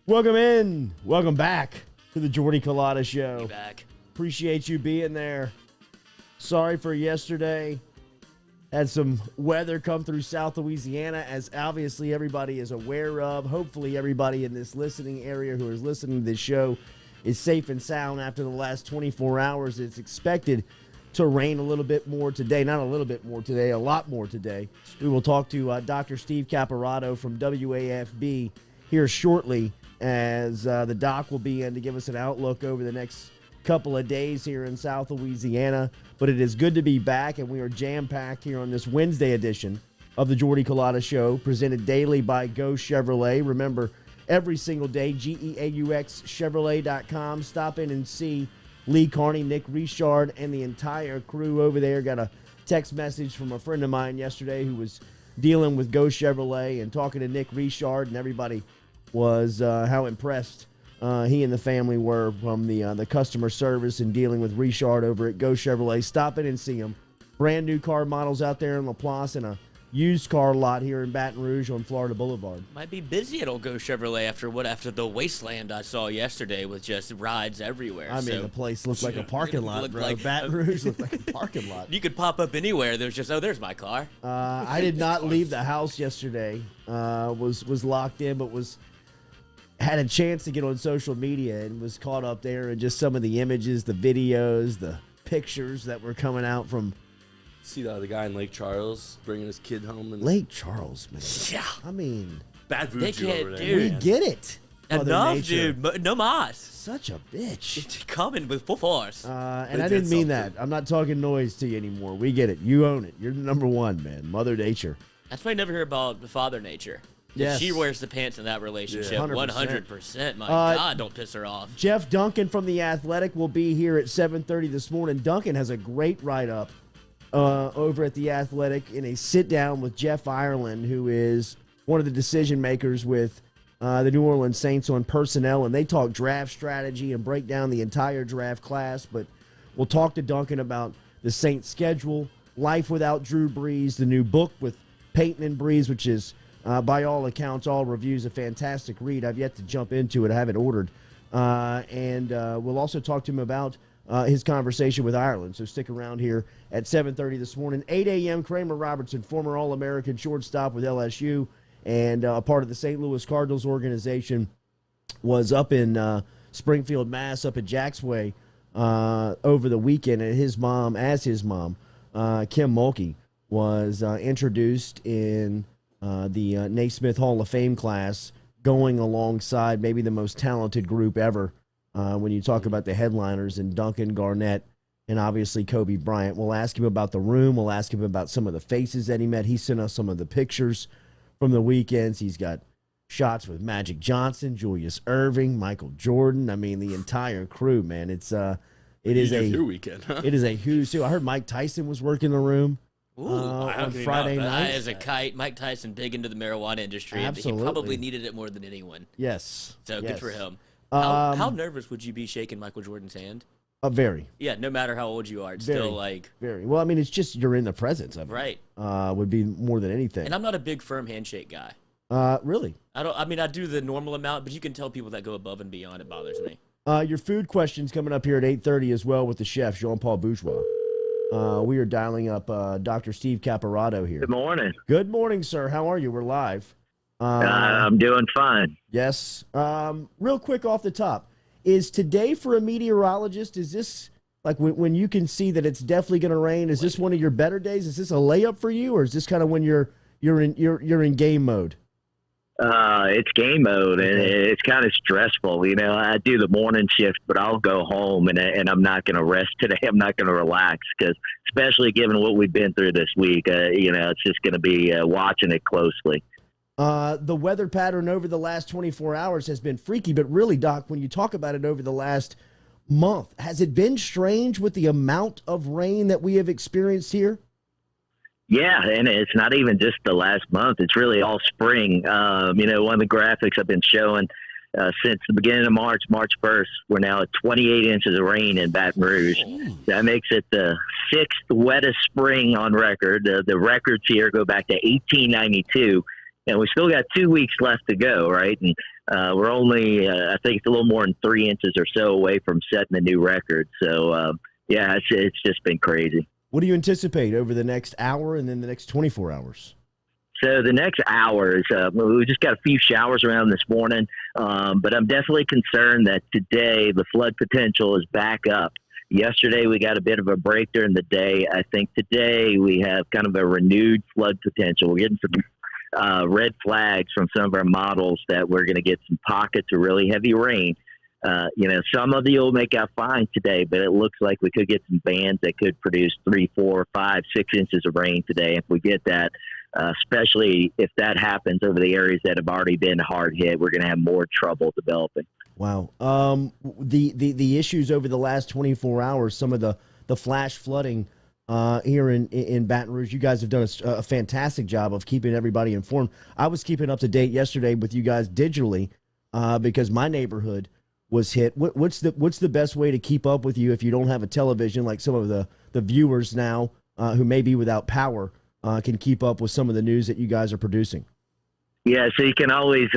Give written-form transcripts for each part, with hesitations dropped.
Welcome back to the Jordy Culotta Show. Be back. Appreciate you being there. Sorry for yesterday. Had some weather come through South Louisiana, as obviously everybody is aware of. Hopefully everybody in this listening area who is listening to this show is safe and sound after the last 24 hours. It's expected to rain a little bit more today. Not a little bit more today, a lot more today. We will talk to Dr. Steve Caparotta from WAFB here shortly, as the doc will be in to give us an outlook over the next couple of days here in South Louisiana. But it is good to be back, and we are jam-packed here on this Wednesday edition of the Jordy Culotta Show, presented daily by Go Chevrolet. Remember, every single day, GEAUXChevrolet.com. Stop in and see Lee Carney, Nick Richard, and the entire crew over there. Got a text message from a friend of mine yesterday who was dealing with Go Chevrolet and talking to Nick Richard, and everybody was how impressed he and the family were from the customer service and dealing with Richard over at Go Chevrolet. Stop in and see them. Brand new car models out there in LaPlace and a used car lot here in Baton Rouge on Florida Boulevard. Might be busy at old Go Chevrolet after the wasteland I saw yesterday with just rides everywhere. I mean, the place looked like a parking lot, bro. Baton Rouge looked like a parking lot. You could pop up anywhere. There's just, there's my car. I did not leave the house yesterday. Was locked in, but had a chance to get on social media and was caught up there in just some of the images, the videos, the pictures that were coming out from. See the guy in Lake Charles bringing his kid home. Lake Charles, man. Yeah. I mean, bad voodoo over there. Dude. We get it. Enough, dude. No mas. Such a bitch. It's coming with full force. And I didn't mean that. I'm not talking noise to you anymore. We get it. You own it. You're the number one, man. Mother Nature. That's why I never hear about Father Nature. Yes. She wears the pants in that relationship. Yeah. 100%. My God, don't piss her off. Jeff Duncan from The Athletic will be here at 7:30 this morning. Duncan has a great write-up over at The Athletic in a sit-down with Jeff Ireland, who is one of the decision-makers with the New Orleans Saints on personnel, and they talk draft strategy and break down the entire draft class. But we'll talk to Duncan about the Saints' schedule, life without Drew Brees, the new book with Peyton and Brees, which is by all accounts, all reviews, a fantastic read. I've yet to jump into it. I have it ordered. And we'll also talk to him about his conversation with Ireland. So stick around here at 7:30 this morning. 8 a.m., Kramer Robertson, former All-American shortstop with LSU and a part of the St. Louis Cardinals organization, was up in Springfield, Mass., up at Jack's Way over the weekend. And his mom, Kim Mulkey, was introduced in the Naismith Hall of Fame class, going alongside maybe the most talented group ever when you talk about the headliners, and Duncan, Garnett, and obviously Kobe Bryant. We'll ask him about the room. We'll ask him about some of the faces that he met. He sent us some of the pictures from the weekends. He's got shots with Magic Johnson, Julius Erving, Michael Jordan. I mean, the entire crew, man. It is a weekend, huh? It is a who's who. I heard Mike Tyson was working the room. Ooh, on Friday night. As a kite, Mike Tyson big into the marijuana industry. Absolutely. He probably needed it more than anyone. Yes. So yes. good for him. How nervous would you be shaking Michael Jordan's hand? Very. Yeah, no matter how old you are, it's Very, still like. Very. Well, I mean, it's just you're in the presence of it. Right. Would be more than anything. And I'm not a big firm handshake guy. Really? I do the normal amount, but you can tell people that go above and beyond. It bothers me. Your food question's coming up here at 8:30 as well with the chef, Jean Paul Bourgeois. We are dialing up Dr. Steve Caparotta here. Good morning. Good morning, sir. How are you? We're live. I'm doing fine. Yes. Real quick off the top, is today for a meteorologist, is this like when you can see that it's definitely going to rain, is this one of your better days? Is this a layup for you, or is this kind of when you're in game mode? It's game mode, and it's kind of stressful. You know, I do the morning shift, but I'll go home, and I'm not going to rest today. I'm not going to relax, because especially given what we've been through this week, it's just going to be watching it closely. The weather pattern over the last 24 hours has been freaky, but really, Doc, when you talk about it over the last month, has it been strange with the amount of rain that we have experienced here? Yeah, and it's not even just the last month. It's really all spring. One of the graphics I've been showing since the beginning of March 1st, we're now at 28 inches of rain in Baton Rouge. That makes it the sixth wettest spring on record. The records here go back to 1892. and we still got 2 weeks left to go, right? And we're only, I think it's a little more than 3 inches or so away from setting the new record. So, yeah, it's just been crazy. What do you anticipate over the next hour and then the next 24 hours? So the next hours, we just got a few showers around this morning, but I'm definitely concerned that today the flood potential is back up. Yesterday we got a bit of a break during the day. I think today we have kind of a renewed flood potential. We're getting some red flags from some of our models that we're going to get some pockets of really heavy rain. Some of you will make out fine today, but it looks like we could get some bands that could produce 3, 4, 5, 6 inches of rain today. If we get that, especially if that happens over the areas that have already been hard hit, we're going to have more trouble developing. Wow. The issues over the last 24 hours, some of the flash flooding here in Baton Rouge, you guys have done a fantastic job of keeping everybody informed. I was keeping up to date yesterday with you guys digitally because my neighborhood was hit. What's the best way to keep up with you if you don't have a television, like some of the viewers now who may be without power can keep up with some of the news that you guys are producing? Yeah, so you can always,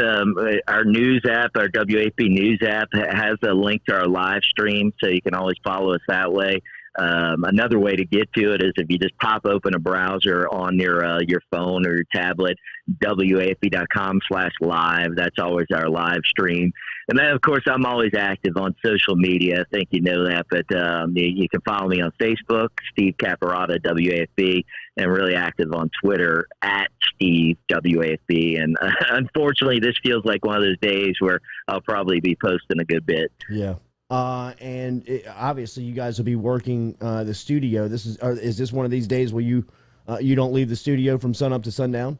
our news app, our WAP news app has a link to our live stream, so you can always follow us that way. Another way to get to it is if you just pop open a browser on your phone or your tablet, WAFB.com/live. That's always our live stream. And then, of course, I'm always active on social media. I think you know that, but you can follow me on Facebook, Steve Caparotta, WAFB, and really active on Twitter at Steve WAFB. And unfortunately, this feels like one of those days where I'll probably be posting a good bit. Yeah. Obviously, you guys will be working the studio. Is this one of these days where you don't leave the studio from sun up to sundown?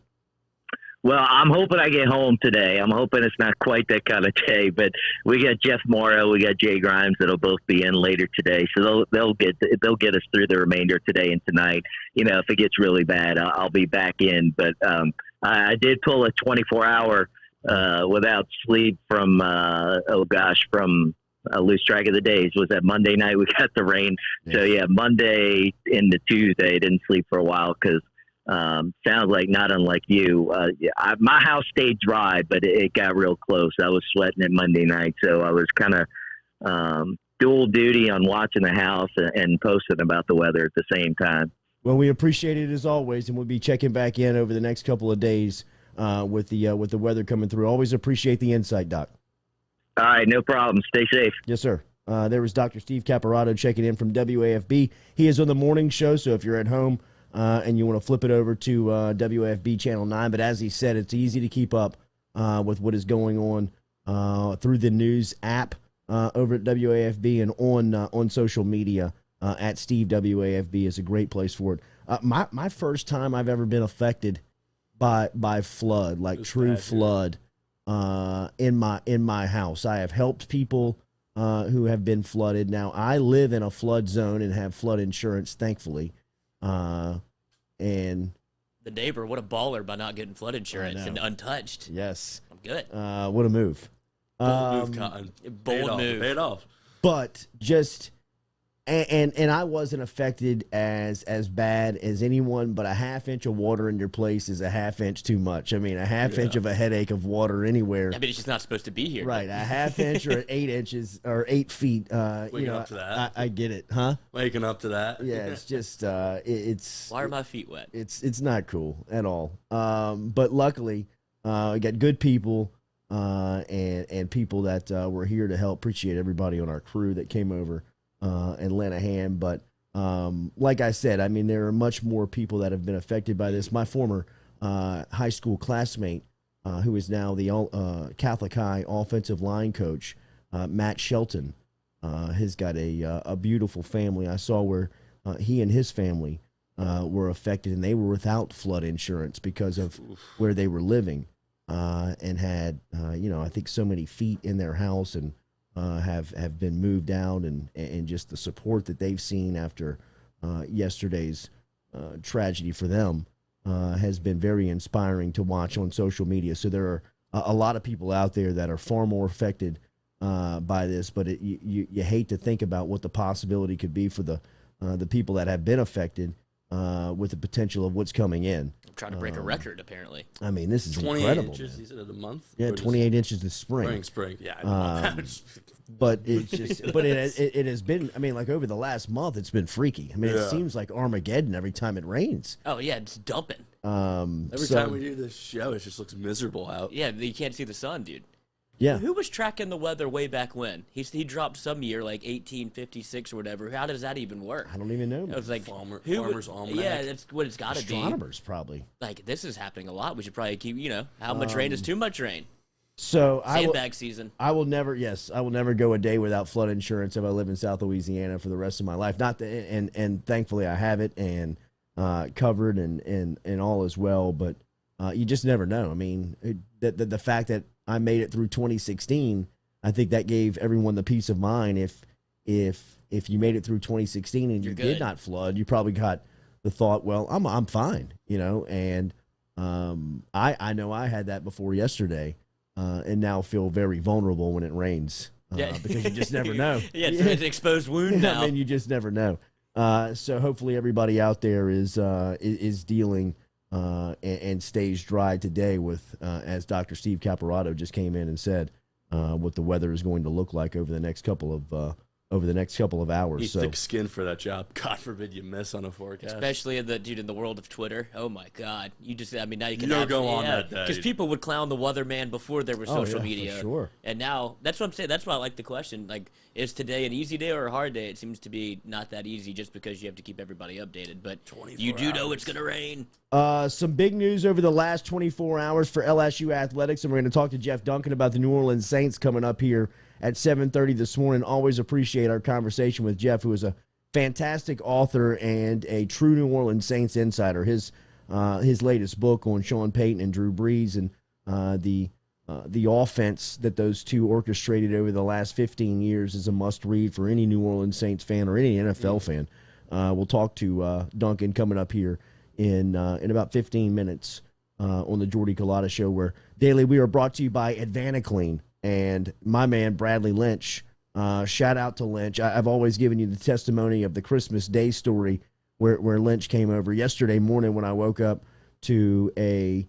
Well, I'm hoping I get home today. I'm hoping it's not quite that kind of day, but we got Jeff Morrow, we got Jay Grimes that'll both be in later today, so they'll get us through the remainder of today and tonight. If it gets really bad, I'll be back in. But I did pull a 24-hour without sleep from I lose track of the days. Was that Monday night we got the rain? Yes. So yeah, Monday into Tuesday, didn't sleep for a while because. Sounds like not unlike you. My house stayed dry, but it got real close. I was sweating it Monday night, so I was kind of dual duty on watching the house and posting about the weather at the same time. Well, we appreciate it as always, and we'll be checking back in over the next couple of days with the weather coming through. Always appreciate the insight, Doc. All right, no problem. Stay safe. Yes, sir. There was Dr. Steve Caparotta checking in from WAFB. He is on the morning show, so if you're at home and you want to flip it over to WAFB Channel 9. But as he said, it's easy to keep up with what is going on through the news app over at WAFB and on social media at Steve WAFB is a great place for it. My first time I've ever been affected by flood, like true flood, in my house. I have helped people who have been flooded. Now, I live in a flood zone and have flood insurance, thankfully. And the neighbor, what a baller by not getting flood insurance and untouched. Yes. I'm good. What a move. Bold move, Cotton. Bold move. Paid off. But just and I wasn't affected as bad as anyone, but a half inch of water in your place is a half inch too much. I mean, a half inch of a headache of water anywhere. I mean, it's just not supposed to be here. Right. A half inch or 8 inches or 8 feet. Waking up to that. I get it. Huh? Waking up to that. Yeah. It's just, it's. Why are my feet wet? It's not cool at all. But luckily, we got good people and people that were here to help. Appreciate everybody on our crew that came over and lent a hand. But like I said, I mean, there are much more people that have been affected by this. My former high school classmate, who is now the Catholic High offensive line coach, Matt Shelton, has got a beautiful family. I saw where he and his family were affected, and they were without flood insurance because of where they were living, and had, I think so many feet in their house and have been moved out, and just the support that they've seen after yesterday's tragedy for them has been very inspiring to watch on social media. So there are a lot of people out there that are far more affected by this, but you hate to think about what the possibility could be for the people that have been affected with the potential of what's coming in. I'm trying to break a record, apparently. I mean, this is 28 incredible. inches, Man. he said, a month? Yeah, Or just 28 inches this spring. Spring. Yeah. But it's just, but it has been. I mean, like over the last month, it's been freaky. I mean, it seems like Armageddon every time it rains. Oh, yeah, it's dumping. Every time we do this show, it just looks miserable out. Yeah, you can't see the sun, dude. Yeah. Who was tracking the weather way back when? He dropped some year, like 1856 or whatever. How does that even work? I don't even know. It was like Farmer's Almanac. Yeah, that's what it's got to be. Astronomers probably. Like, this is happening a lot. We should probably keep, how much rain is too much rain? So Sandbag season. I will never go a day without flood insurance if I live in South Louisiana for the rest of my life. Not that, and thankfully I have it and covered and all as well. But you just never know. I mean, the fact that I made it through 2016, I think that gave everyone the peace of mind. If you made it through 2016 and you did not flood, you probably got the thought, well, I'm fine, And I know I had that before yesterday, and now feel very vulnerable when it rains, because you just never know. Yeah, it's an exposed wound now. I mean, you just never know. So hopefully everybody out there is dealing. And stays dry today with, as Dr. Steve Caparotta just came in and said, what the weather is going to look like over the next couple of hours. He's thick skin for that job. God forbid you miss on a forecast. Especially in the world of Twitter. Oh my God! Now you can go on that day because people would clown the weatherman before there was social media. For sure. And now that's what I'm saying. That's why I like the question. Like, is today an easy day or a hard day? It seems to be not that easy, just because you have to keep everybody updated. But you do know it's gonna rain. Some big news over the last 24 hours for LSU athletics, and we're going to talk to Jeff Duncan about the New Orleans Saints coming up here at 7:30 this morning. Always appreciate our conversation with Jeff, who is a fantastic author and a true New Orleans Saints insider. His latest book on Sean Payton and Drew Brees and the offense that those two orchestrated over the last 15 years is a must-read for any New Orleans Saints fan or any NFL fan. We'll talk to Duncan coming up here in about 15 minutes on the Jordy Culotta Show, where daily we are brought to you by Advaniclean. And my man, Bradley Lynch, shout out to Lynch. I've always given you the testimony of the Christmas Day story where Lynch came over yesterday morning when I woke up to a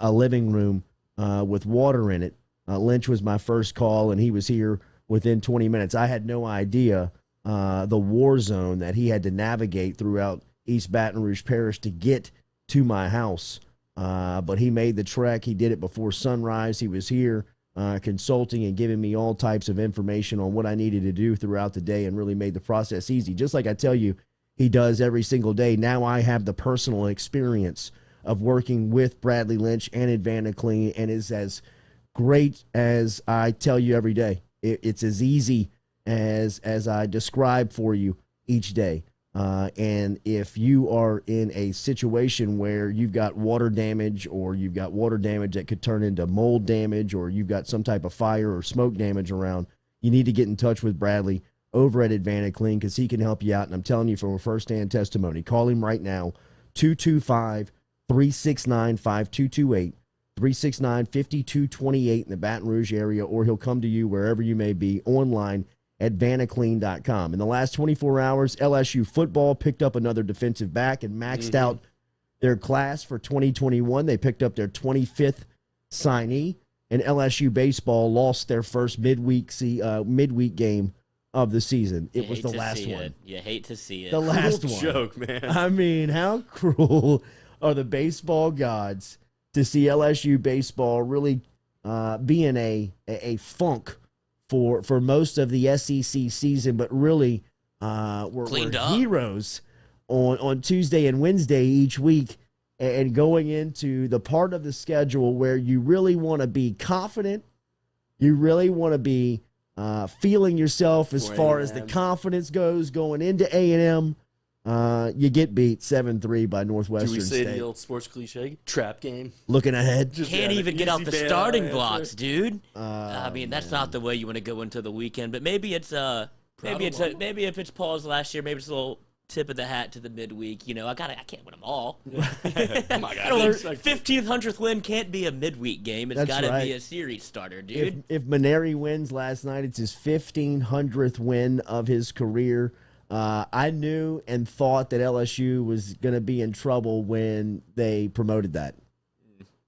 living room with water in it. Lynch was my first call, and he was here within 20 minutes. I had no idea the war zone that he had to navigate throughout East Baton Rouge Parish to get to my house. But he made the trek. He did it before sunrise. He was here consulting and giving me all types of information on what I needed to do throughout the day, and really made the process easy. Just like I tell you, he does every single day. Now I have the personal experience of working with Bradley Lynch and Advaniclean, and is as great as I tell you every day. It's as easy as I describe for you each day. And if you are in a situation where you've got water damage, or you've got water damage that could turn into mold damage, or you've got some type of fire or smoke damage around, you need to get in touch with Bradley over at Advaniclean, because he can help you out. And I'm telling you from a firsthand testimony, call him right now, 225-369-5228, 369-5228 in the Baton Rouge area, or he'll come to you wherever you may be online at Vanaclean.com. In the last 24 hours, LSU football picked up another defensive back and maxed out their class for 2021. They picked up their 25th signee, and LSU baseball lost their first midweek game of the season. It was the last one. You hate to see it. The last one. Joke, man. I mean, how cruel are the baseball gods to see LSU baseball really be in a funk for most of the SEC season, but really we're heroes on Tuesday and Wednesday each week, and going into the part of the schedule where you really want to be confident, you really want to be feeling yourself as far as the confidence goes going into A&M. You get beat 7-3 by Northwestern State. Do we say the old sports cliche? Trap game. Looking ahead. Can't even get out the starting blocks, dude. I mean, that's not the way you want to go into the weekend. But maybe it's maybe if it's Paul's last year, maybe it's a little tip of the hat to the midweek. I can't win them all. Come on, guys. 1500th win can't be a midweek game. It's got to be a series starter, dude. If Mainieri wins last night, it's his 1500th win of his career. I knew and thought that LSU was going to be in trouble when they promoted that.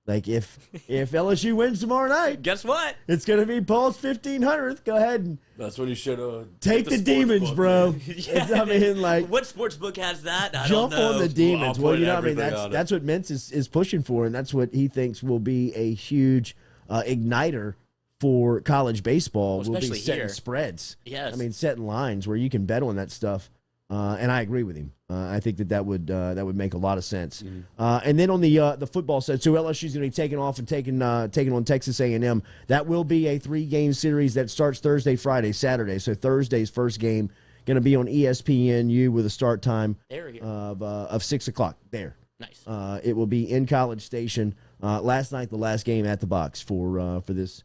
Like, if LSU wins tomorrow night, guess what? It's going to be Paul's 1500th. Go ahead and that's when you should have take the demons, book, bro. Yeah. I mean, like, what sports book has that? I jump don't know. on the demons. Well, you know, I mean, everything that's what Mintz is pushing for, and that's what he thinks will be a huge igniter for college baseball. Well, will be especially setting here. spreads. Yes. I mean, setting lines where you can bet on that stuff. And I agree with him. I think that would make a lot of sense. And then on the football side, so LSU's going to be taking off and taking on Texas A&M. That will be a 3-game series that starts Thursday, Friday, Saturday. So Thursday's first game going to be on ESPNU with a start time of 6 o'clock. There, nice. It will be in College Station. Last night, the last game at the box for this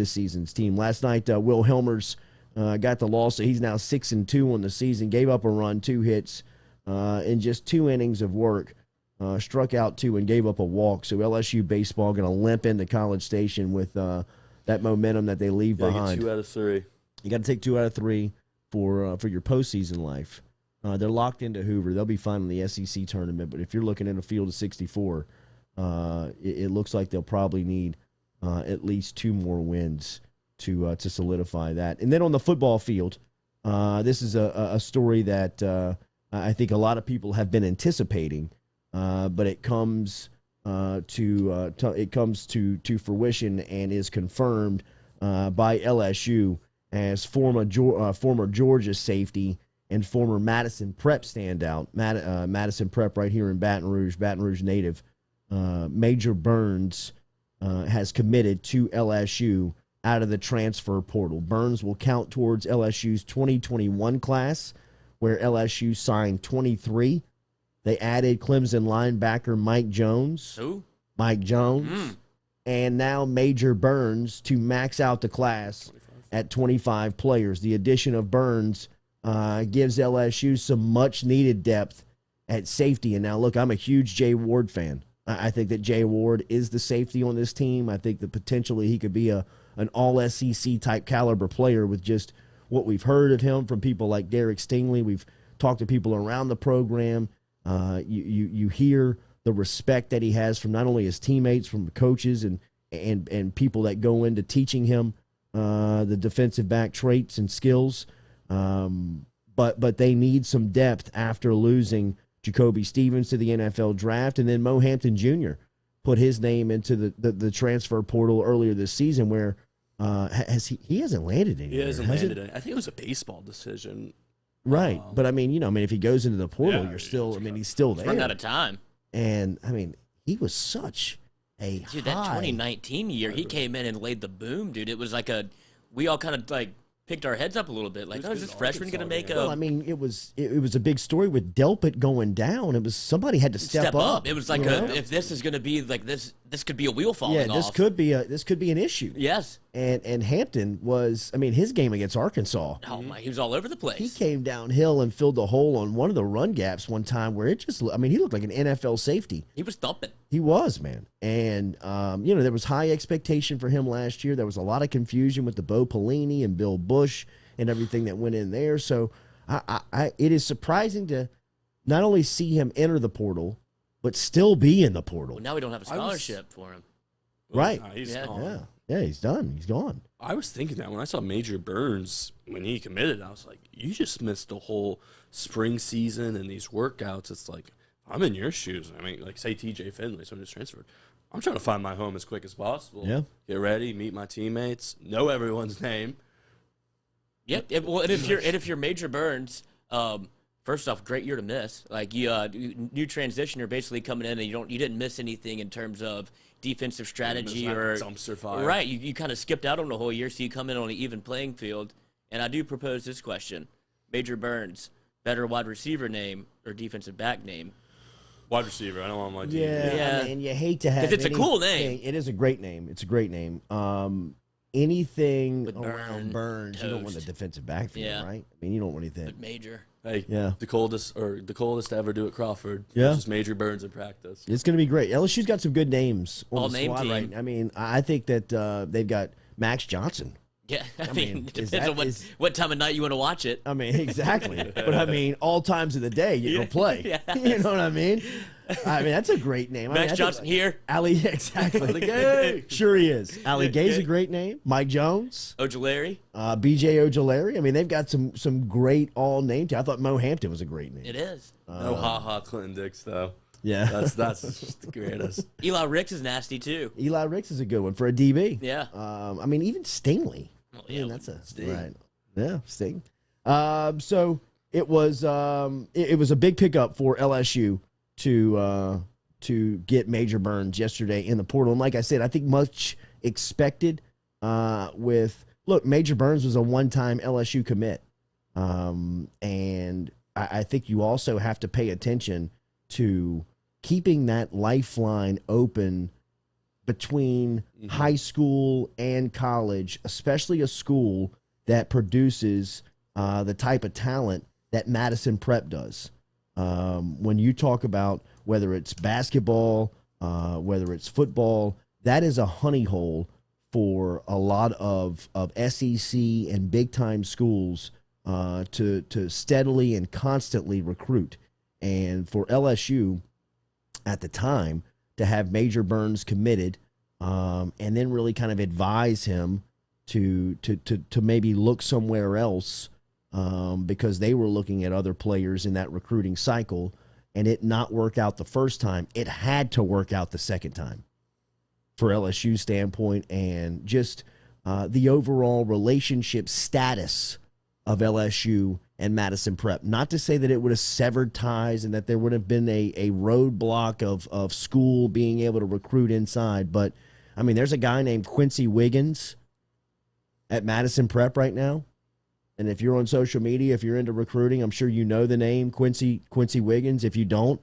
season's team. Last night, Will Helmers got the loss, so he's now 6-2 on the season. Gave up a run, 2 hits in just 2 innings of work. Struck out 2 and gave up a walk. So LSU baseball going to limp into College Station with that momentum that they leave behind. 2 out of 3. You got to take 2 out of 3 for your postseason life. They're locked into Hoover. They'll be fine in the SEC tournament, but if you're looking at a field of 64, it looks like they'll probably need at least 2 more wins to solidify that. And then on the football field, this is a story that I think a lot of people have been anticipating, but it comes to fruition and is confirmed by LSU as former Georgia safety and former Madison Prep standout, Madison Prep right here in Baton Rouge native, Major Burns has committed to LSU out of the transfer portal. Burns will count towards LSU's 2021 class, where LSU signed 23. They added Clemson linebacker Mike Jones. Who? Mike Jones. And now Major Burns to max out the class at 25 players. The addition of Burns gives LSU some much-needed depth at safety. And now, look, I'm a huge Jay Ward fan. I think that Jay Ward is the safety on this team. I think that potentially he could be an all-SEC type caliber player with just what we've heard of him from people like Derek Stingley. We've talked to people around the program. You hear the respect that he has from not only his teammates, from the coaches and people that go into teaching him the defensive back traits and skills. But they need some depth after losing Jacoby Stevens to the NFL draft, and then Mo Hampton Jr. put his name into the transfer portal earlier this season, where he hasn't landed anywhere. He hasn't landed any. I think it was a baseball decision. Right. But if he goes into the portal, he's still there. Run out of time. And he was such a dude, that 2019 year, he came in and laid the boom, dude. It was like we all kind of picked our heads up a little bit. Like, is this freshman going to make a... Well, it was a big story with Delpit going down. It was somebody had to step up. It was like if this is going to be like this could be a wheel falling off. This could be an issue. Yes. And Hampton was, his game against Arkansas. Oh my, he was all over the place. He came downhill and filled the hole on one of the run gaps one time where he looked like an NFL safety. He was thumping. He was, man. And, there was high expectation for him last year. There was a lot of confusion with the Bo Pelini and Bill Bush and everything that went in there. So it is surprising to not only see him enter the portal, but still be in the portal. Well, now we don't have a scholarship for him. Right. He's gone. Yeah, he's done. He's gone. I was thinking that when I saw Major Burns, when he committed, I was like, you just missed the whole spring season and these workouts. It's like, I'm in your shoes. Say TJ Finley, someone just transferred. I'm trying to find my home as quick as possible. Yeah. Get ready, meet my teammates, know everyone's name. Yep. And if you're Major Burns, first off, great year to miss. Like new transitioner, basically coming in and you didn't miss anything in terms of defensive strategy or dumpster fire. Right. You kind of skipped out on the whole year, so you come in on an even playing field. And I do propose this question: Major Burns, better wide receiver name or defensive back name? Wide receiver. I don't want my team. Yeah. And you hate to have because it's a cool name. It is a great name. It's a great name. Anything with around Burns, toast. You don't want the defensive backfield, right? You don't want anything. But Major. Hey, yeah. The coldest to ever do at Crawford. Yeah. Just Major Burns in practice. It's going to be great. LSU's got some good names on All the name squad, team. right? I think that they've got Max Johnson. Yeah, I mean, it is depends on what time of night you want to watch it. I mean, exactly. But I mean, all times of the day you can play. Yeah. You know what I mean? I mean, that's a great name. Max Johnson here. Ali, exactly. Gay. Sure he is. Ali Gay's a great name. Mike Jones. Ojulari. BJ Ojulari. I mean, they've got some great all name. I thought Mo Hampton was a great name. It is. No ha-ha Clinton Dix, though. Yeah. That's just the greatest. Eli Ricks is nasty, too. Eli Ricks is a good one for a DB. Yeah. I mean, even Stingley. Well, I mean, that's a Sting. right. Yeah, Sting. So it was a big pickup for LSU to get Major Burns yesterday in the portal. And like I said, I think much expected look, Major Burns was a one-time LSU commit. And I think you also have to pay attention to keeping that lifeline open between high school and college, especially a school that produces the type of talent that Madison Prep does. When you talk about whether it's basketball, whether it's football, that is a honey hole for a lot of SEC and big-time schools to steadily and constantly recruit. And for LSU at the time to have Major Burns committed and then really kind of advise him to maybe look somewhere else because they were looking at other players in that recruiting cycle and it not work out the first time. It had to work out the second time for LSU standpoint and just the overall relationship status of LSU and Madison Prep. Not to say that it would have severed ties and that there would have been a roadblock of school being able to recruit inside, but I mean, there's a guy named Quincy Wiggins at Madison Prep right now. And if you're on social media, if you're into recruiting, I'm sure you know the name Quincy Wiggins. If you don't,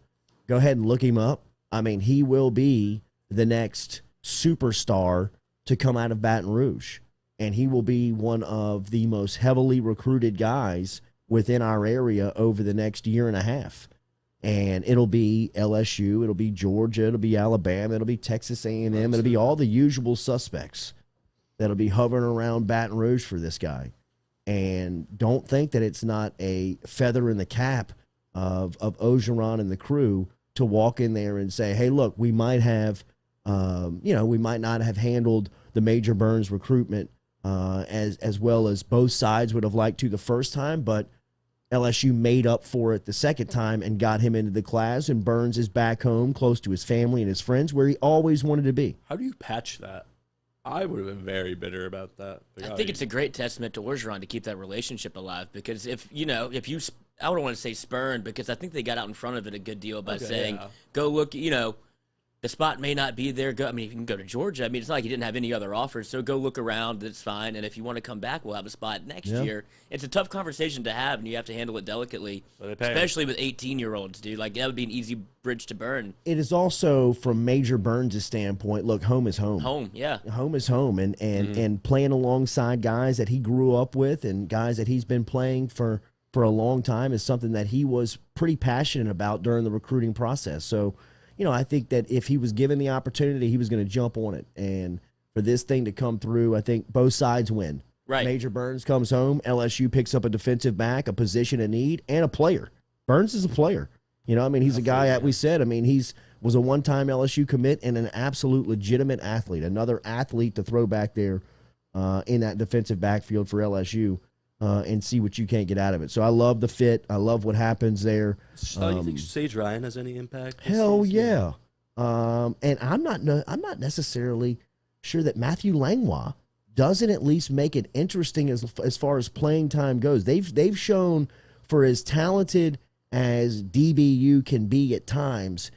go ahead and look him up. I mean, he will be the next superstar to come out of Baton Rouge. And he will be one of the most heavily recruited guys within our area over the next year and a half. And it'll be LSU, it'll be Georgia, it'll be Alabama, it'll be Texas A&M, it'll be all the usual suspects that'll be hovering around Baton Rouge for this guy. And don't think that it's not a feather in the cap of Ogeron and the crew to walk in there and say, hey, look, we might have, we might not have handled the Major Burns recruitment as well as both sides would have liked to the first time, but LSU made up for it the second time and got him into the class, and Burns is back home close to his family and his friends where he always wanted to be. How do you patch that? I would have been very bitter about that. I think it's a great testament to Orgeron to keep that relationship alive because if you, I wouldn't want to say spurned because I think they got out in front of it a good deal by saying, go look, the spot may not be there. I mean, if you can go to Georgia, I mean, it's not like you didn't have any other offers, so go look around. It's fine. And if you want to come back, we'll have a spot next year. It's a tough conversation to have, and you have to handle it delicately, especially with 18-year-olds, dude. Like, that would be an easy bridge to burn. It is also, from Major Burns' standpoint, look, home is home. Home, yeah. Home is home. And playing alongside guys that he grew up with and guys that he's been playing for a long time is something that he was pretty passionate about during the recruiting process. So, I think that if he was given the opportunity, he was going to jump on it. And for this thing to come through, I think both sides win. Right. Major Burns comes home. LSU picks up a defensive back, a position of need, and a player. Burns is a player. He's a guy, we said, was a one-time LSU commit and an absolute legitimate athlete, another athlete to throw back there in that defensive backfield for LSU. And see what you can't get out of it. So I love the fit. I love what happens there. Do you think Sage Ryan has any impact? Hell yeah. And I'm not necessarily sure that Matthew Langlois doesn't at least make it interesting as far as playing time goes. They've shown, for as talented as DBU can be at times,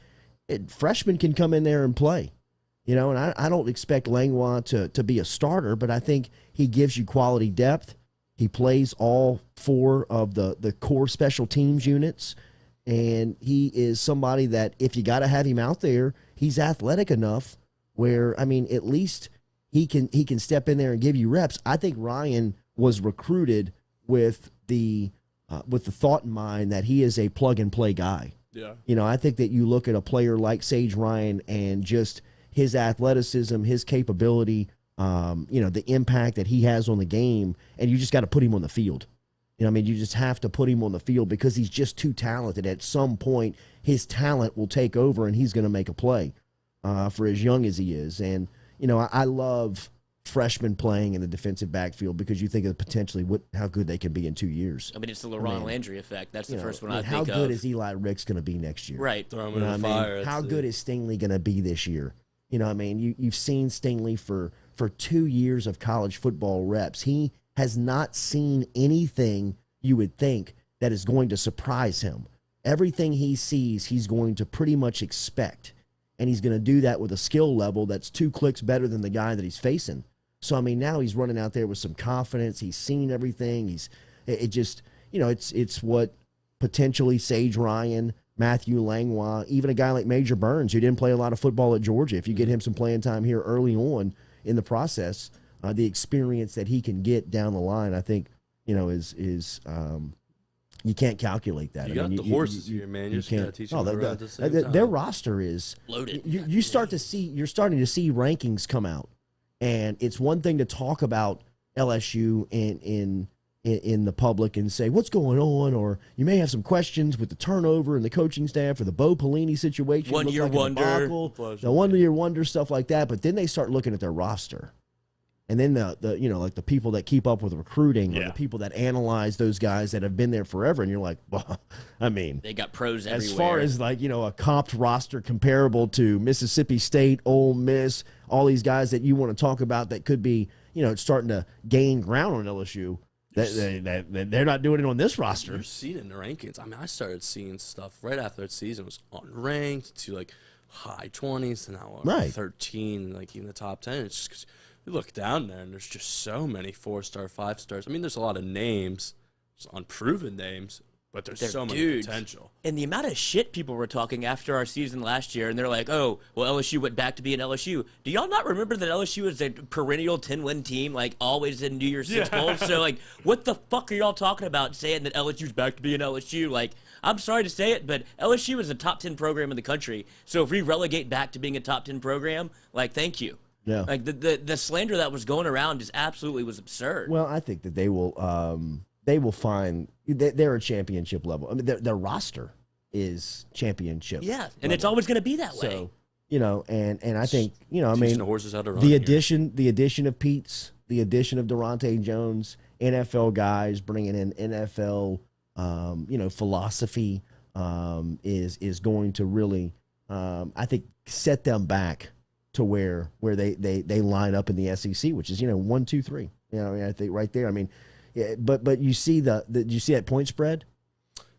freshmen can come in there and play. And I don't expect Langlois to be a starter, but I think he gives you quality depth. He plays all four of the core special teams units, and he is somebody that if you got to have him out there, he's athletic enough where, at least he can step in there and give you reps. I think Ryan was recruited with the thought in mind that he is a plug-and-play guy. Yeah. I think that you look at a player like Sage Ryan and just his athleticism, his capability, the impact that he has on the game, and you just got to put him on the field. You just have to put him on the field because he's just too talented. At some point, his talent will take over, and he's going to make a play for as young as he is. And, I love freshmen playing in the defensive backfield because you think of potentially how good they can be in 2 years. It's the LaRon Landry effect. That's the first one I think how of. How good is Eli Ricks going to be next year? Right. Throw him in the fire. How good is Stingley going to be this year? You've seen Stingley for 2 years of college football reps. He has not seen anything you would think that is going to surprise him. Everything he sees, he's going to pretty much expect. And he's going to do that with a skill level that's 2 clicks better than the guy that he's facing. So, now he's running out there with some confidence. He's seen everything. It's what potentially Sage Ryan, Matthew Langlois, even a guy like Major Burns, who didn't play a lot of football at Georgia. If you get him some playing time here early on in the process, the experience that he can get down the line, I think, is you can't calculate that. You got the horses here, man. You're just got to teach them around at the same time. Their roster is loaded. You're starting to see rankings come out, and it's one thing to talk about LSU in the public and say what's going on, or you may have some questions with the turnover and the coaching staff or the Bo Pelini situation. 1 year wonder, the 1 year wonder, stuff like that. But then they start looking at their roster. And then the people that keep up with recruiting or the people that analyze those guys that have been there forever, and you're like, well, they got pros everywhere. As far as a comped roster comparable to Mississippi State, Ole Miss, all these guys that you want to talk about that could be, starting to gain ground on LSU, they're not doing it on this roster. You're seeing it in the rankings. I started seeing stuff right after that season was unranked to high 20s to now 13, in the top 10. It's just 'cause you look down there, and there's just so many 4-star, 5-stars. There's a lot of names, just unproven names, but there's so much potential. And the amount of shit people were talking after our season last year, and they're like, oh, well, LSU went back to being LSU. Do y'all not remember that LSU is a perennial 10-win team, always in New Year's Six Bowl? So, what the fuck are y'all talking about saying that LSU's back to being LSU? I'm sorry to say it, but LSU is a top 10 program in the country. So if we relegate back to being a top 10 program, thank you. Yeah. The slander that was going around just absolutely was absurd. Well, I think that they will find they're a championship level. Their roster is championship. Yeah, and level. It's always going to be that way. So, and I think, the horses how to run the addition of Pete's, the addition of Durante Jones, NFL guys bringing in NFL, philosophy is going to really, I think, set them back to where they line up in the SEC, which is 1, 2, 3. I think right there. But you see you see that point spread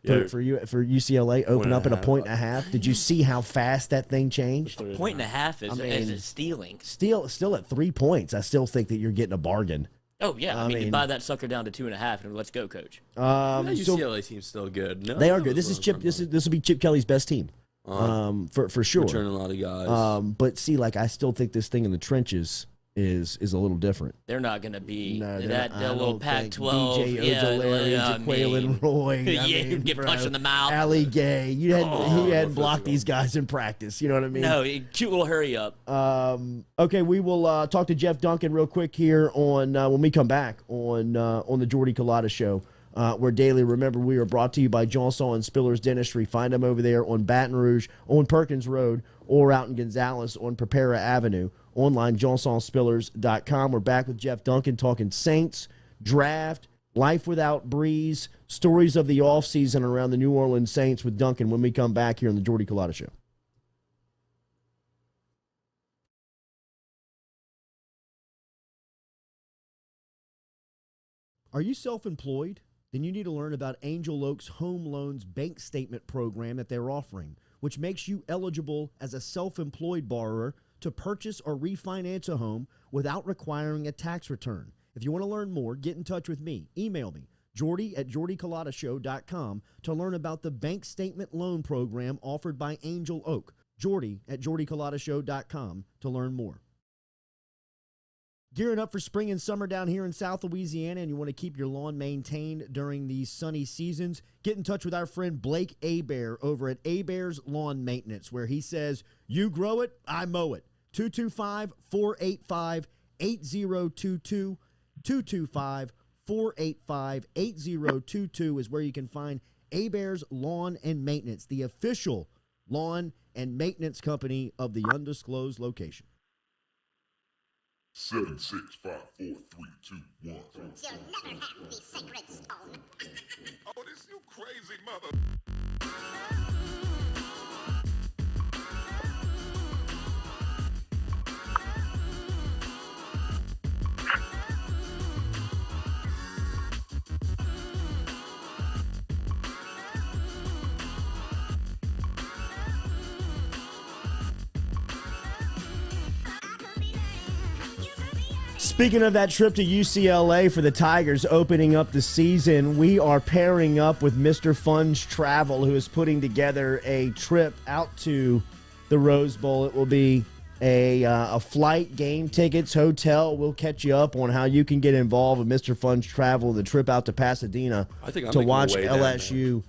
for UCLA open up at 1.5. Did you see how fast that thing changed? 1.5 is stealing. Still at 3 points. I still think that you're getting a bargain. Oh yeah, you buy that sucker down to 2.5 and let's go, coach. UCLA team's still good. No, they are good. This will be Chip Kelly's best team. For sure. Returning a lot of guys. But see, I still think this thing in the trenches is a little different. They're not going to be that little Pac-12. DJ Ojolari, Jaquelin Roy. Get punched in the mouth. Ali Gay. He hadn't blocked these guys in practice. You know what I mean? No, cute little hurry up. Okay, we will talk to Jeff Duncan real quick here on when we come back on the Jordy Culotta Show. We're daily. Remember, we are brought to you by Johnson and Spillers Dentistry. Find them over there on Baton Rouge, on Perkins Road, or out in Gonzales on Prepara Avenue. Online, johnsonspillers.com. We're back with Jeff Duncan talking Saints, draft, life without Brees, stories of the offseason around the New Orleans Saints with Duncan when we come back here on the Jordy Culotta Show. Are you self-employed? Then you need to learn about Angel Oak's Home Loans Bank Statement program that they're offering, which makes you eligible as a self-employed borrower to purchase or refinance a home without requiring a tax return. If you want to learn more, get in touch with me. Email me, jordy@jordyculotta.com, to learn about the bank statement loan program offered by Angel Oak. jordy@jordyculotta.com to learn more. Gearing up for spring and summer down here in South Louisiana, and you want to keep your lawn maintained during these sunny seasons, get in touch with our friend Blake Abear over at Abear's Lawn Maintenance, where he says, you grow it, I mow it. 225-485-8255. 8022 225 485. 8022 is where you can find Hebert's Lawn and Maintenance, the official lawn and maintenance company of the undisclosed location. 7, 6, 5, 4, 3, 2, 1. You'll never have the sacred stone. Oh, this you crazy mother. Speaking of that trip to UCLA for the Tigers opening up the season, we are pairing up with Mr. Fun's Travel, who is putting together a trip out to the Rose Bowl. It will be a flight, game tickets, hotel. We'll catch you up on how you can get involved with Mr. Fun's Travel, the trip out to Pasadena to watch LSU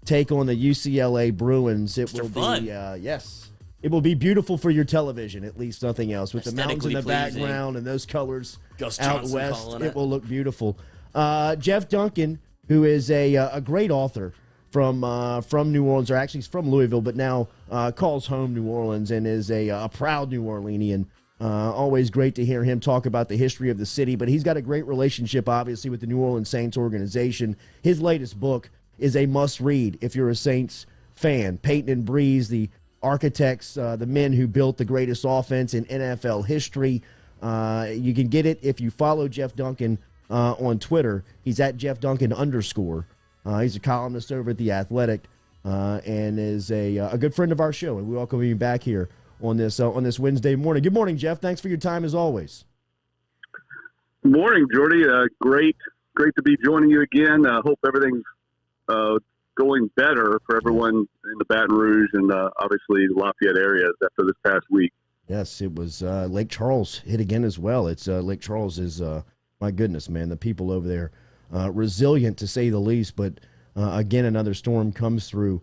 take on the UCLA Bruins. It will be, yes. It will be beautiful for your television, at least nothing else. With the mountains in the background and those colors out west, it will look beautiful. Jeff Duncan, who is a great author from New Orleans, or actually he's from Louisville, but now calls home New Orleans and is a proud New Orleanian. Always great to hear him talk about the history of the city, but he's got a great relationship, obviously, with the New Orleans Saints organization. His latest book is a must-read if you're a Saints fan. Peyton and Brees, the architects, the men who built the greatest offense in NFL history. You can get it if you follow Jeff Duncan on Twitter. He's at Jeff Duncan _. He's a columnist over at The Athletic and is a good friend of our show. And we welcome him back here on this Wednesday morning. Good morning, Jeff. Thanks for your time as always. Good morning, Jordy. Great to be joining you again. Hope everything's going better for everyone in the Baton Rouge and obviously Lafayette areas after this past week. Yes, it was Lake Charles hit again as well. It's Lake Charles is, my goodness, man, the people over there, resilient to say the least, but again, another storm comes through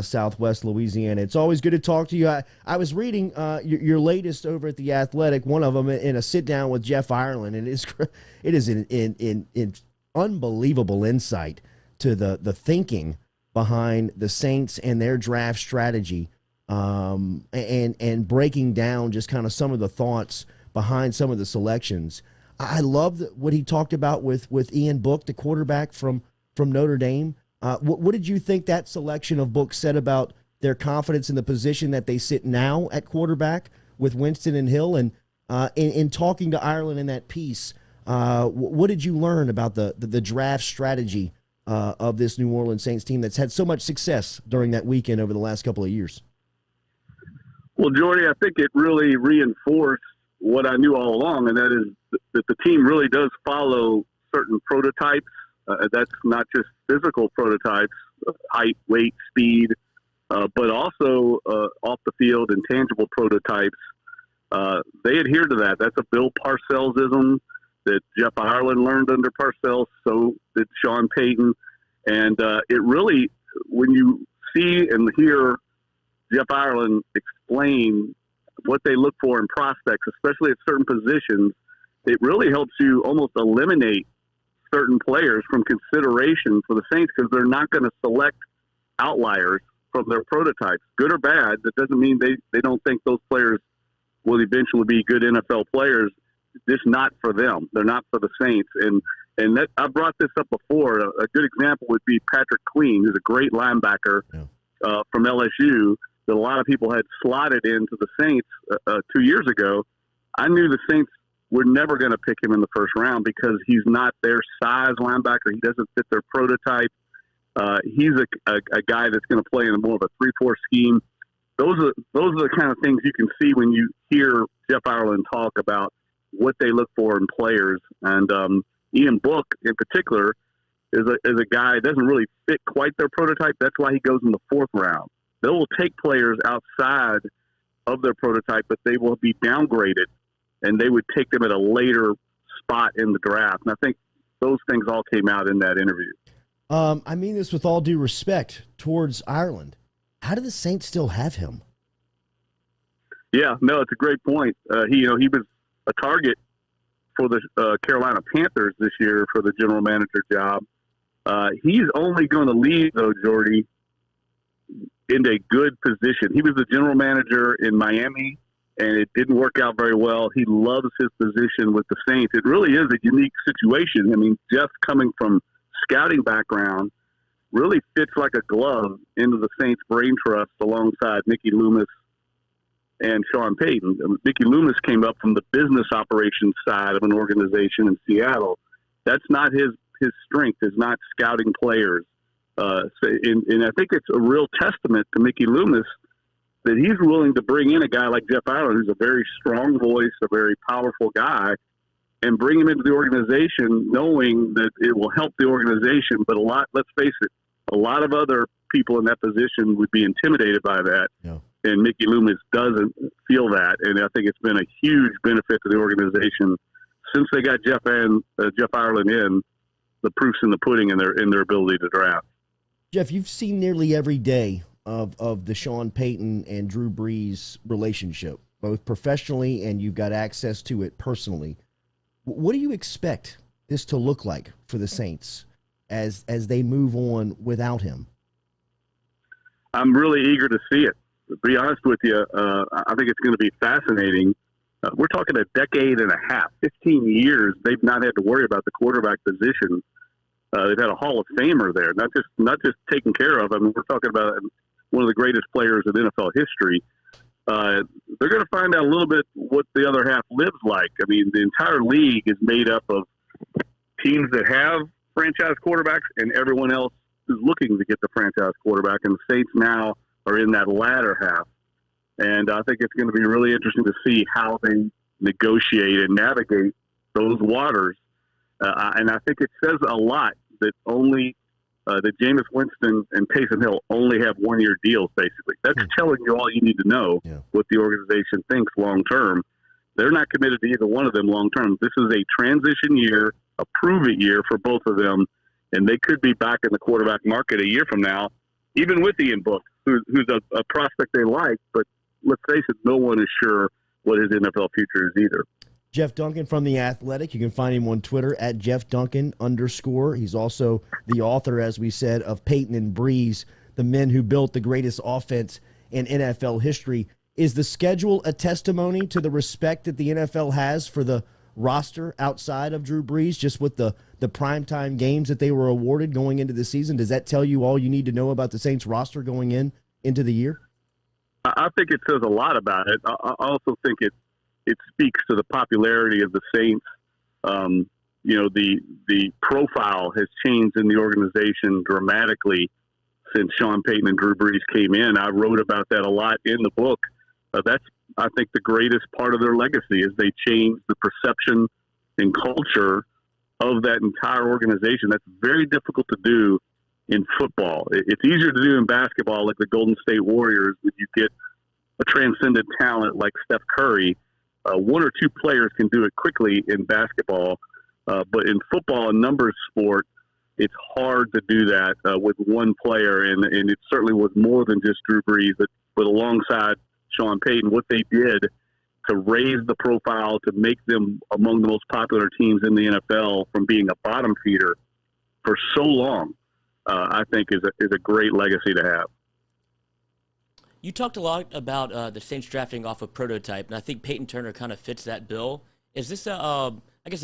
southwest Louisiana. It's always good to talk to you. I was reading your latest over at The Athletic, one of them in a sit-down with Jeff Ireland, and it is an unbelievable insight to the thinking behind the Saints and their draft strategy, and breaking down just kind of some of the thoughts behind some of the selections. I love what he talked about with Ian Book, the quarterback from Notre Dame. What did you think that selection of Book said about their confidence in the position that they sit now at quarterback with Winston and Hill? And in talking to Ireland in that piece, what did you learn about the draft strategy of this New Orleans Saints team that's had so much success during that weekend over the last couple of years? Well, Jordy, I think it really reinforced what I knew all along, and that is that the team really does follow certain prototypes. That's not just physical prototypes, height, weight, speed, but also off the field and tangible prototypes. They adhere to that. That's a Bill Parcells-ism that Jeff Ireland learned under Parcells, so did Sean Payton. And it really, when you see and hear Jeff Ireland explain what they look for in prospects, especially at certain positions, it really helps you almost eliminate certain players from consideration for the Saints, because they're not going to select outliers from their prototypes, good or bad. That doesn't mean they don't think those players will eventually be good NFL players. Just not for them. They're not for the Saints. And that, I brought this up before. A good example would be Patrick Queen, who's a great linebacker from LSU that a lot of people had slotted into the Saints 2 years ago. I knew the Saints were never going to pick him in the first round because he's not their size linebacker. He doesn't fit their prototype. He's a guy that's going to play in a more of a 3-4 scheme. Those are the kind of things you can see when you hear Jeff Ireland talk about what they look for in players. And Ian Book, in particular, is a guy that doesn't really fit quite their prototype. That's why he goes in the 4th round. They will take players outside of their prototype, but they will be downgraded, and they would take them at a later spot in the draft. And I think those things all came out in that interview. I mean this with all due respect towards Ireland. How do the Saints still have him? Yeah, no, it's a great point. He was a target for the Carolina Panthers this year for the general manager job. He's only going to leave, though, Jordy, in a good position. He was the general manager in Miami, and it didn't work out very well. He loves his position with the Saints. It really is a unique situation. I mean, Jeff, coming from scouting background, really fits like a glove into the Saints brain trust alongside Mickey Loomis and Sean Payton. Mickey Loomis came up from the business operations side of an organization in Seattle. That's not his strength, is not scouting players. And I think it's a real testament to Mickey Loomis that he's willing to bring in a guy like Jeff Ireland, who's a very strong voice, a very powerful guy, and bring him into the organization knowing that it will help the organization. But let's face it, a lot of other people in that position would be intimidated by that. Yeah. And Mickey Loomis doesn't feel that. And I think it's been a huge benefit to the organization since they got Jeff Ireland in. The proof's in the pudding in their ability to draft. Jeff, you've seen nearly every day of the Sean Payton and Drew Brees relationship, both professionally and you've got access to it personally. What do you expect this to look like for the Saints as they move on without him? I'm really eager to see it. To be honest with you, I think it's going to be fascinating. We're talking a decade and a half, 15 years. They've not had to worry about the quarterback position. They've had a Hall of Famer there, not just taken care of. I mean, we're talking about one of the greatest players in NFL history. They're going to find out a little bit what the other half lives like. I mean, the entire league is made up of teams that have franchise quarterbacks and everyone else is looking to get the franchise quarterback, and the Saints now are in that latter half. And I think it's going to be really interesting to see how they negotiate and navigate those waters. And I think it says a lot that that Jameis Winston and Taysom Hill only have one-year deals, basically. That's telling you all you need to know what the organization thinks long-term. They're not committed to either one of them long-term. This is a transition year, a prove-it year for both of them, and they could be back in the quarterback market a year from now, even with Ian Book, who's a prospect they like, but let's face it, no one is sure what his NFL future is either. Jeff Duncan from The Athletic. You can find him on Twitter at Jeff Duncan _. He's also the author, as we said, of Payton and Brees, the men who built the greatest offense in NFL history. Is the schedule a testimony to the respect that the NFL has for the roster outside of Drew Brees, just with the primetime games that they were awarded going into the season? Does that tell you all you need to know about the Saints roster going into the year? I think it says a lot about it. I also think it speaks to the popularity of the Saints. The profile has changed in the organization dramatically since Sean Payton and Drew Brees came in. I wrote about that a lot in the book. That's, I think, the greatest part of their legacy is they changed the perception and culture of that entire organization. That's very difficult to do in football. It's easier to do in basketball, like the Golden State Warriors, when you get a transcendent talent like Steph Curry. One or two players can do it quickly in basketball, but in football, a numbers sport, it's hard to do that with one player, and it certainly was more than just Drew Brees, but alongside Sean Payton, what they did to raise the profile, to make them among the most popular teams in the NFL from being a bottom feeder for so long, I think is a great legacy to have. You talked a lot about the Saints drafting off a prototype, and I think Peyton Turner kind of fits that bill. Is this a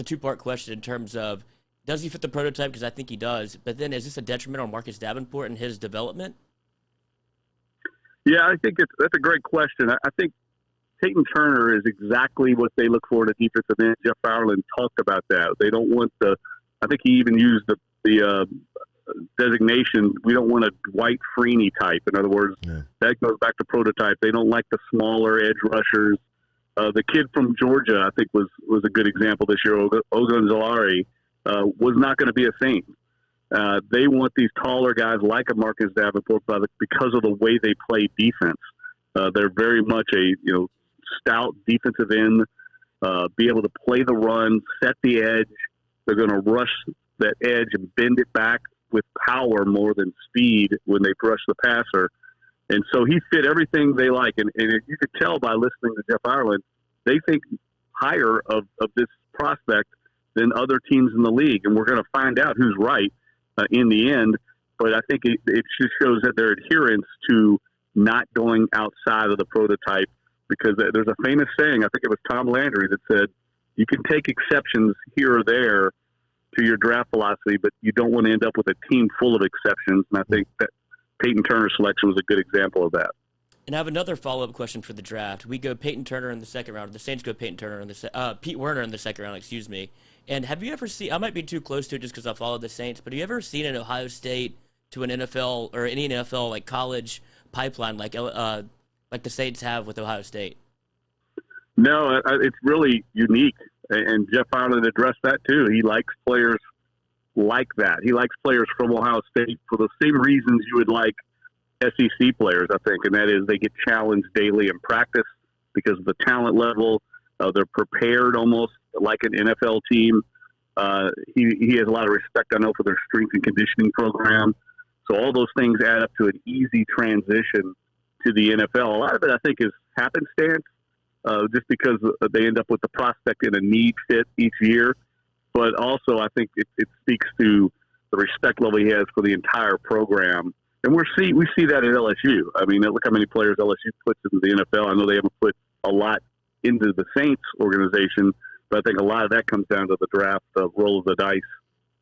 two-part question in terms of, does he fit the prototype? Because I think he does. But then is this a detriment on Marcus Davenport and his development? Yeah, I think that's a great question. I think Peyton Turner is exactly what they look for in a defensive end. Jeff Ireland talked about that. They don't want I think he even used the designation, we don't want a Dwight Freeney type. In other words, that goes back to prototype. They don't like the smaller edge rushers. The kid from Georgia, I think, was a good example this year. Ogunzolari was not going to be a Saint. They want these taller guys like a Marcus Davenport because of the way they play defense. They're very much a stout defensive end, be able to play the run, set the edge. They're going to rush that edge and bend it back with power more than speed when they rush the passer. And so he fit everything they like. And you could tell by listening to Jeff Ireland, they think higher of this prospect than other teams in the league. And we're going to find out who's right in the end. But I think it just shows that their adherence to not going outside of the prototype, because there's a famous saying, I think it was Tom Landry, that said, you can take exceptions here or there to your draft philosophy, but you don't want to end up with a team full of exceptions. And I think that Peyton Turner's selection was a good example of that. And I have another follow-up question for the draft. We go Peyton Turner in the second round. The Saints go Peyton Turner in the Pete Werner in the second round. Excuse me. And have you ever seen? I might be too close to it just because I follow the Saints. But have you ever seen an Ohio State to an NFL or any NFL like college pipeline like the Saints have with Ohio State? No, it's really unique. And Jeff Ireland addressed that too. He likes players like that. He likes players from Ohio State for the same reasons you would like SEC players, I think, and that is they get challenged daily in practice because of the talent level. They're prepared almost like an NFL team. He has a lot of respect, I know, for their strength and conditioning program. So all those things add up to an easy transition to the NFL. A lot of it, I think, is happenstance, just because they end up with the prospect in a need fit each year. But also, I think it speaks to the respect level he has for the entire program. And we see that at LSU. I mean, look how many players LSU puts into the NFL. I know they haven't put a lot into the Saints organization, but I think a lot of that comes down to the draft, the roll of the dice,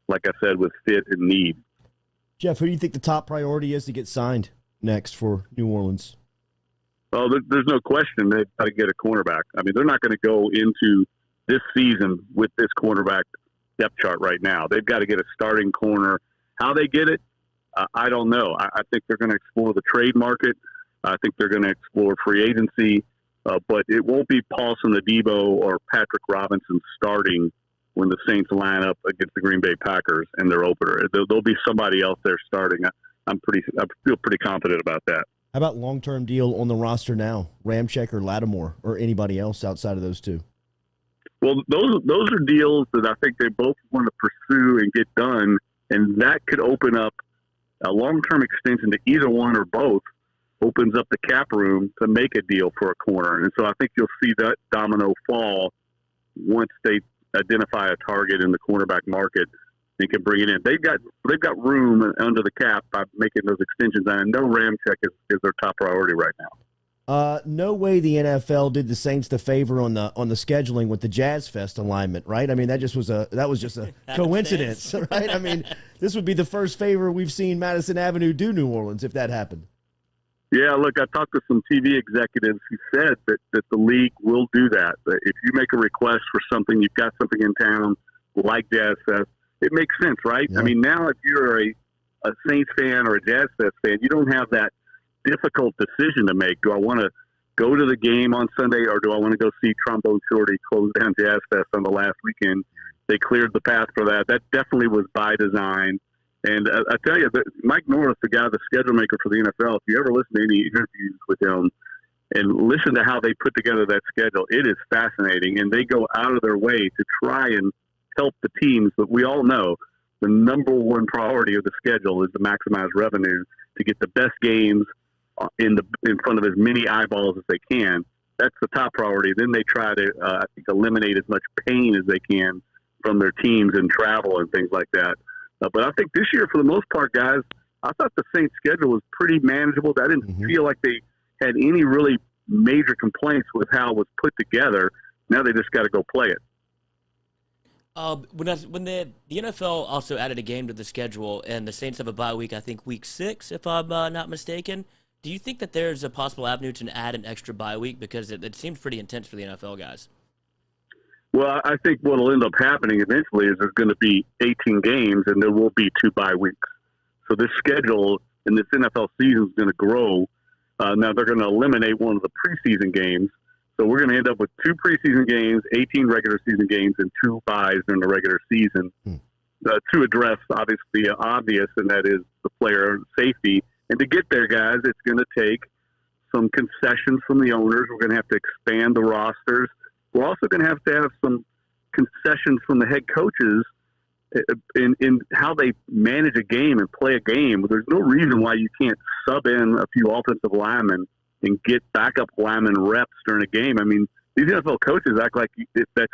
like I said, with fit and need. Jeff, who do you think the top priority is to get signed next for New Orleans? Well, there's no question they've got to get a cornerback. I mean, they're not going to go into this season with this cornerback depth chart right now. They've got to get a starting corner. How they get it, I don't know. I think they're going to explore the trade market. I think they're going to explore free agency, but it won't be Paulson Adebo or Patrick Robinson starting when the Saints line up against the Green Bay Packers in their opener. There'll be somebody else there starting. I feel pretty confident about that. How about long-term deal on the roster now? Ramczyk or Lattimore or anybody else outside of those two? Well, those are deals that I think they both want to pursue and get done, and that could open up a long-term extension to either one or both. Opens up the cap room to make a deal for a corner. And so I think you'll see that domino fall once they identify a target in the cornerback market and can bring it in. They've got room under the cap by making those extensions. And I know Ramczyk is their top priority right now. No way the NFL did the Saints the favor on the scheduling with the Jazz Fest alignment, right? I mean, that was just a coincidence, right? I mean, this would be the first favor we've seen Madison Avenue do New Orleans if that happened. Yeah, look, I talked to some TV executives who said that the league will do that. If you make a request for something, you've got something in town like Jazz Fest, it makes sense, right? Yeah. I mean, now if you're a Saints fan or a Jazz Fest fan, you don't have that difficult decision to make. Do I want to go to the game on Sunday or do I want to go see Trombone Shorty close down Jazz Fest on the last weekend? They cleared the path for that. That definitely was by design. And I tell you, Mike Norris, the guy, the schedule maker for the NFL, if you ever listen to any interviews with him and listen to how they put together that schedule, it is fascinating. And they go out of their way to try and help the teams. But we all know the number one priority of the schedule is to maximize revenue, to get the best games in front of as many eyeballs as they can. That's the top priority. Then they try to, I think, eliminate as much pain as they can from their teams and travel and things like that. But I think this year, for the most part, guys, I thought the Saints' schedule was pretty manageable. I didn't feel like they had any really major complaints with how it was put together. Now they just got to go play it. When the NFL also added a game to the schedule, and the Saints have a bye week, I think week 6, if I'm not mistaken, do you think that there's a possible avenue to add an extra bye week? Because it seems pretty intense for the NFL guys. Well, I think what will end up happening eventually is there's going to be 18 games and there will be 2 bye weeks. So this schedule and this NFL season is going to grow. Now they're going to eliminate one of the preseason games. So we're going to end up with 2 preseason games, 18 regular season games, and 2 byes during the regular season to address, obviously, the obvious, and that is the player safety. And to get there, guys, it's going to take some concessions from the owners. We're going to have to expand the rosters. We're also going to have some concessions from the head coaches in how they manage a game and play a game. There's no reason why you can't sub in a few offensive linemen and get backup lineman reps during a game. I mean, these NFL coaches act like that's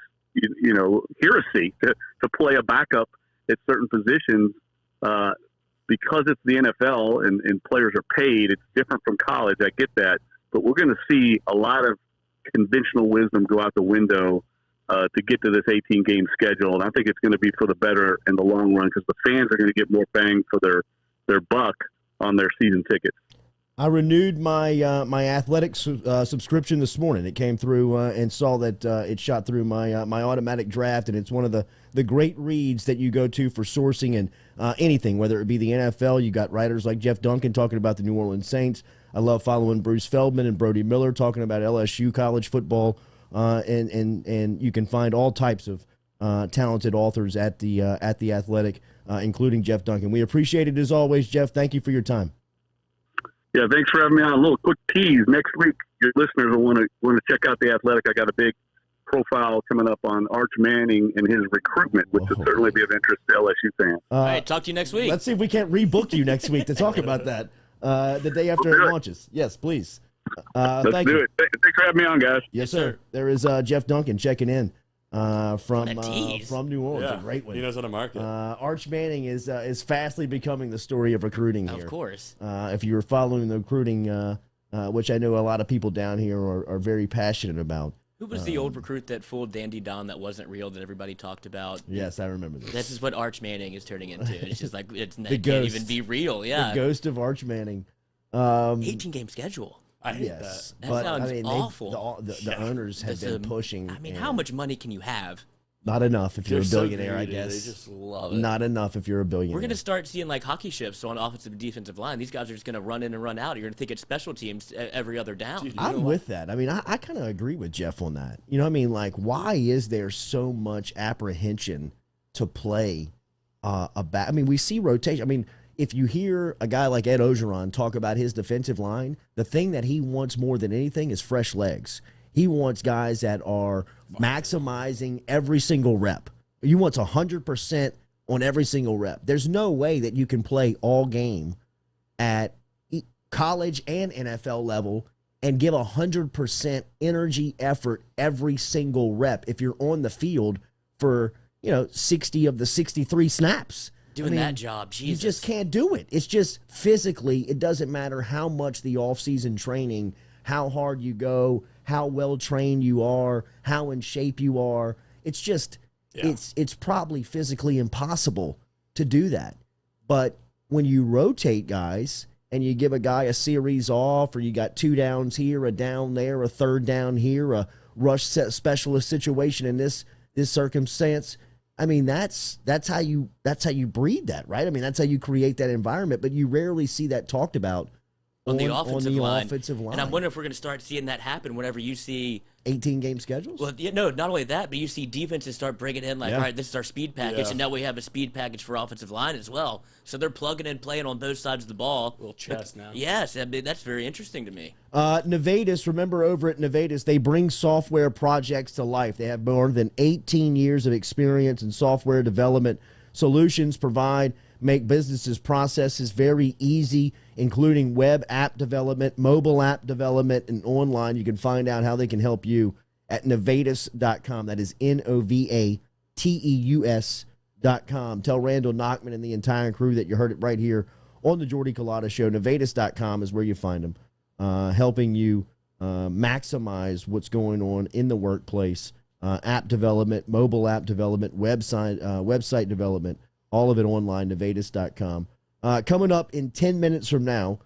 heresy to play a backup at certain positions because it's the NFL and players are paid. It's different from college. I get that, but we're going to see a lot of conventional wisdom go out the window to get to this 18-game schedule, and I think it's going to be for the better in the long run because the fans are going to get more bang for their buck on their season tickets. I renewed my my athletics subscription this morning. It came through and saw that it shot through my my automatic draft, and it's one of the great reads that you go to for sourcing and anything, whether it be the NFL. You got writers like Jeff Duncan talking about the New Orleans Saints. I love following Bruce Feldman and Brody Miller talking about LSU college football, and you can find all types of talented authors at the Athletic, including Jeff Duncan. We appreciate it as always, Jeff. Thank you for your time. Yeah, thanks for having me on. A little quick tease. Next week, your listeners will want to check out the Athletic. I got a big profile coming up on Arch Manning and his recruitment, which will certainly be of interest to LSU fans. All right, talk to you next week. Let's see if we can't rebook you next week to talk about that the day after it launches. Yes, please. Let's do it. Thanks for having me on, guys. Yes, sir. There is Jeff Duncan checking in from New Orleans. Yeah, a great one. He knows how to market. Arch Manning is fastly becoming the story of recruiting here. Of course. If you were following the recruiting, which I know a lot of people down here are very passionate about. Who was the old recruit that fooled Dandy Don that wasn't real that everybody talked about? Yes, I remember this. This is what Arch Manning is turning into. It's just like it can't ghost. even be real. Yeah. The ghost of Arch Manning. 18-game schedule. I hate Yes, That but sounds I mean, awful. the owners have been pushing. I mean, how much money can you have? Not enough if you're a They're so billionaire, I greedy. guess. They just love it. Not enough if you're a billionaire. We're going to start seeing like hockey shifts on offensive and defensive line. These guys are just going to run in and run out. You're going to think it's special teams every other down. Dude, I'm with that. I mean, I kind of agree with Jeff on that. You know what I mean? Like, why is there so much apprehension to play I mean, we see rotation. I mean, if you hear a guy like Ed Ogeron talk about his defensive line, the thing that he wants more than anything is fresh legs. He wants guys that are maximizing every single rep. He wants 100% on every single rep. There's no way that you can play all game at college and NFL level and give 100% energy effort every single rep if you're on the field for, 60 of the 63 snaps. Doing that job, Jesus. You just can't do it. It's just physically, it doesn't matter how much the offseason training, how hard you go, how well trained you are, how in shape you are. It's just, it's probably physically impossible to do that. But when you rotate guys and you give a guy a series off, or you got 2 downs here, a down there, a 3rd down here, a rush set specialist situation in this circumstance, I mean, that's how you breed that, right? I mean, that's how you create that environment, but you rarely see that talked about on the offensive line. And I'm wondering if we're going to start seeing that happen whenever you see 18-game schedules. Well, no, not only that, but you see defenses start bringing in all right, this is our speed package, and now we have a speed package for offensive line as well. So they're plugging and playing on both sides of the ball. A little chess now. Yes, I mean, that's very interesting to me. Nevadis, remember over at Nevadis, they bring software projects to life. They have more than 18 years of experience in software development. Solutions make businesses' processes very easy, including web app development, mobile app development, and online. You can find out how they can help you at Nevadis.com. That is Novateus.com. Tell Randall Nachman and the entire crew that you heard it right here on the Jordy Culotta Show. Nevadis.com is where you find them, helping you maximize what's going on in the workplace, app development, mobile app development, website development, all of it online, Nevadis.com. Coming up in 10 minutes from now,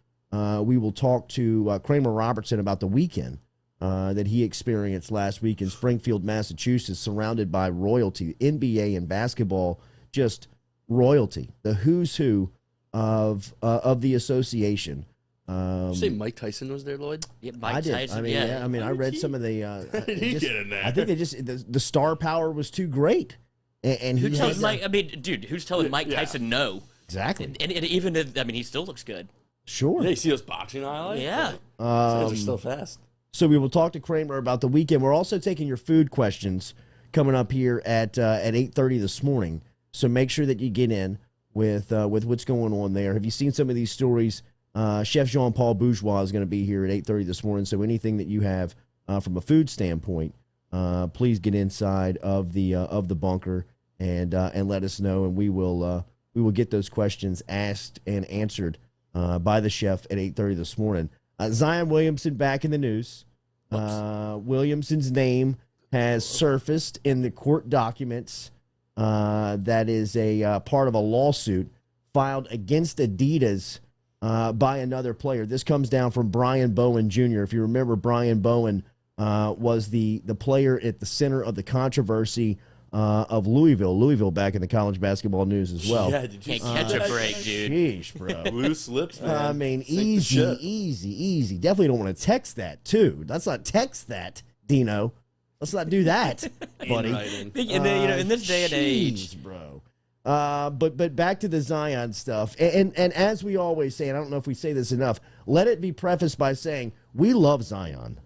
we will talk to Kramer Robertson about the weekend that he experienced last week in Springfield, Massachusetts, surrounded by royalty, NBA and basketball, just royalty, the who's who of the association. Did you say Mike Tyson was there, Lloyd? Yeah, Mike I did. Tyson, I mean, yeah. I mean, I read some of the. He get in there. I think the star power was too great, and Who he tells had Mike? I mean, dude, who's telling Mike Tyson no? exactly. And even if, I mean, he still looks good. Sure. Yeah, you see those boxing highlights? Yeah. Those guys are still fast. So we will talk to Kramer about the weekend. We're also taking your food questions coming up here at 8:30 this morning. So make sure that you get in with what's going on there. Have you seen some of these stories? Chef Jean Paul Bourgeois is going to be here at 8:30 this morning. So anything that you have from a food standpoint, please get inside of the bunker and let us know, and we will get those questions asked and answered by the chef at 8:30 this morning. Zion Williamson back in the news. Williamson's name has surfaced in the court documents. That is a part of a lawsuit filed against Adidas by another player. This comes down from Brian Bowen Jr. If you remember, Brian Bowen was the player at the center of the controversy of Louisville back in the college basketball news as well. Yeah, did you Can't catch a break, dude. Sheesh, bro. Loose lips, man. I mean, Sink the ship. easy. Definitely don't want to text that, too. Let's not text that, Dino. Let's not do that, buddy. In this day and age, bro. But back to the Zion stuff. And as we always say, and I don't know if we say this enough, let it be prefaced by saying we love Zion.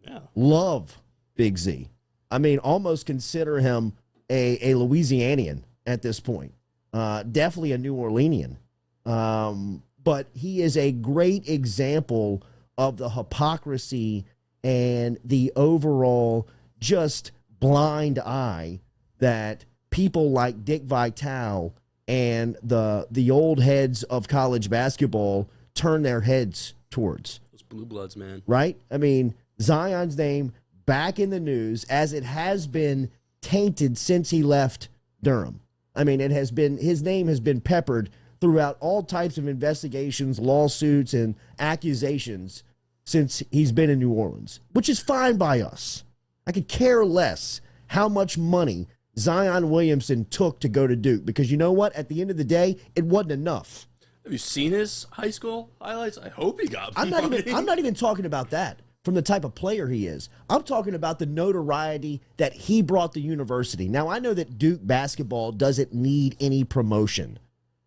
Yeah. Love Big Z. I mean, almost consider him a Louisianian at this point. Definitely a New Orleanian. But he is a great example of the hypocrisy and the overall just blind eye that people like Dick Vitale and the old heads of college basketball turn their heads towards. Those blue bloods, man. Right? I mean, Zion's name back in the news as it has been tainted since he left Durham. I mean, his name has been peppered throughout all types of investigations, lawsuits, and accusations since he's been in New Orleans, which is fine by us. I could care less how much money Zion Williamson took to go to Duke, because you know what? At the end of the day, it wasn't enough. Have you seen his high school highlights? I hope he got I'm not even talking about that from the type of player he is. I'm talking about the notoriety that he brought the university. Now, I know that Duke basketball doesn't need any promotion,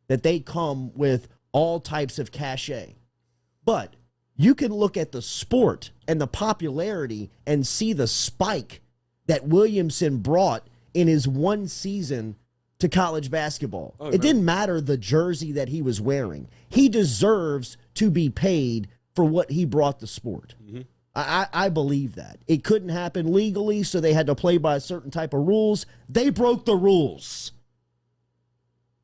that they come with all types of cachet. But you can look at the sport and the popularity and see the spike that Williamson brought in his one season to college basketball. It didn't matter the jersey that he was wearing. He deserves to be paid for what he brought the sport. Mm-hmm. I believe that. It couldn't happen legally, so they had to play by a certain type of rules. They broke the rules.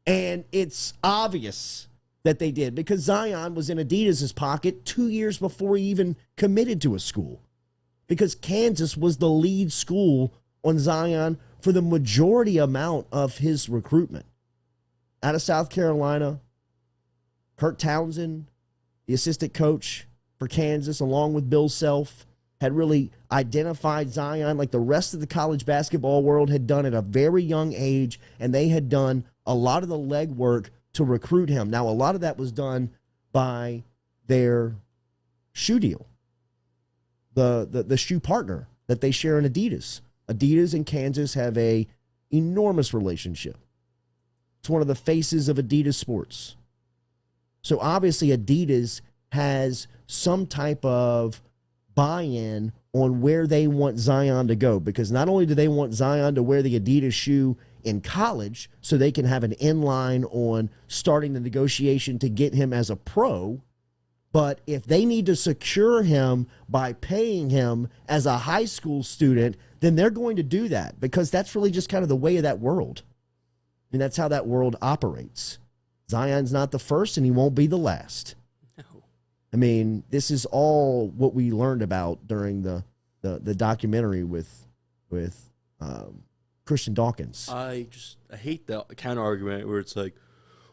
And it's obvious that they did, because Zion was in Adidas's pocket 2 years before he even committed to a school, because Kansas was the lead school on Zion for the majority amount of his recruitment. Out of South Carolina, Kurt Townsend, the assistant coach for Kansas, along with Bill Self, had really identified Zion like the rest of the college basketball world had done at a very young age, and they had done a lot of the legwork to recruit him. Now, a lot of that was done by their shoe deal, the shoe partner that they share in Adidas. Adidas and Kansas have a enormous relationship. It's one of the faces of Adidas sports. So obviously Adidas has some type of buy-in on where they want Zion to go, because not only do they want Zion to wear the Adidas shoe in college so they can have an inline on starting the negotiation to get him as a pro, but if they need to secure him by paying him as a high school student, then they're going to do that, because that's really just kind of the way of that world. I mean, that's how that world operates. Zion's not the first, and he won't be the last. No. I mean, this is all what we learned about during the documentary with Christian Dawkins. I hate the counter argument where it's like,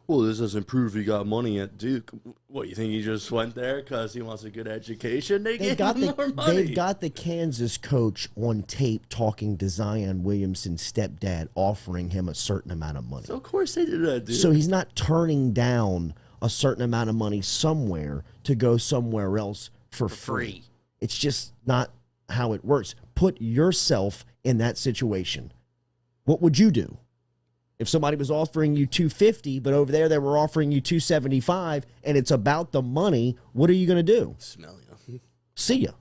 well, this doesn't prove he got money at Duke. What, you think he just went there because he wants a good education? They've got the Kansas coach on tape talking to Zion Williamson's stepdad, offering him a certain amount of money. So of course they did that, dude. So he's not turning down a certain amount of money somewhere to go somewhere else for free. It's just not how it works. Put yourself in that situation. What would you do? If somebody was offering you $250, but over there they were offering you $275, and it's about the money, what are you going to do? Smell you. See ya.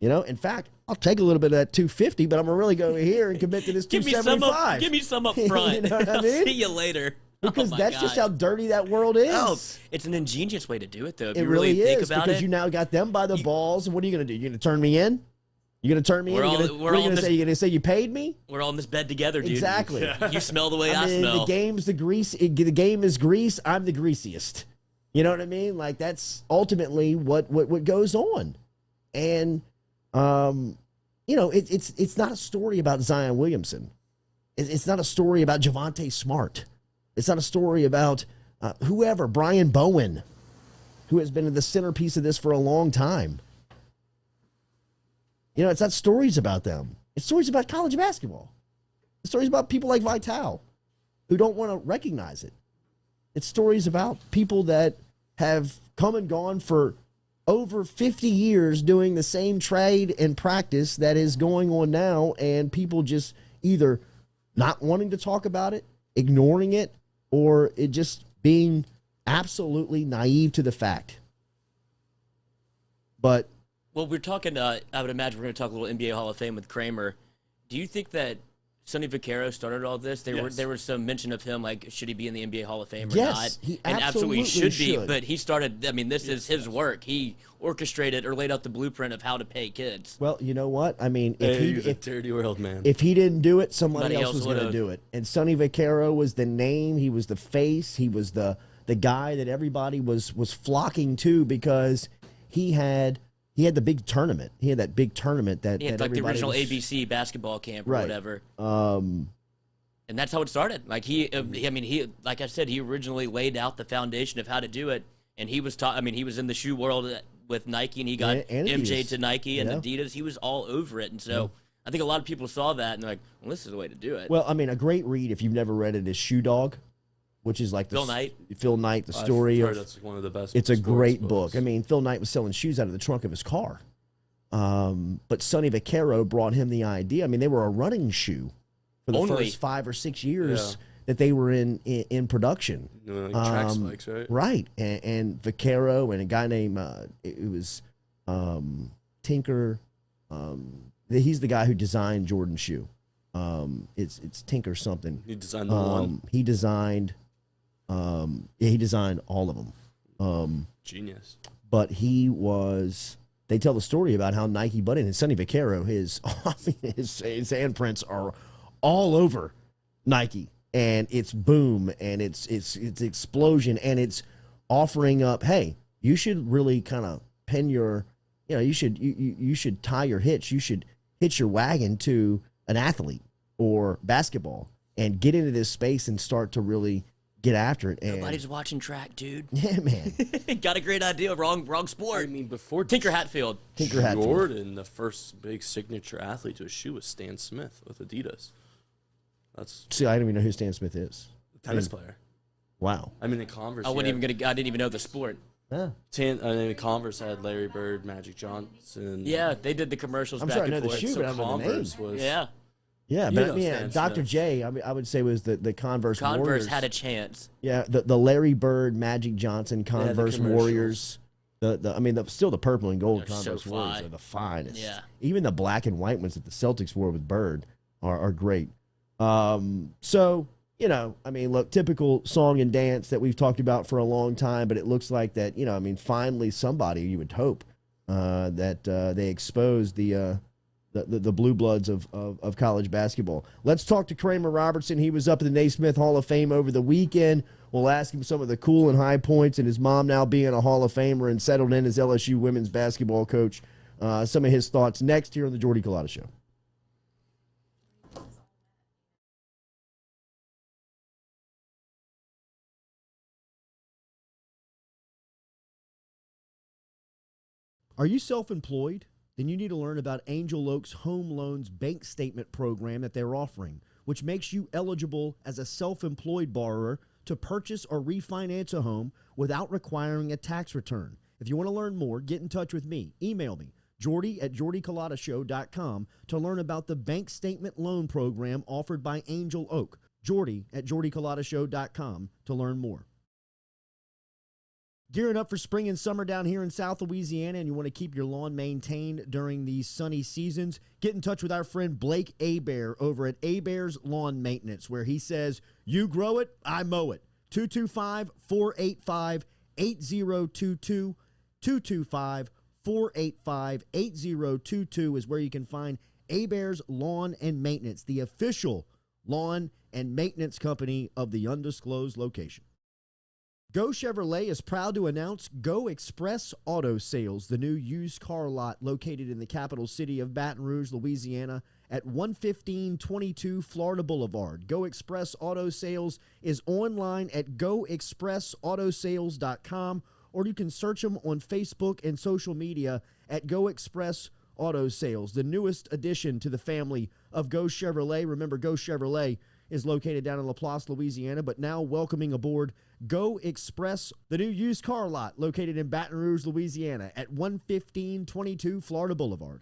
You know, in fact, I'll take a little bit of that $250, but I'm going to really go over here and commit to this $275. Give me some up front. You know what I mean? See you later. Because that's just how dirty that world is. Oh, it's an ingenious way to do it, though. If it you really think is, about because it. you now got them by the balls, and what are you going to do? You're going to turn me in? You gonna turn me in? You gonna say you paid me? We're all in this bed together, dude. Exactly. Yeah. You smell the way I smell. The game is grease. I'm the greasiest. You know what I mean? Like, that's ultimately what goes on. And it's not a story about Zion Williamson. It's not a story about Javonte Smart. It's not a story about whoever, Brian Bowen, who has been the centerpiece of this for a long time. It's not stories about them. It's stories about college basketball. It's stories about people like Vital who don't want to recognize it. It's stories about people that have come and gone for over 50 years doing the same trade and practice that is going on now, and people just either not wanting to talk about it, ignoring it, or it just being absolutely naive to the fact. But well, we're talking, I would imagine we're going to talk a little NBA Hall of Fame with Kramer. Do you think that Sonny Vaccaro started all this? There was some mention of him, like, should he be in the NBA Hall of Fame or not? He and absolutely should be, but he started, this is his definitely. work. He orchestrated or laid out the blueprint of how to pay kids. Well, you know what? I mean, He's a dirty world, man. If he didn't do it, somebody else was going to would've. do it. And Sonny Vaccaro was the name. He was the face. He was the guy that everybody was flocking to because he had the big tournament. He had that big tournament that He had, that like, the everybody original was, ABC basketball camp or Right. whatever. And that's how it started. Like, he, like I said, he originally laid out the foundation of how to do it. And he was he was in the shoe world with Nike, and he got And MJ Adidas. to Nike and Yeah. Adidas. He was all over it. And so I think a lot of people saw that, and they're like, well, this is the way to do it. Well, I mean, a great read if you've never read it is Shoe Dog, which is like Phil Knight. Phil Knight, the story I've heard of. that's one of the best. It's a sports great books. book. I mean, Phil Knight was selling shoes out of the trunk of his car. But Sonny Vaccaro brought him the idea. I mean, they were a running shoe for the Only. first 5 or 6 years that they were in production. Like track spikes, right? Right. And Vaccaro and a guy named, Tinker. He's the guy who designed Jordan's shoe. It's Tinker something. He designed the one. He designed all of them. Genius. But they tell the story about how Nike butted in. And Sonny Vaccaro, his handprints are all over Nike, and it's boom, and it's explosion, and it's offering up, hey, you should really kind of pin your, you should tie your hitch. You should hitch your wagon to an athlete or basketball and get into this space and start to really get after it. And Nobody's watching track, dude. yeah, man. Got a great idea. Wrong sport. I mean, before Tinker Hatfield. Jordan, the first big signature athlete to a shoe was Stan Smith with Adidas. See, I don't even know who Stan Smith is. Tennis player. Wow. I mean, the Converse. I didn't even know the sport. Yeah. Converse had Larry Bird, Magic Johnson. Yeah, they did the commercials I'm back sorry, I and know the forth. shoe, So but I don't know the name. Converse was. Yeah, Yeah, You but know I mean, Stan Dr. Smith. J, I would say was the Converse Converse Warriors. had a chance. Yeah, the Larry Bird, Magic Johnson, the Converse commercials. Warriors. Still the purple and gold They're so Converse Warriors fine. are the finest. Yeah. Even the black and white ones that the Celtics wore with Bird are great. So, look, typical song and dance that we've talked about for a long time, but it looks like that, finally somebody, you would hope, that they exposed the blue bloods of college basketball. Let's talk to Kramer Robertson. He was up at the Naismith Hall of Fame over the weekend. We'll ask him some of the cool and high points, and his mom now being a Hall of Famer and settled in as LSU women's basketball coach. Some of his thoughts next here on the Jordy Culotta Show. Are you self-employed? Then you need to learn about Angel Oak's Home Loans Bank Statement program that they're offering, which makes you eligible as a self-employed borrower to purchase or refinance a home without requiring a tax return. If you want to learn more, get in touch with me. Email me, jordy@jordyculotta.com, to learn about the bank statement loan program offered by Angel Oak. jordy@jordyculotta.com to learn more. Gearing up for spring and summer down here in South Louisiana, and you want to keep your lawn maintained during these sunny seasons, get in touch with our friend Blake Abear over at Abear's Lawn Maintenance, where he says, you grow it, I mow it. 225-485-8022, 485-8022 is where you can find Hebert's Lawn and Maintenance, the official lawn and maintenance company of the undisclosed location. Go Chevrolet is proud to announce Go Express Auto Sales, the new used car lot located in the capital city of Baton Rouge, Louisiana, at 11522 Florida Boulevard. Go Express Auto Sales is online at goexpressautosales.com, or you can search them on Facebook and social media at Go Express Auto Sales, the newest addition to the family of Go Chevrolet. Remember, Go Chevrolet is located down in Laplace, Louisiana, but now welcoming aboard Go Express, the new used car lot located in Baton Rouge, Louisiana at 11522 Florida Boulevard.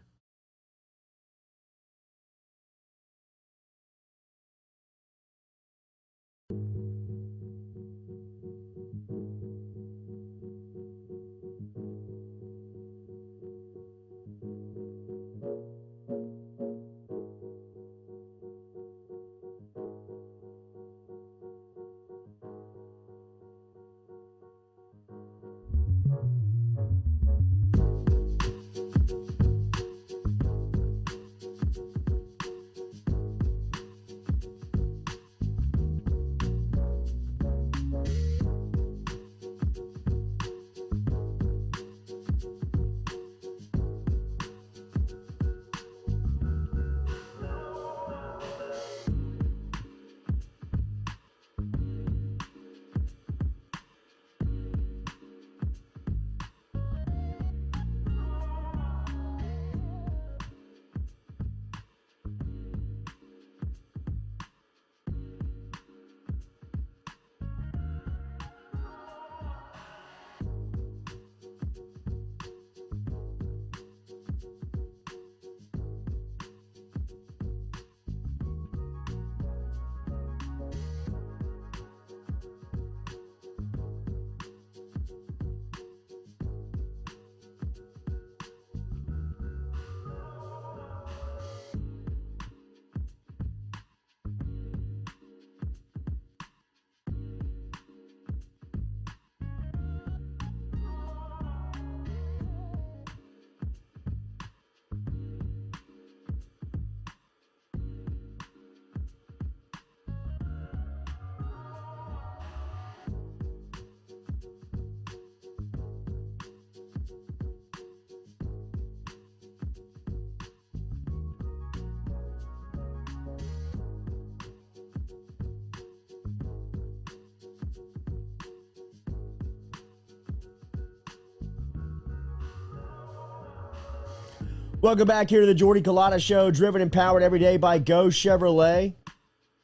Welcome back here to the Jordy Culotta Show, driven and powered every day by Go Chevrolet.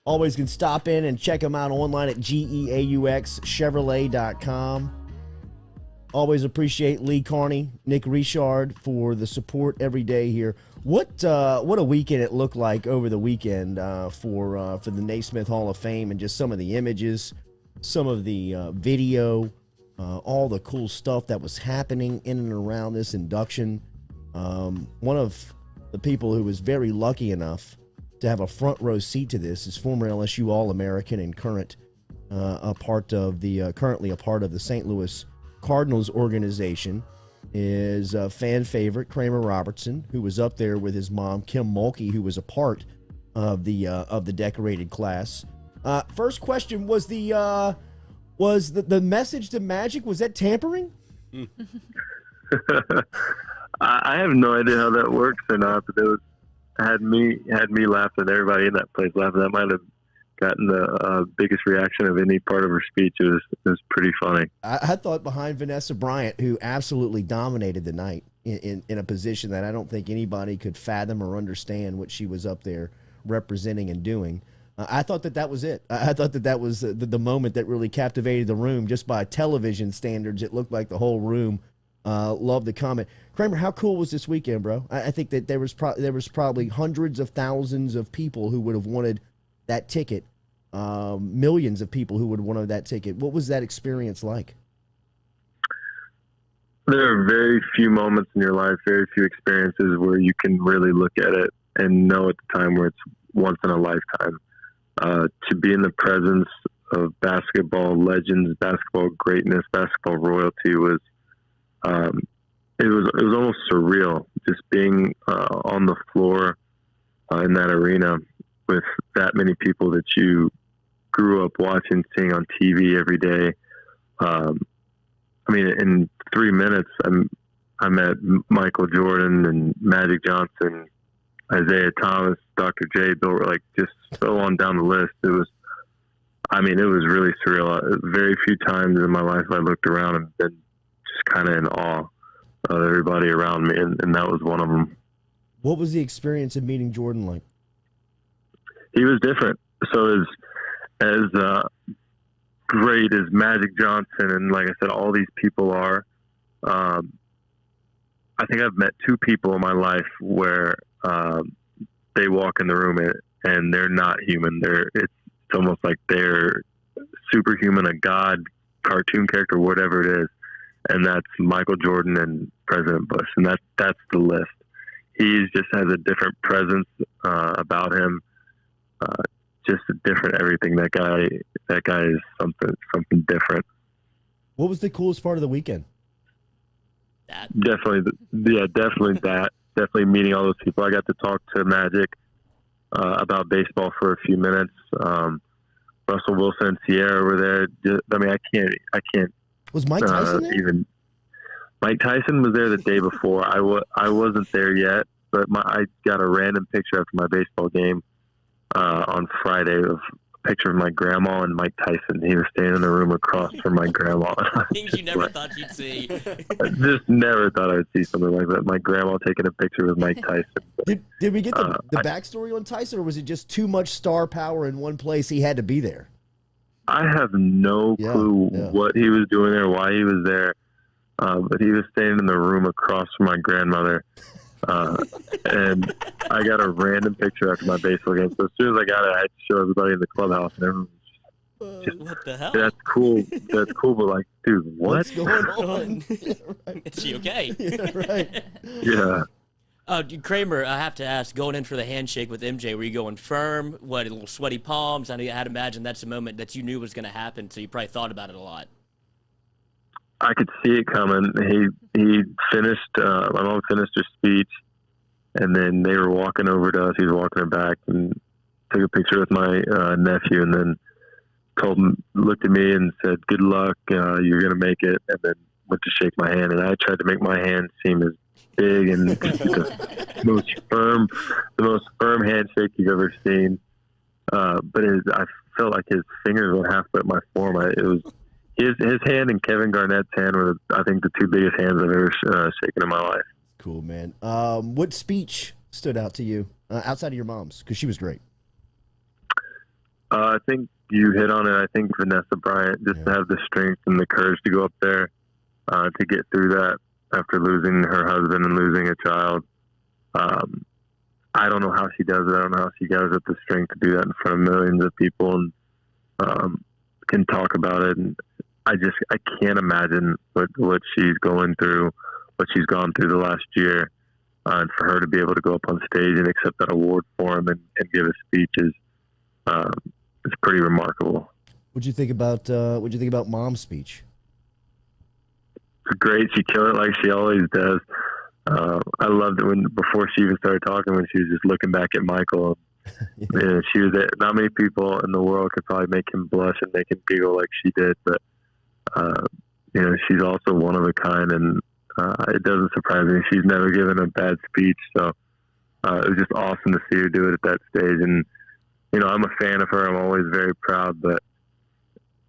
Always can stop in and check them out online at GEAUXchevrolet.com. Always appreciate Lee Carney, Nick Richard for the support every day here. What a weekend it looked like over the weekend for the Naismith Hall of Fame, and just some of the images, some of the video, all the cool stuff that was happening in and around this induction. One of the people who was very lucky enough to have a front row seat to this is former LSU All-American and currently a part of the St. Louis Cardinals organization, is a fan favorite Kramer Robertson, who was up there with his mom Kim Mulkey, who was a part of the decorated class. First question, was the message to Magic, was that tampering? I have no idea how that works or not, but it had me laughing. Everybody in that place laughing. That might have gotten the biggest reaction of any part of her speech. It was pretty funny. I thought behind Vanessa Bryant, who absolutely dominated the night in a position that I don't think anybody could fathom or understand what she was up there representing and doing. I thought that was it. I thought that was the moment that really captivated the room. Just by television standards, it looked like the whole room loved the comment. Kramer, how cool was this weekend, bro? I think that there was probably hundreds of thousands of people who would have wanted that ticket, millions of people who would have wanted that ticket. What was that experience like? There are very few moments in your life, very few experiences where you can really look at it and know at the time where it's once in a lifetime. To be in the presence of basketball legends, basketball greatness, basketball royalty was it was almost surreal just being on the floor in that arena with that many people that you grew up watching, seeing on TV every day. I mean, in 3 minutes, I met Michael Jordan and Magic Johnson, Isaiah Thomas, Dr. J. Bill, like just so on down the list. It was really surreal. Very few times in my life I looked around and been just kind of in awe of everybody around me, and that was one of them. What was the experience of meeting Jordan like? He was different. So as great as Magic Johnson and, like I said, all these people are, I think I've met two people in my life where they walk in the room and they're not human. It's almost like they're superhuman, a god, cartoon character, whatever it is. And that's Michael Jordan and President Bush. And that's the list. He just has a different presence about him. Just a different everything. That guy is something different. What was the coolest part of the weekend? Definitely that. Definitely meeting all those people. I got to talk to Magic about baseball for a few minutes. Russell Wilson and Sierra were there. I mean, I can't. Was Mike Tyson there? Even Mike Tyson was there the day before. I wasn't there yet, but I got a random picture after my baseball game on Friday of a picture of my grandma and Mike Tyson. He was standing in the room across from my grandma. Things you never thought you'd see. I just never thought I'd see something like that. My grandma taking a picture with Mike Tyson. Did we get the backstory on Tyson, or was it just too much star power in one place? He had to be there. I have no clue what he was doing there, why he was there. But he was standing in the room across from my grandmother. And I got a random picture after my baseball game. So as soon as I got it, I had to show everybody in the clubhouse, and everyone was just, what the hell? That's cool. That's cool. But like, dude, what's going on? Yeah, right. Is she okay? Yeah, right. Yeah. Kramer, I have to ask, going in for the handshake with MJ, were you going firm? What, a little sweaty palms? I had to imagine that's a moment that you knew was going to happen, so you probably thought about it a lot. I could see it coming. He finished, my mom finished her speech, and then they were walking over to us. He was walking her back and took a picture with my nephew, and then looked at me and said, "Good luck, you're going to make it," and then went to shake my hand. And I tried to make my hand seem as big and the most firm handshake you've ever seen. But I felt like his fingers went halfway up my form. It was his hand and Kevin Garnett's hand were, I think, the two biggest hands I've ever shaken in my life. Cool, man. What speech stood out to you outside of your mom's? Because she was great. I think you hit on it. I think Vanessa Bryant, just to have the strength and the courage to go up there to get through that after losing her husband and losing a child. I don't know how she does it. I don't know how she gathers up the strength to do that in front of millions of people and can talk about it. And I can't imagine what she's going through, what she's gone through the last year. And for her to be able to go up on stage and accept that award for him and give a speech is it's pretty remarkable. What'd you think about Mom's speech? It's great. She killed it like she always does. I loved it before she even started talking, when she was just looking back at Michael. Yeah, she was there. Not many people in the world could probably make him blush and make him giggle like she did, but she's also one of a kind, and it doesn't surprise me. She's never given a bad speech, so it was just awesome to see her do it at that stage. And I'm a fan of her. I'm always very proud, but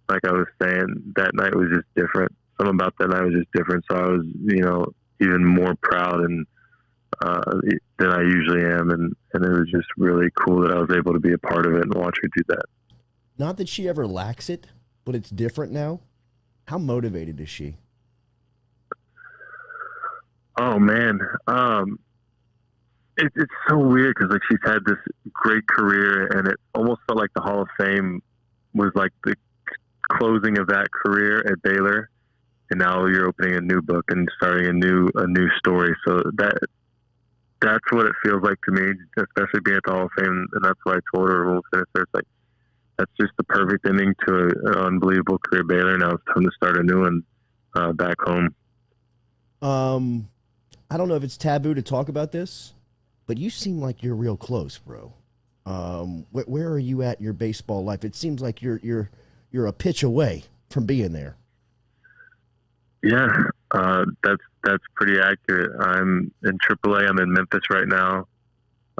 like I was saying, that night was just different. Something about that night was just different. So I was, even more proud than I usually am, and it was just really cool that I was able to be a part of it and watch her do that. Not that she ever lacks it, but it's different now. How motivated is she? Oh man, it's so weird because she's had this great career, and it almost felt like the Hall of Fame was like the closing of that career at Baylor, and now you're opening a new book and starting a new story. So that's what it feels like to me, especially being at the Hall of Fame, and that's why I told her when we finished there, it's like, that's just the perfect ending to an unbelievable career at Baylor. Now it's time to start a new one back home. I don't know if it's taboo to talk about this, but you seem like you're real close, bro. Where are you at in your baseball life? It seems like you're a pitch away from being there. Yeah, that's pretty accurate. I'm in AAA. I'm in Memphis right now.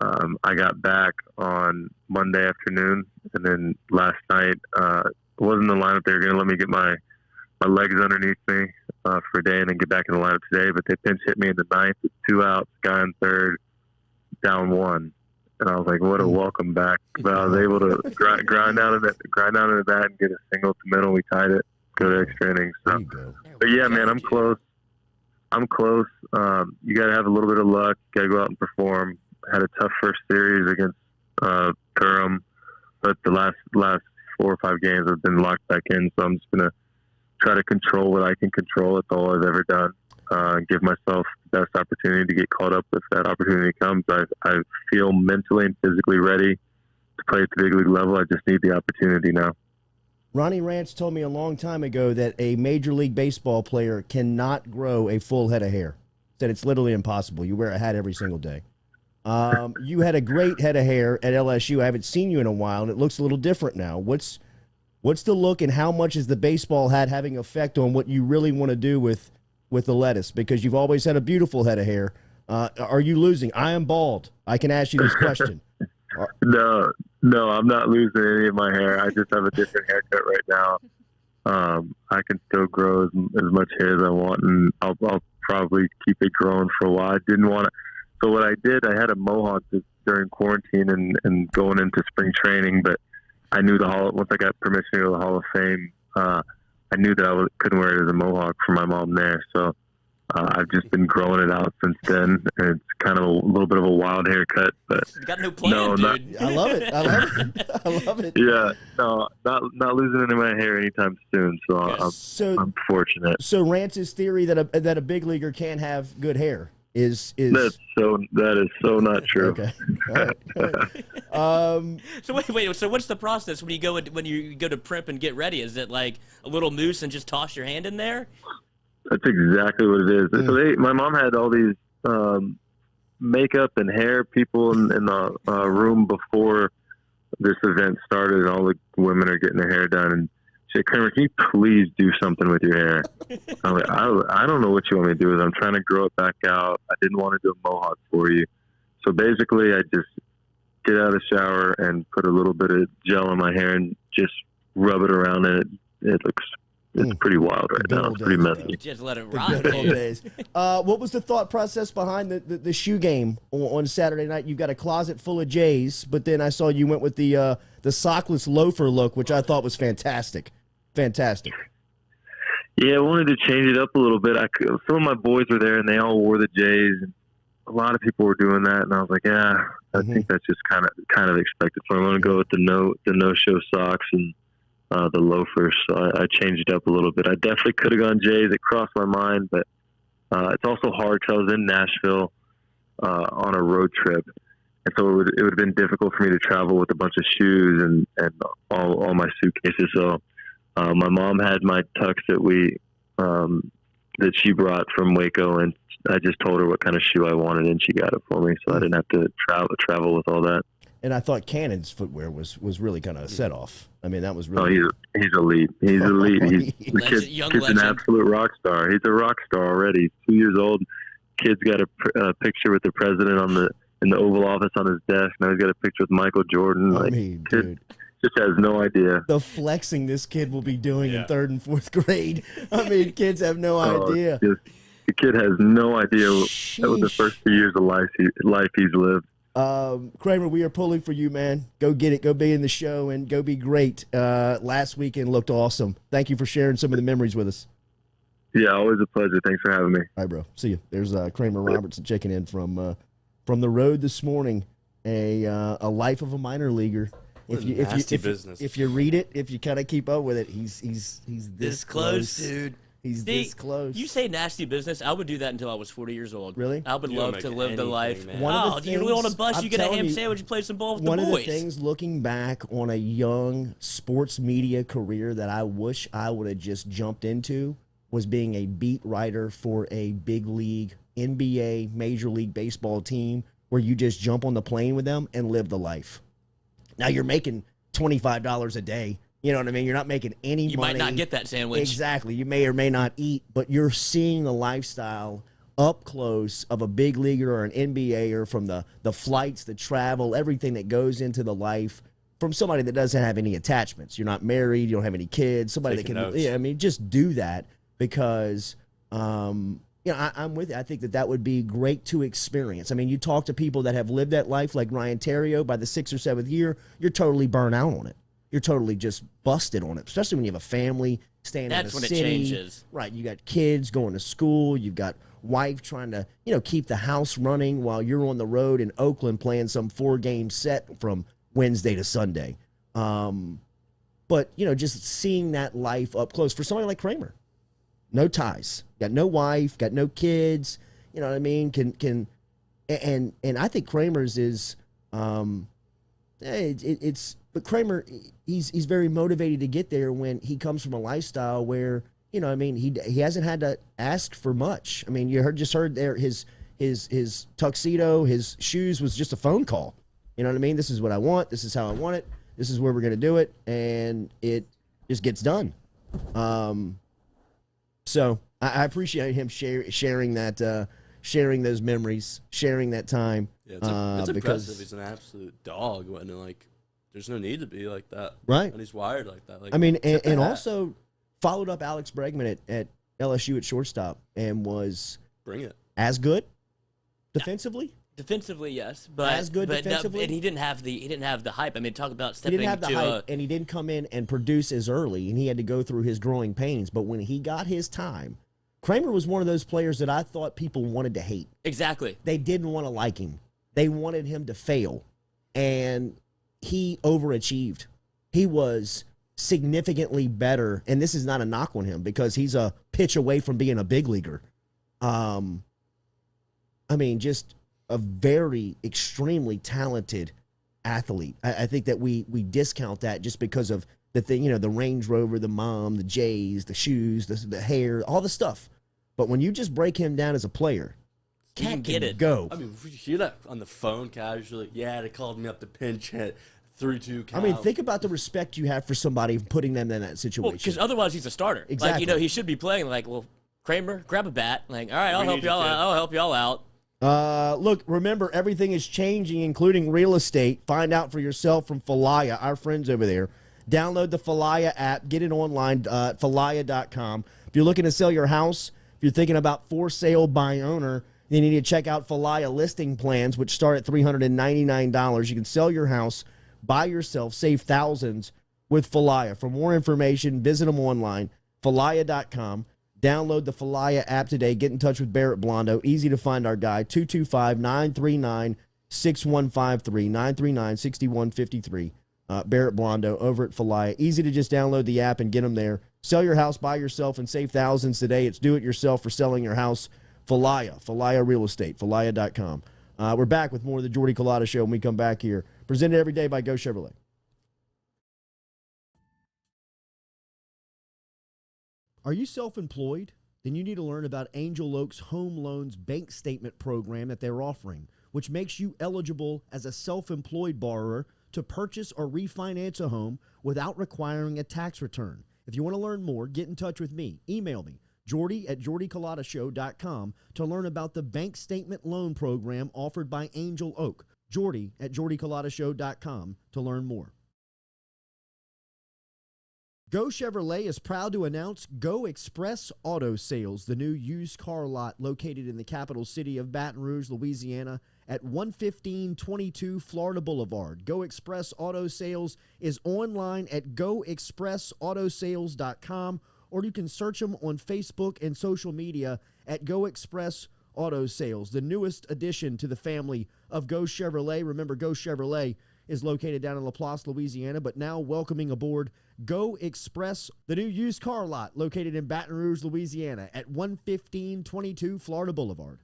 I got back on Monday afternoon, and then last night wasn't in the lineup. They were going to let me get my legs underneath me for a day and then get back in the lineup today. But they pinch hit me in the ninth with 2 outs, guy in third, down 1. And I was like, what a welcome back. But I was able to grind down in the bat and get a single to middle. We tied it, go to extra innings. So, but yeah, man, I'm close. You got to have a little bit of luck. Got to go out and perform. Had a tough first series against Durham, but the last 4 or 5 games I've been locked back in. So I'm just gonna try to control what I can control. It's all I've ever done. Give myself the best opportunity to get caught up if that opportunity comes. I feel mentally and physically ready to play at the big league level. I just need the opportunity now. Ronnie Rance told me a long time ago that a Major League Baseball player cannot grow a full head of hair. Said it's literally impossible. You wear a hat every single day. You had a great head of hair at LSU. I haven't seen you in a while, and it looks a little different now. What's the look, and how much is the baseball hat having effect on what you really want to do with the lettuce? Because you've always had a beautiful head of hair. Are you losing? I am bald. I can ask you this question. No, I'm not losing any of my hair. I just have a different haircut right now. I can still grow as much hair as I want, and I'll probably keep it growing for a while. I didn't want to. So what I did, I had a mohawk during quarantine and going into spring training, but I knew once I got permission to go to the Hall of Fame, I knew that I couldn't wear it as a mohawk for my mom there. So I've just been growing it out since then, and it's kind of a little bit of a wild haircut. But you got no plan, dude. I love it. I love it. Yeah, no, not losing any of my hair anytime soon. So I'm fortunate. So Rance's theory that a big leaguer can't have good hair is that is so not true. Okay. All right. So wait. So what's the process when you go to prep and get ready? Is it like a little mousse and just toss your hand in there? That's exactly what it is. So my mom had all these makeup and hair people in the room before this event started, and all the women are getting their hair done. And she said, Kramer, can you please do something with your hair? I'm like, I don't know what you want me to do with it. I'm trying to grow it back out. I didn't want to do a mohawk for you. So basically, I just get out of the shower and put a little bit of gel in my hair and just rub it around, and it's pretty wild right now. It's pretty messy. Just let it rock. What was the thought process behind the shoe game on Saturday night? You've got a closet full of J's, but then I saw you went with the sockless loafer look, which I thought was fantastic. Fantastic. Yeah, I wanted to change it up a little bit. Some of my boys were there, and they all wore the J's. And a lot of people were doing that, and I was like, yeah, I think that's just kind of expected. So I'm going to go with the no-show socks and the loafers. So I changed it up a little bit. I definitely could have gone J's. It crossed my mind, but it's also hard because I was in Nashville on a road trip, and so it would have been difficult for me to travel with a bunch of shoes and all my suitcases. So my mom had my tux that she brought from Waco, and I just told her what kind of shoe I wanted, and she got it for me, so I didn't have to travel with all that. And I thought Cannon's footwear was really kind of a set off. I mean, that was really. Oh, he's elite. He's elite. The kid's an absolute rock star. He's a rock star already. He's 2 years old. Kid's got a picture with the president in the Oval Office on his desk. Now he's got a picture with Michael Jordan. Dude. Just has no idea. The flexing this kid will be doing in 3rd and 4th grade. I mean, kids have no idea. The kid has no idea that was the first 2 years of life he's lived. Kramer, we are pulling for you, man. Go get it. Go be in the show and go be great. Last weekend looked awesome. Thank you for sharing some of the memories with us. Yeah, always a pleasure. Thanks for having me. All right, bro. See you. There's Kramer Robertson checking in from the road this morning. A life of a minor leaguer. If you read it, if you kind of keep up with it, he's this close, dude. He's this close. You say nasty business. I would do that until I was 40 years old. Really? I would love to live the life. Man. You go on a bus, you get a ham sandwich, you play some ball with the boys. One of the things, looking back on a young sports media career that I wish I would have just jumped into, was being a beat writer for a big league NBA Major League Baseball team where you just jump on the plane with them and live the life. Now you're making $25 a day. You know what I mean? You're not making any money. You might not get that sandwich. Exactly. You may or may not eat, but you're seeing the lifestyle up close of a big leaguer or an NBAer, from the flights, the travel, everything that goes into the life from somebody that doesn't have any attachments. You're not married. You don't have any kids. Somebody Taking that can, notes. yeah, I mean, just do that because, you know, I'm with you. I think that would be great to experience. I mean, you talk to people that have lived that life like Ryan Terrio. By the 6th or 7th year, you're totally burnt out on it. You're totally just busted on it, especially when you have a family staying in the city. That's when it changes. Right. You got kids going to school. You've got wife trying to, you know, keep the house running while you're on the road in Oakland playing some 4-game set from Wednesday to Sunday. But, you know, just seeing that life up close for somebody like Kramer. No ties. Got no wife, got no kids. You know what I mean? And I think Kramer's is but Kramer, he's very motivated to get there when he comes from a lifestyle where, you know, I mean, he hasn't had to ask for much. I mean, you heard there his tuxedo, his shoes was just a phone call. You know what I mean? This is what I want. This is how I want it. This is where we're going to do it, and it just gets done. So I appreciate him sharing that, sharing those memories, sharing that time. Yeah, it's because impressive. He's an absolute dog. And like, there's no need to be like that. Right. And he's wired like that. Like, I mean, and also followed up Alex Bregman at LSU at shortstop and was bring it as good defensively. Defensively, yes, but as good defensively. And he didn't have the hype. I mean, talk about stepping. He didn't have the hype, and he didn't come in and produce as early, and he had to go through his growing pains. But when he got his time, Kramer was one of those players that I thought people wanted to hate. Exactly. They didn't want to like him. They wanted him to fail, and he overachieved. He was significantly better, and this is not a knock on him because he's a pitch away from being a big leaguer. I mean, just a very extremely talented athlete. I think that we discount that just because of the thing, you know, the Range Rover, the mom, the J's, the shoes, the hair, all the stuff. But when you just break him down as a player, cat get can it. go. I mean, you hear that on the phone casually. Yeah, they called me up to pinch hit 3-2 count. I mean, think about the respect you have for somebody putting them in that situation. Because otherwise he's a starter. Exactly. Like, you know, he should be playing. Like, well, Kramer, grab a bat. Like, all right, I'll help y'all out. Look, remember, everything is changing, including real estate. Find out for yourself from Falaya, our friends over there. Download the Falaya app. Get it online at Falaya.com. If you're looking to sell your house, if you're thinking about for sale by owner, then you need to check out Falaya listing plans, which start at $399. You can sell your house by yourself, save thousands with Falaya. For more information, visit them online, Falaya.com. Download the Falaya app today. Get in touch with Barrett Blondo. Easy to find our guy, 225-939-6153, 939-6153. Barrett Blondo over at Falaya. Easy to just download the app and get them there. Sell your house by yourself and save thousands today. It's do-it-yourself for selling your house. Falaya Real Estate, Falaya.com. We're back with more of the Jordy Culotta Show when we come back here. Presented every day by Go Chevrolet. Are you self-employed? Then you need to learn about Angel Oak's Home Loans Bank Statement program that they're offering, which makes you eligible as a self-employed borrower to purchase or refinance a home without requiring a tax return. If you want to learn more, get in touch with me. Email me, Jordy@JordyCulottashow.com, to learn about the bank statement loan program offered by Angel Oak. Jordy@JordyCulottashow.com to learn more. Go Chevrolet is proud to announce Go Express Auto Sales, the new used car lot located in the capital city of Baton Rouge, Louisiana, at 11522 Florida Boulevard. Go Express Auto Sales is online at goexpressautosales.com, or you can search them on Facebook and social media at Go Express Auto Sales, the newest addition to the family of Go Chevrolet. Remember, Go Chevrolet is located down in Laplace, Louisiana, but now welcoming aboard Go Express, the new used car lot located in Baton Rouge, Louisiana at 11522 Florida Boulevard.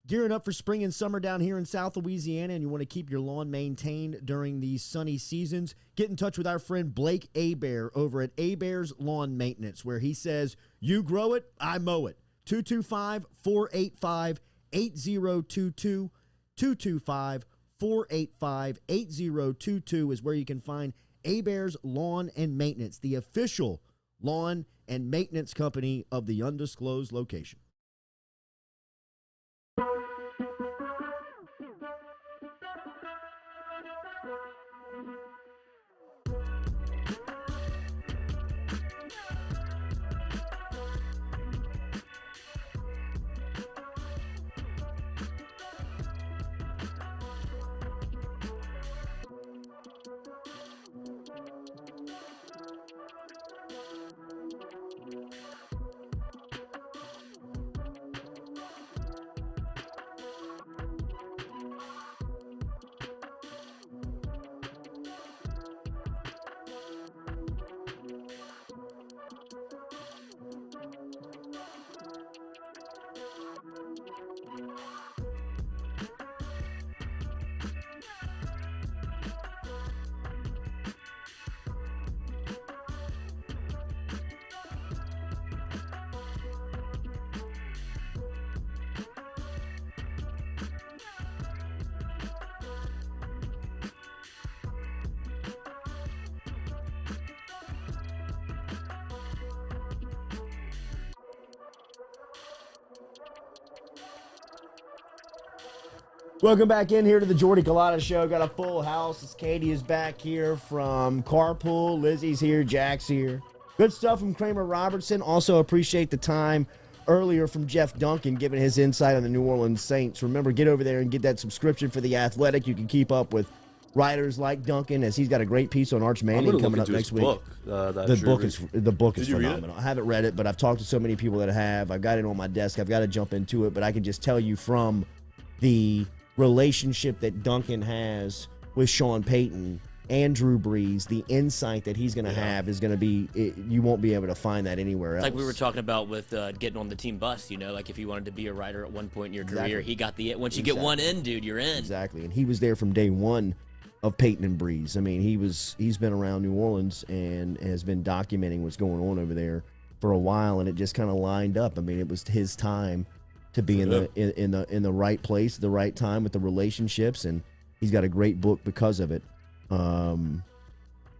Gearing up for spring and summer down here in South Louisiana, and you want to keep your lawn maintained during these sunny seasons, get in touch with our friend Blake Abear over at Abear's Lawn Maintenance, where he says, you grow it, I mow it. 225-485-8022. 225-485-8022 is where you can find Hebert's Lawn and Maintenance, the official lawn and maintenance company of the undisclosed location. Welcome back in here to the Jordy Culotta Show. Got a full house. As Katie is back here from Carpool. Lizzie's here. Jack's here. Good stuff from Kramer Robertson. Also appreciate the time earlier from Jeff Duncan giving his insight on the New Orleans Saints. Remember, get over there and get that subscription for The Athletic. You can keep up with writers like Duncan, as he's got a great piece on Arch Manning coming up next week. The book is phenomenal. I haven't read it, but I've talked to so many people that have. I've got it on my desk. I've got to jump into it, but I can just tell you from the relationship that Duncan has with Sean Payton and Drew Brees, the insight that he's going to have is going to be, you won't be able to find that anywhere else. Like we were talking about with getting on the team bus, like if you wanted to be a writer at one point in your career, he got the, once you get one in, dude, you're in. Exactly. And he was there from day one of Peyton and Brees. I mean, he's been around New Orleans and has been documenting what's going on over there for a while, and it just kind of lined up. I mean, it was his time to be in the right place at the right time with the relationships, and he's got a great book because of it.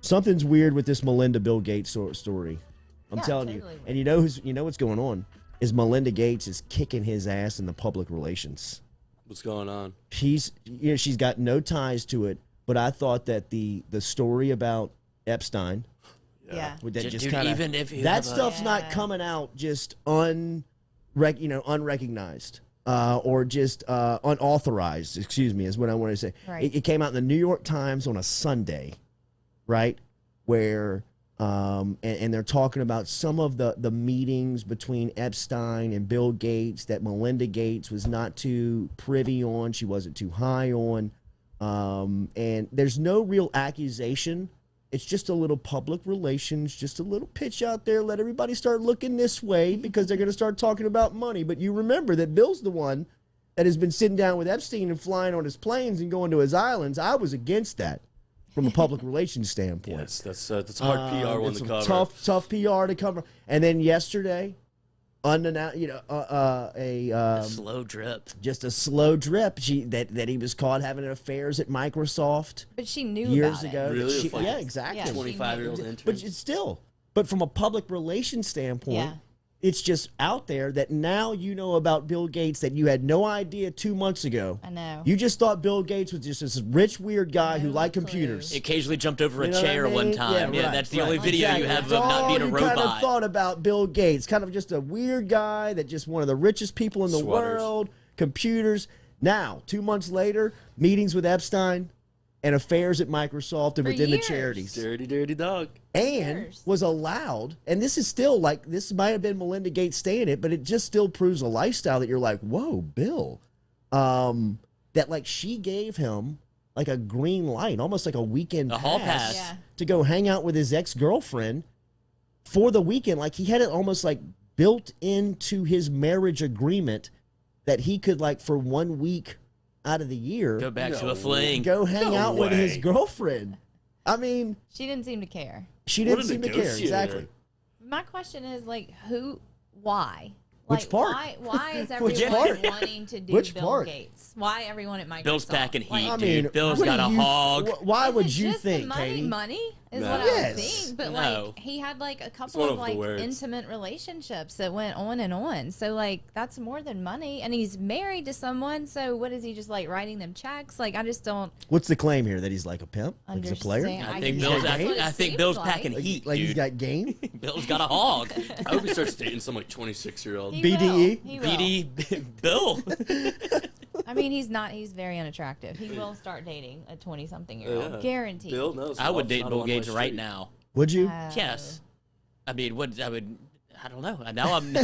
Something's weird with this Melinda Bill Gates story. I'm telling you. And you know what's going on is Melinda Gates is kicking his ass in the public relations. What's going on? She's got no ties to it, but I thought that the story about Epstein, that stuff's not coming out just unrecognized or just unauthorized, excuse me, is what I want to say. Right. It came out in the New York Times on a Sunday, right, where and they're talking about some of the meetings between Epstein and Bill Gates that Melinda Gates was not too privy on. She wasn't too high on. And there's no real accusation. It's just a little public relations, just a little pitch out there. Let everybody start looking this way because they're going to start talking about money. But you remember that Bill's the one that has been sitting down with Epstein and flying on his planes and going to his islands. I was against that from a public relations standpoint. Yes, that's hard PR on the cover. Tough PR to cover. And then yesterday, unannounced, a slow drip. Just a slow drip. That he was caught having affairs at Microsoft. But she knew years about ago. it. Really? Yeah, exactly. 25-year-old intern. But it's still. But from a public relations standpoint, it's just out there that now you know about Bill Gates that you had no idea 2 months ago. I know. You just thought Bill Gates was just this rich, weird guy who liked computers. He occasionally jumped over a chair one time. Yeah, that's the only video you have of him not being a robot. You kind of thought about Bill Gates, kind of just a weird guy that just one of the richest people in the world, computers. Now, 2 months later, meetings with Epstein and affairs at Microsoft and within the charities. Dirty dog. And was allowed, and this is still like, this might have been Melinda Gates saying it, but it just still proves a lifestyle that you're like, whoa, Bill. That like she gave him like a green light, almost like a weekend pass to go hang out with his ex-girlfriend for the weekend. Like he had it almost like built into his marriage agreement that he could like for 1 week out of the year go back to a fling, go hang out with his girlfriend. I mean, she didn't seem to care. She didn't seem to care. Exactly. My question is like, why? Which part? Why is Which everyone part? wanting to do Which Bill part? Gates? Why everyone at Microsoft? Bill's packing heat, I dude. mean, Bill's what got do a you- hog. Why would Is it you just think, the money? Katie? Money is No. what I Yes. would think. But No. like he had like a one couple of of the like words. intimate relationships that went on and on. So like that's more than money. And he's married to someone. So what is he just like writing them checks? Like I just don't What's the claim here? That he's like a pimp? Like he's a player? understand. I think guess Bill's. that's what it I think seems Bill's like. packing heat, Like he's dude. got game? Bill's got a hog. I hope he starts dating some like 26-year-old. He BDE? will. He will. BD Bill. I mean, he's not. He's very unattractive. He will start dating a 20-something-year-old, Yeah. guaranteed. Bill knows. I would love's date not Bill a Gates one-way right street. now. Would you? Yes. I mean, what I would. I don't know. Now I'm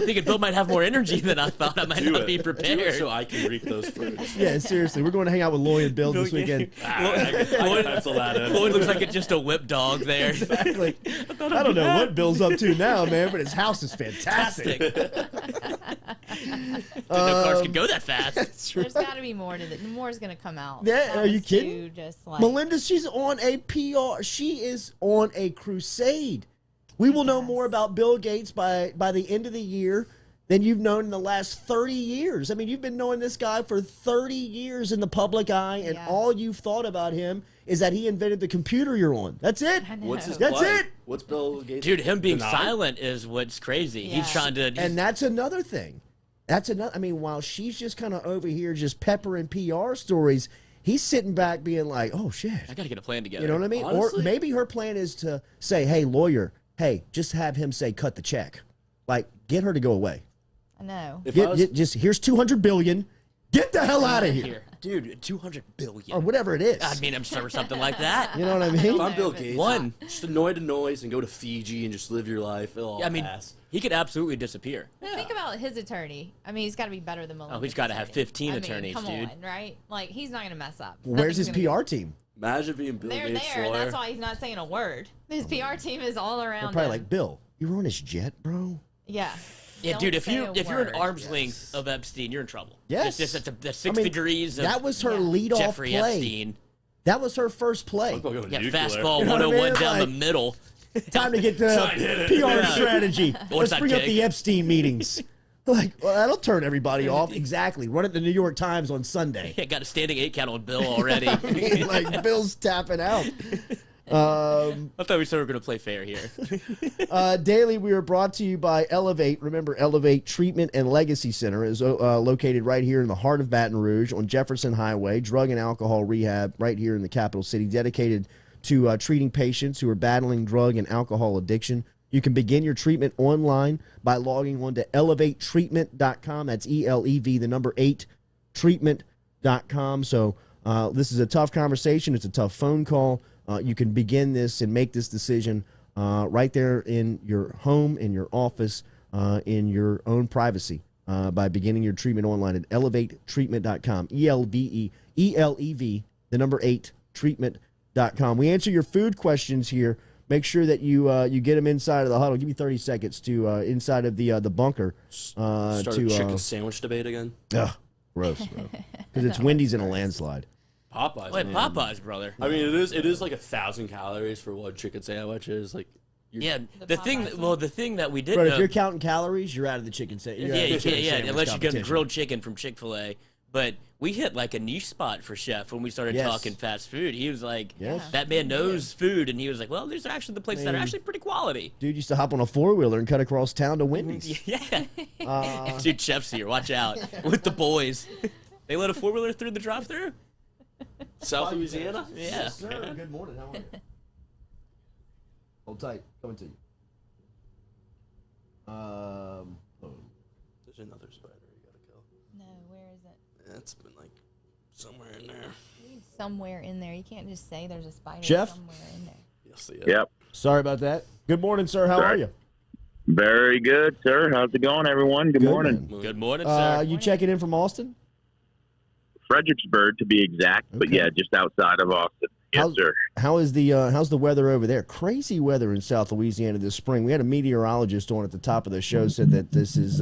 thinking Bill might have more energy than I thought. I might Do not it. be Do it prepared. so I can reap those fruits. Yeah, seriously. We're going to hang out with Lloyd and Bill this weekend. I can pencil that in. Lloyd looks like it's just a whip dog there. Exactly. I don't know what Bill's up to now, man, but his house is fantastic. Didn't know cars could go that fast. There's got to be more to it. More is going to come out. Yeah, That are you was kidding? too Just like, Melinda, she's on a PR. She is on a crusade. We will know more about Bill Gates by the end of the year than you've known in the last 30 years. I mean, you've been knowing this guy for 30 years in the public eye, and Yeah. all you've thought about him is that he invented the computer you're on. That's it. I know. What's his That's play? it. What's Bill Gates? Dude, him being denied? silent is what's crazy. He's Yeah. trying to. And that's another thing. That's another. I mean, while she's just kind of over here just peppering PR stories, he's sitting back being like, "Oh shit." I gotta get a plan together. You know what I mean? Honestly- Or maybe her plan is to say, "Hey, lawyer, hey, just have him say cut the check, like get her to go away. I know. If I was, Just here's $200 billion. Get the hell out of here, Dude, 200 billion. or whatever it is. I mean, I'm sure something like that. You know what I if mean? I'm Bill but- Gates, One. just annoy the noise and go to Fiji and just live your life. It'll all I mean, pass. he could absolutely disappear. Well, think about his attorney. I mean, he's got to be better than Melinda's. Oh, he's gotta have attorney. 15 I mean, attorneys, come dude. on, right? Like, he's not going to mess up. Where's his Nothing's gonna PR team? Imagine being Bill be- They're Gates' there. lawyer. That's why he's not saying a word. His PR team is all They're around probably him. like, Bill, you were on his jet, bro. Yeah. Yeah, Don't dude, if say you're a an word. arm's length of Epstein, you're in trouble. Yes. It's just the 6 I mean, degrees of that was her Yeah. lead-off Jeffrey play. Epstein. That was her first play. Talk about going Yeah, nuclear. fastball You know what I 101 mean? down the Like- middle. Time to get the Try to hit it. PR Yeah. strategy. Let's that bring up kick? the Epstein meetings. Like, well, that'll turn everybody off. Exactly. Run it the New York Times on Sunday. Yeah, got a standing 8 count on Bill already. Like, Bill's tapping out. I thought we said we were going to play fair here. Daily, we are brought to you by Elevate. Remember, Elevate Treatment and Legacy Center is located right here in the heart of Baton Rouge on Jefferson Highway. Drug and alcohol rehab right here in the capital city, dedicated to treating patients who are battling drug and alcohol addiction. You can begin your treatment online by logging on to elevatetreatment.com. That's ELEV, the number 8, treatment.com. So this is a tough conversation. It's a tough phone call. You can begin this and make this decision right there in your home, in your office, in your own privacy by beginning your treatment online at elevatetreatment.com. ELEV, the number 8, treatment.com. We answer your food questions here. Make sure that you get them inside of the huddle. Give me 30 seconds to inside of the bunker. Start a chicken sandwich debate again. Ugh, gross, bro. Because it's Wendy's in a landslide. Popeyes. Wait, man. Popeyes, brother. I mean, it is like 1,000 calories for one chicken sandwich. Is like, Yeah, the Popeyes thing that we did But know. if you're counting calories, you're out of the chicken sandwich. Yeah, you can't, unless you get grilled chicken from Chick-fil-A. But we hit like a niche spot for Chef when we started Yes. talking fast food. He was like, Yes. that man knows food, and he was like, well, these are actually the places that are actually pretty quality. Dude used to hop on a four-wheeler and cut across town to Wendy's. Yeah. Dude, Chef's here. Watch out. With the boys. They let a 4-wheeler through the drive-thru? South Louisiana? Yeah. Sir, good morning. How are you? Hold tight. Coming to you. There's another spider you gotta kill. No, where is it? It's been like somewhere in there. Somewhere in there. You can't just say there's a spider Chef? somewhere in there. Yes, they Yep. Sorry about that. Good morning, sir. How are you? Very good, sir. How's it going, everyone? Good morning. Good morning, sir. You checking in from Austin? Fredericksburg, to be exact, but Okay. yeah, just outside of Austin. Yes, How's- sir. how's the weather over there? Crazy weather in South Louisiana this spring. We had a meteorologist on at the top of the show, said that this has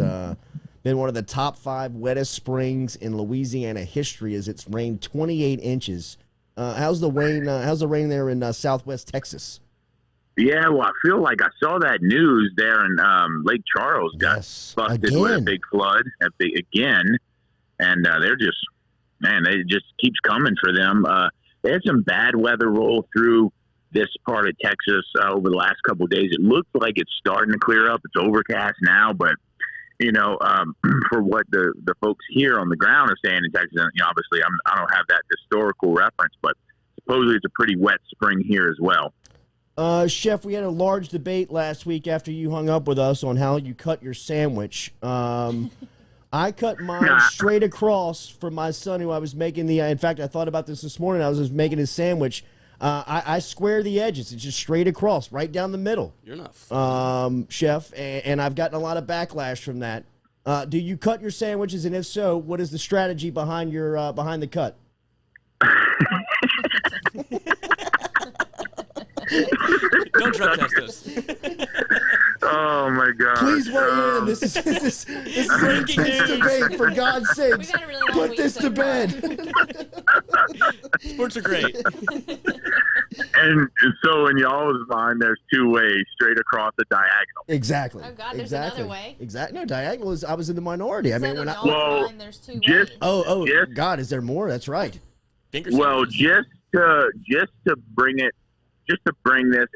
been one of the top 5 wettest springs in Louisiana history, as it's rained 28 inches. How's the rain there in Southwest Texas? Yeah, well, I feel like I saw that news there in Lake Charles got busted with a big flood again, and they're just, man, it just keeps coming for them. They had some bad weather roll through this part of Texas over the last couple of days. It looks like it's starting to clear up. It's overcast now, but for what the folks here on the ground are saying in Texas, obviously I don't have that historical reference, but supposedly it's a pretty wet spring here as well. Chef, we had a large debate last week after you hung up with us on how you cut your sandwich. I cut mine straight across for my son, who I was making in fact, I thought about this morning. I was just making his sandwich. I square the edges. It's just straight across, right down the middle. You're not funny. Chef, and I've gotten a lot of backlash from that. Do you cut your sandwiches, and if so, what is the strategy behind your behind the cut? Don't drug test us. Oh my God! Please weigh in. This is an intense debate. For God's sakes, put this to bed. Sports are great. And so in y'all's mind, there's two ways, straight across the diagonal. Exactly. Oh God, there's another way. Exactly. No, diagonal is. I was in the minority. I mean, when mind, there's two ways. God, is there more? That's right. Well, just to bring this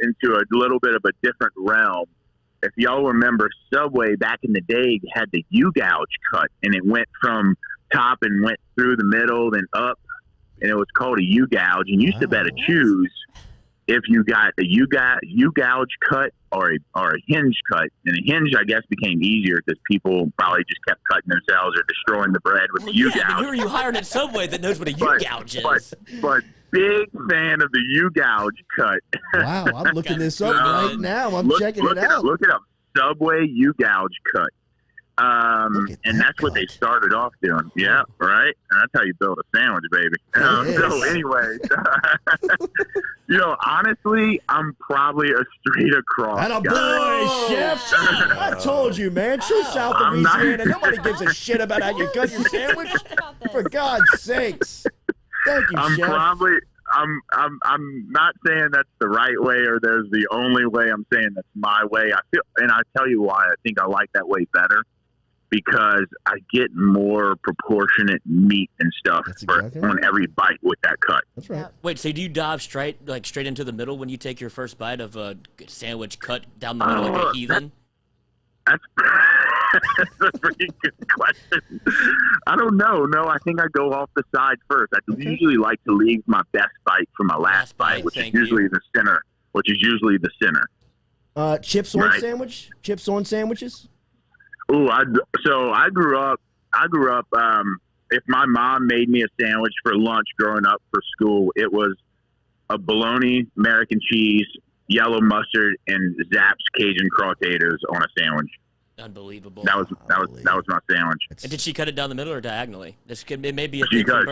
into a little bit of a different realm. If y'all remember, Subway back in the day had the U-gouge cut, and it went from top and went through the middle, then up, and it was called a U-gouge. And you used to better choose if you got a U-gouge cut or a hinge cut. And a hinge, I guess, became easier because people probably just kept cutting themselves or destroying the bread with the U-gouge. Yeah, who are you hiring at Subway that knows what a U-gouge is? But big fan of the U-gouge cut. Wow, I'm looking this up right now. I'm checking it out. Look it up. Subway U-gouge cut. And that's what they started off doing. Yeah, right? And that's how you build a sandwich, baby. So anyway, honestly, I'm probably a straight across guy. Boy, Chef. I told you, man. True South Louisiana. Nobody gives a shit about how you cut your sandwich. For God's sakes. Thank you, Chef. I'm not saying that's the right way or there's the only way. I'm saying that's my way. I tell you why I think I like that way better. Because I get more proportionate meat and stuff on every bite with that cut. That's right. Wait, so do you dive straight into the middle when you take your first bite of a sandwich cut down the middle like a heathen? That's a pretty good question. I don't know. No, I think I go off the side first. I usually like to leave my best bite for my last bite, which is usually the center. Chips on sandwich? Chips on sandwiches? Ooh, I grew up. If my mom made me a sandwich for lunch growing up for school, it was a bologna, American cheese, yellow mustard, and Zapp's Cajun crawtators on a sandwich. Unbelievable. That was my sandwich. And did she cut it down the middle or diagonally? It may be a she cut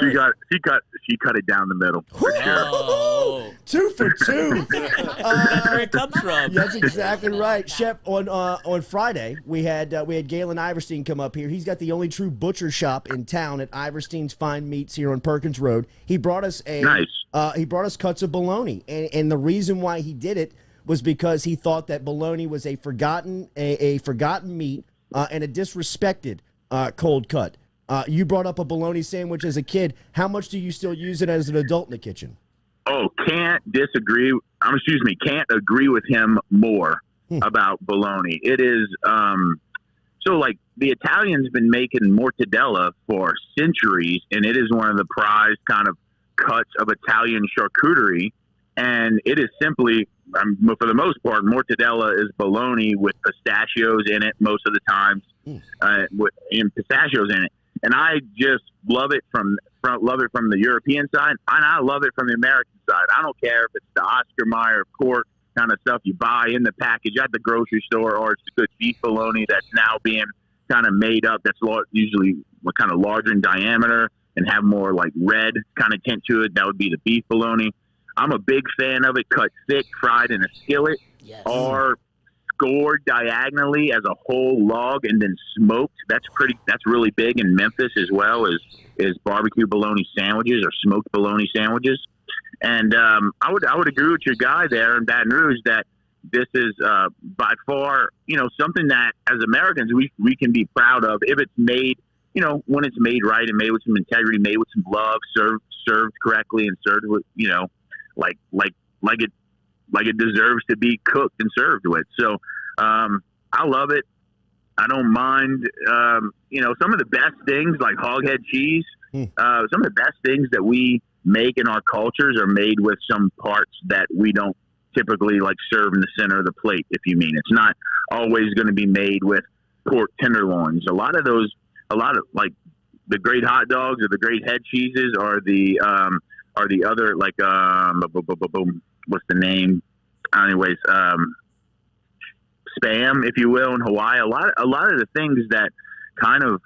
it down the middle. For sure. Oh. 2 for 2. That's where it comes from. That's exactly right, Chef. On Friday, we had Galen Iverstein come up here. He's got the only true butcher shop in town at Iverstein's Fine Meats here on Perkins Road. He brought us he brought us cuts of bologna, and the reason why he did it was because he thought that bologna was a forgotten meat and a disrespected cold cut. You brought up a bologna sandwich as a kid. How much do you still use it as an adult in the kitchen? Oh, can't agree with him more about bologna. It is so like the Italians been making mortadella for centuries, and it is one of the prized kind of cuts of Italian charcuterie. And it is simply, for the most part, mortadella is bologna with pistachios in it most of the times, with pistachios in it. And I just love it from the European side, and I love it from the American side. I don't care if it's the Oscar Mayer pork kind of stuff you buy in the package at the grocery store, or it's the good beef bologna that's now being kind of made up. That's usually kind of larger in diameter and have more like red kind of tint to it. That would be the beef bologna. I'm a big fan of it, cut thick, fried in a skillet, or scored diagonally as a whole log and then smoked. That's really big in Memphis as well as barbecue bologna sandwiches or smoked bologna sandwiches. And I would agree with your guy there in Baton Rouge that this is by far, something that as Americans we can be proud of if it's made, when it's made right and made with some integrity, made with some love, served correctly, and served with, like it deserves to be cooked and served with. So I love it. I don't mind. Some of the best things like hoghead cheese. Some of the best things that we make in our cultures are made with some parts that we don't typically like serve in the center of the plate. If you mean, it's not always going to be made with pork tenderloins. A lot of like the great hot dogs or the great head cheeses are the other like what's the name? Anyways, Spam, if you will, in Hawaii. A lot of the things that kind of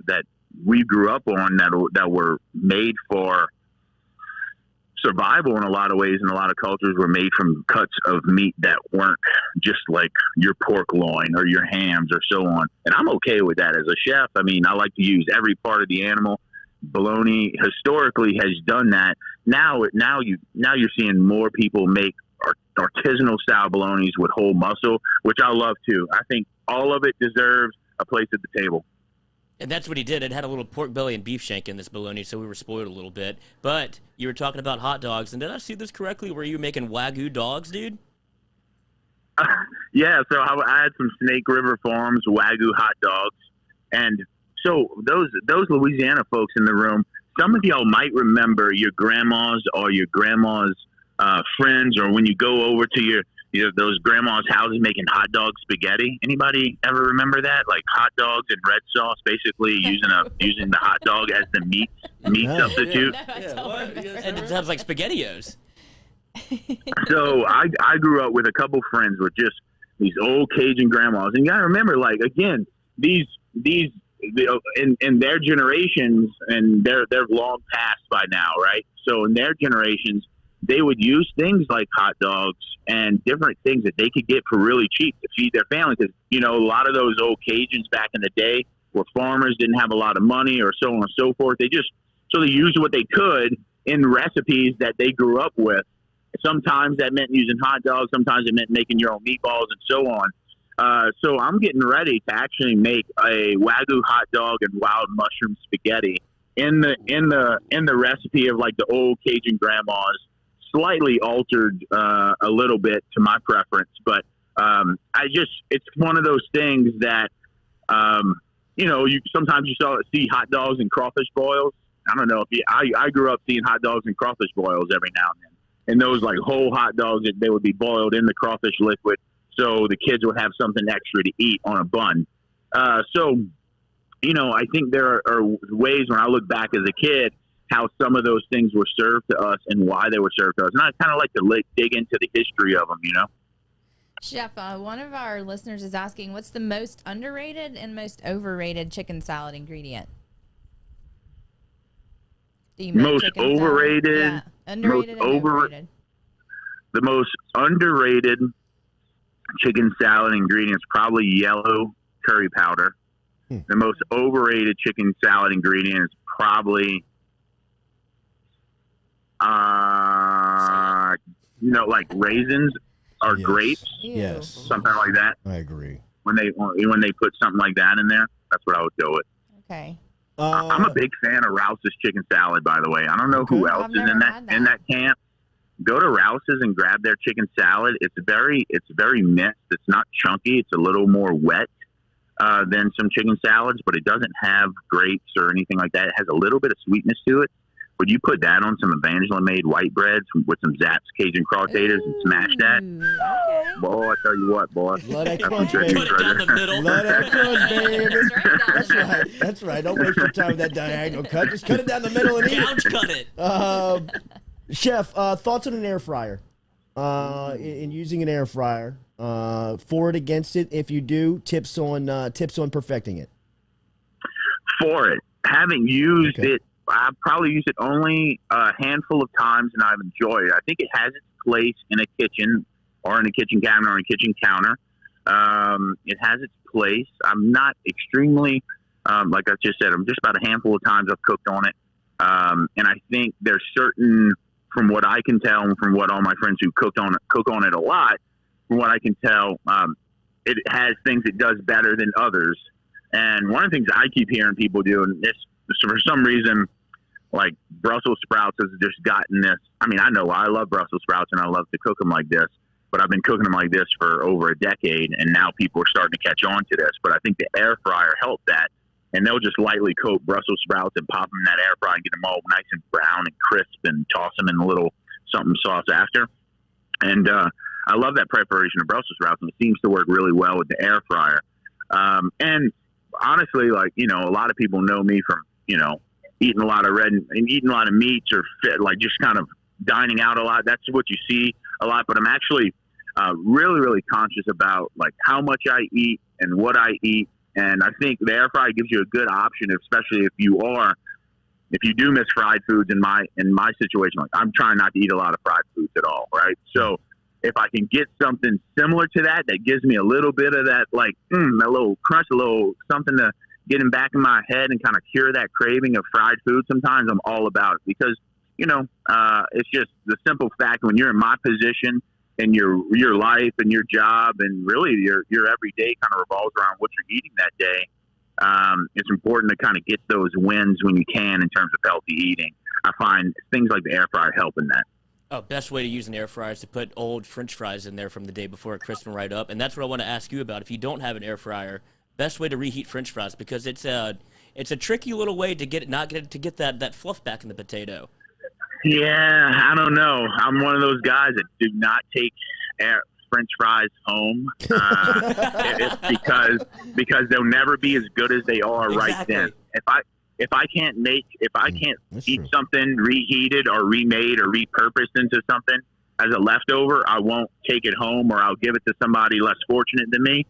that we grew up on that were made for survival in a lot of ways, in a lot of cultures, were made from cuts of meat that weren't just like your pork loin or your hams or so on. And I'm okay with that as a chef. I mean, I like to use every part of the animal. Bologna historically has done that. Now you're seeing more people make artisanal style bolognas with whole muscle, which I love too. I think all of it deserves a place at the table. And that's what he did. It had a little pork belly and beef shank in this bologna, so we were spoiled a little bit. But you were talking about hot dogs, and did I see this correctly? Were you making wagyu dogs, dude? Yeah, so I had some Snake River Farms wagyu hot dogs, and so those Louisiana folks in the room, some of y'all might remember your grandmas or your grandma's friends, or when you go over to those grandma's houses making hot dog spaghetti. Anybody ever remember that? Like hot dogs and red sauce, basically using the hot dog as the meat substitute. And it sounds like SpaghettiOs. So I grew up with a couple friends with just these old Cajun grandmas, and you gotta remember, like, again, these in their generations, and they're long past by now, right? So in their generations, they would use things like hot dogs and different things that they could get for really cheap to feed their family. Because, a lot of those old Cajuns back in the day were farmers, didn't have a lot of money, or so on and so forth. They used what they could in recipes that they grew up with. Sometimes that meant using hot dogs. Sometimes it meant making your own meatballs and so on. So I'm getting ready to actually make a wagyu hot dog and wild mushroom spaghetti in the recipe of like the old Cajun grandmas. Slightly altered a little bit to my preference, but it's one of those things that sometimes you see hot dogs and crawfish boils. I don't know if I grew up seeing hot dogs and crawfish boils every now and then, and those like whole hot dogs that they would be boiled in the crawfish liquid, so the kids would have something extra to eat on a bun. So I think there are ways when I look back as a kid, how some of those things were served to us and why they were served to us. And I kind of like to dig into the history of them, Chef, one of our listeners is asking, what's the most underrated and most overrated chicken salad ingredient? Most overrated? Yeah. Underrated and overrated. The most underrated chicken salad ingredient is probably yellow curry powder. The most overrated chicken salad ingredient is probably like raisins or grapes. Yes. Something like that. I agree. When they put something like that in there, that's what I would go with. Okay. I'm a big fan of Rouse's chicken salad, by the way. I don't know who else is in that camp. Go to Rouse's and grab their chicken salad. It's very mixed. It's not chunky. It's a little more wet than some chicken salads, but it doesn't have grapes or anything like that. It has a little bit of sweetness to it. Would you put that on some Evangeline-made white breads with some Zapp's Cajun crawtators and smash that? Okay. Boy, I tell you what, boy. Love that crunch, Put baby. it down the middle. Love that crunch, baby. That's right. Don't waste your time with that diagonal cut. Just cut it down the middle and eat Couch cut it. Chef, thoughts on an air fryer? In using an air fryer, for it, against it. If you do, tips on perfecting it. For it, having used it, I've probably used it only a handful of times, and I've enjoyed it. I think it has its place in a kitchen, or in a kitchen cabinet, or a kitchen counter. It has its place. I'm not extremely, like I just said, I'm just about a handful of times I've cooked on it. And I think there's certain, from what I can tell and from what all my friends who cook on it a lot, from what I can tell, it has things it does better than others. And one of the things I keep hearing people do, and this for some reason, like Brussels sprouts has just gotten this. I mean, I know I love Brussels sprouts and I love to cook them like this, but I've been cooking them like this for over a decade, and now people are starting to catch on to this. But I think the air fryer helped that, and they'll just lightly coat Brussels sprouts and pop them in that air fryer and get them all nice and brown and crisp and toss them in a little something sauce after. And I love that preparation of Brussels sprouts, and it seems to work really well with the air fryer. And honestly, like, you know, a lot of people know me from, you know, eating a lot of red and eating a lot of meats or like just kind of dining out a lot. That's what you see a lot. But I'm actually really, really conscious about like how much I eat and what I eat. And I think the air fryer gives you a good option, especially if you do miss fried foods. In my situation, like I'm trying not to eat a lot of fried foods at all, right? So if I can get something similar to that gives me a little bit of that, like a little crunch, a little something to get in back in my head and kind of cure that craving of fried food, sometimes I'm all about it, because, you know, it's just the simple fact when you're in my position and your life and your job and really your everyday kind of revolves around what you're eating that day. It's important to kind of get those wins when you can in terms of healthy eating. I find things like the air fryer help in that. Oh, best way to use an air fryer is to put old French fries in there from the day before, crisp them right up. And that's what I want to ask you about. If you don't have an air fryer, best way to reheat French fries, because it's a tricky little way to get that fluff back in the potato. Yeah, I don't know. I'm one of those guys that do not take French fries home. It's because they'll never be as good as they are right then. If I can't eat something reheated or remade or repurposed into something as a leftover, I won't take it home, or I'll give it to somebody less fortunate than me.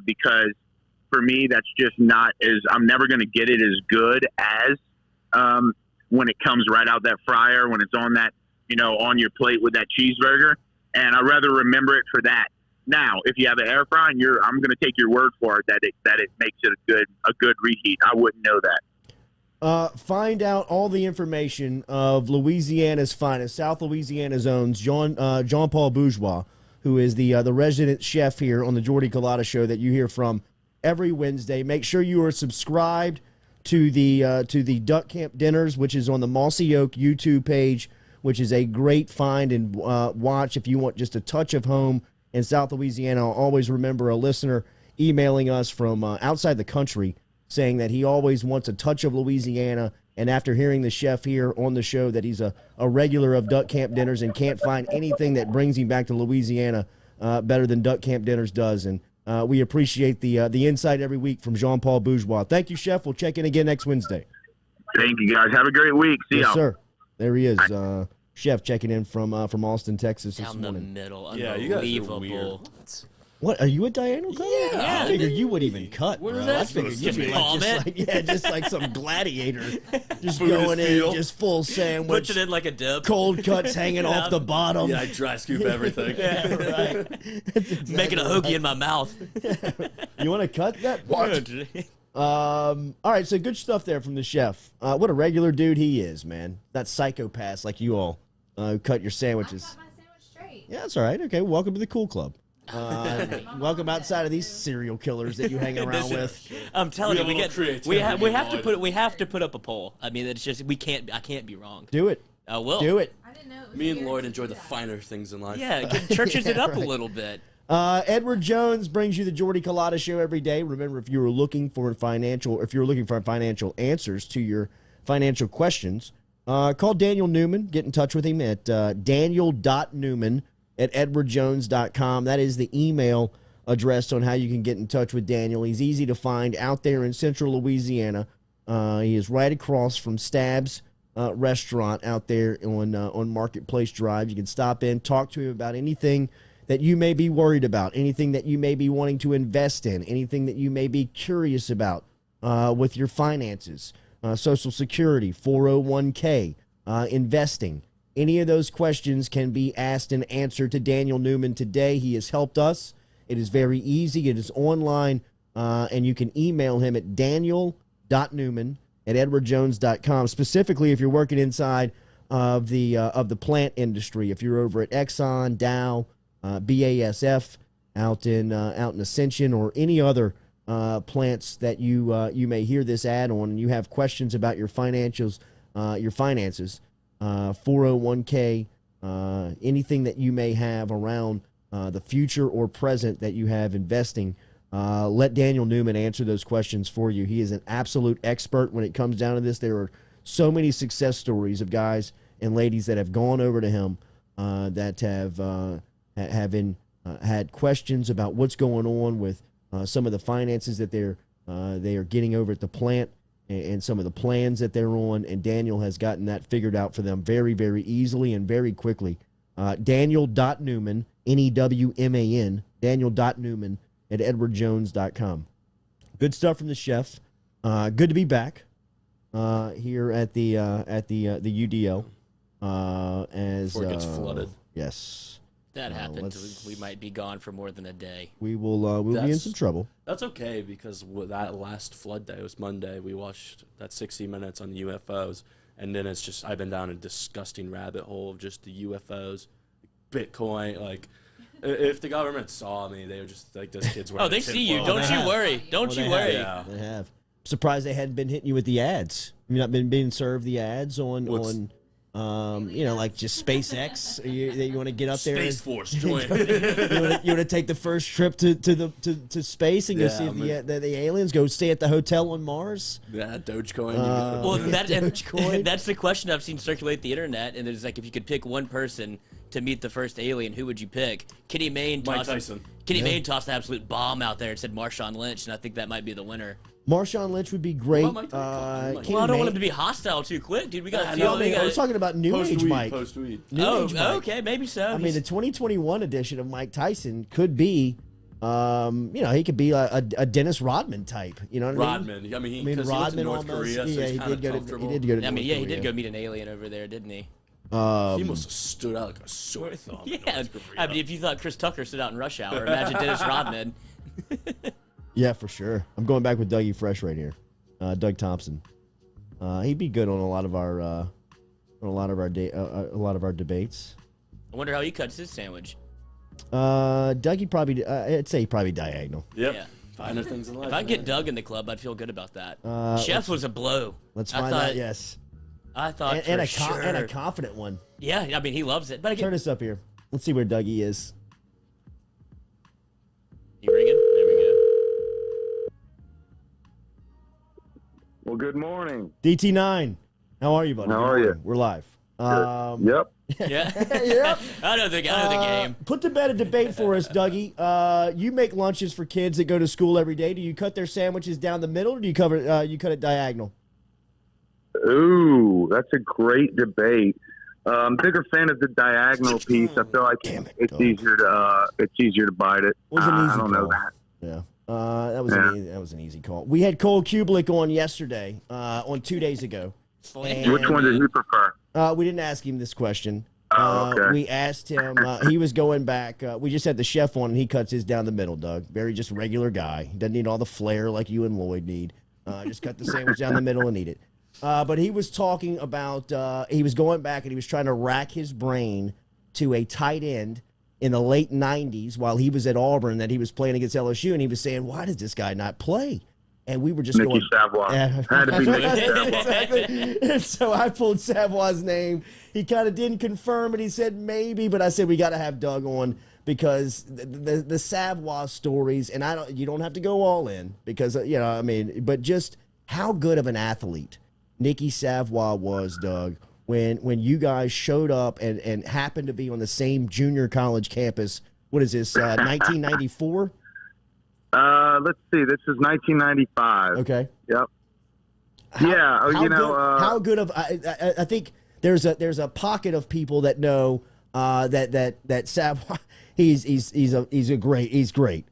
Because for me, that's just not I'm never going to get it as good as when it comes right out that fryer, when it's on that, you know, on your plate with that cheeseburger. And I'd rather remember it for that. Now, if you have an air fryer, I'm going to take your word for it that it makes it a good reheat. I wouldn't know that. Find out all the information of Louisiana's finest, South Louisiana Zone's Jean Paul Bourgeois, who is the resident chef here on the Jordy Culotta Show that you hear from every Wednesday. Make sure you are subscribed to the Duck Camp Dinners, which is on the Mossy Oak YouTube page, which is a great find and watch if you want just a touch of home in South Louisiana. I'll always remember a listener emailing us from outside the country saying that he always wants a touch of Louisiana, and after hearing the chef here on the show that he's a regular of Duck Camp Dinners and can't find anything that brings him back to Louisiana better than Duck Camp Dinners does. And we appreciate the insight every week from Jean Paul Bourgeois. Thank you, Chef. We'll check in again next Wednesday. Thank you, guys. Have a great week. See yes, y'all. Sir. There he is, Chef checking in from Austin, Texas this Down morning. the middle. Yeah, you guys are weird. Unbelievable. What, are you a diagonal cutter? Yeah. I figured you wouldn't even cut, bro. I figured you'd be just like some gladiator. Just going in, just full sandwich. Puts it in like a dip. Cold cuts hanging off the bottom. Yeah, I dry scoop everything. Yeah, right. Exactly Making a hoagie in my mouth. You want to cut that? What? All right, so good stuff there from the chef. What a regular dude he is, man. That psychopath like you all who cut your sandwiches. I cut my sandwich straight. Yeah, that's all right. Okay, welcome to the cool club. Welcome outside of these serial killers that you hang around with. I'm telling you, we have to put up a poll. I mean, it's just I can't be wrong. Do it. I will. Do it. I didn't know it was Me and here. Lloyd enjoy the finer things in life. Yeah, it churches it up a little bit. Edward Jones brings you the Jordy Culotta Show every day. Remember, if you're looking for financial answers to your financial questions, call Daniel Newman. Get in touch with him at daniel.newman@edwardjones.com. That is the email address on how you can get in touch with Daniel. He's easy to find out there in central Louisiana. He is right across from Stab's restaurant out there on Marketplace Drive. You can stop in, talk to him about anything that you may be worried about, anything that you may be wanting to invest in, anything that you may be curious about with your finances, Social Security, 401k, investing. Any of those questions can be asked and answered to Daniel Newman today. He has helped us. It is very easy. It is online, and you can email him at daniel.newman@edwardjones.com, specifically if you're working inside of the plant industry. If you're over at Exxon, Dow, BASF out in Ascension, or any other plants that you may hear this ad on, and you have questions about your finances, 401k, anything that you may have around the future or present that you have investing, let Daniel Newman answer those questions for you. He is an absolute expert when it comes down to this. There are so many success stories of guys and ladies that have gone over to him that have had questions about what's going on with some of the finances that they are getting over at the plant, and some of the plans that they're on, and Daniel has gotten that figured out for them very, very easily and very quickly. Daniel.Newman, Newman, Daniel.Newman at edwardjones.com. Good stuff from the chef. Good to be back here at the UDL. Before it gets flooded. Yes. That happens. We might be gone for more than a day. We will. We'll be in some trouble. That's okay, because with that last flood day, it was Monday. We watched that 60 Minutes on the UFOs, and then it's just I've been down a disgusting rabbit hole of just the UFOs, Bitcoin. Like, if the government saw me, they would just like, this kid's wearing. Oh, they see you. Don't you worry. Don't you worry. Yeah. They have. Surprised they hadn't been hitting you with the ads. You've not been being served the ads on like just SpaceX. You want to get up there? Space Force, join. you want to take the first trip to space and go see if the aliens, go stay at the hotel on Mars? Yeah, Dogecoin. That's the question I've seen circulate the internet, and it's like, if you could pick one person to meet the first alien, who would you pick? Mike Tyson. Maine tossed an absolute bomb out there and said Marshawn Lynch, and I think that might be the winner. Marshawn Lynch would be great. Well, I don't want him to be hostile too quick, dude. We got. I was talking about New Age Mike. Post-weed. Okay, maybe so. I mean, the 2021 edition of Mike Tyson could be, he could be a Dennis Rodman type. You know what I mean? Rodman. I mean, Rodman almost. Korea, so he did go to North Korea. He did go meet an alien over there, didn't he? He must have stood out like a sore thumb. Yeah, I mean, if you thought Chris Tucker stood out in Rush Hour, imagine Dennis Rodman. Yeah, for sure. I'm going back with Dougie Fresh right here, Doug Thompson. He'd be good on a lot of our debates. I wonder how he cuts his sandwich. Dougie probably. I'd say probably diagonal. Yep. Yeah. Finer things in life. If I get Doug in the club, I'd feel good about that. Chef was a blow. Let's find out. Yes. I thought and sure. a confident one. Yeah, I mean, he loves it. But turn this up here. Let's see where Dougie is. You ringing? There we go. Well, good morning. DT9. How are you, buddy? How are you? We're live. Yep. Yeah. Yep. I know the game. Put to bed a debate for us, Dougie. You make lunches for kids that go to school every day. Do you cut their sandwiches down the middle, or do you cut it diagonal? Ooh, that's a great debate. I'm a bigger fan of the diagonal piece. I feel like it's easier to bite it. I don't know that. Yeah. That was an easy call. We had Cole Kublik on yesterday, on 2 days ago. Which one did you prefer? We didn't ask him this question. Okay. We asked him. He was going back. We just had the chef on, and he cuts his down the middle, Doug. Very just regular guy. He doesn't need all the flair like you and Lloyd need. Just cut the sandwich down the middle and eat it. But he was talking about, he was going back and he was trying to rack his brain to a tight end in the late 90s while he was at Auburn that he was playing against LSU, and he was saying, why does this guy not play? And we were just Mickey going. Savoy. Had to be Mickey Savoy. Exactly. And so I pulled Savoy's name. He kind of didn't confirm it. He said maybe, but I said we got to have Doug on because the Savoy stories, and you don't have to go all in because but just how good of an athlete Nicky Savoy was, Doug, when you guys showed up and happened to be on the same junior college campus. What is this, 1994? Let's see. This is 1995. Okay. Yep. How good of I think there's a pocket of people that know that Savoy he's great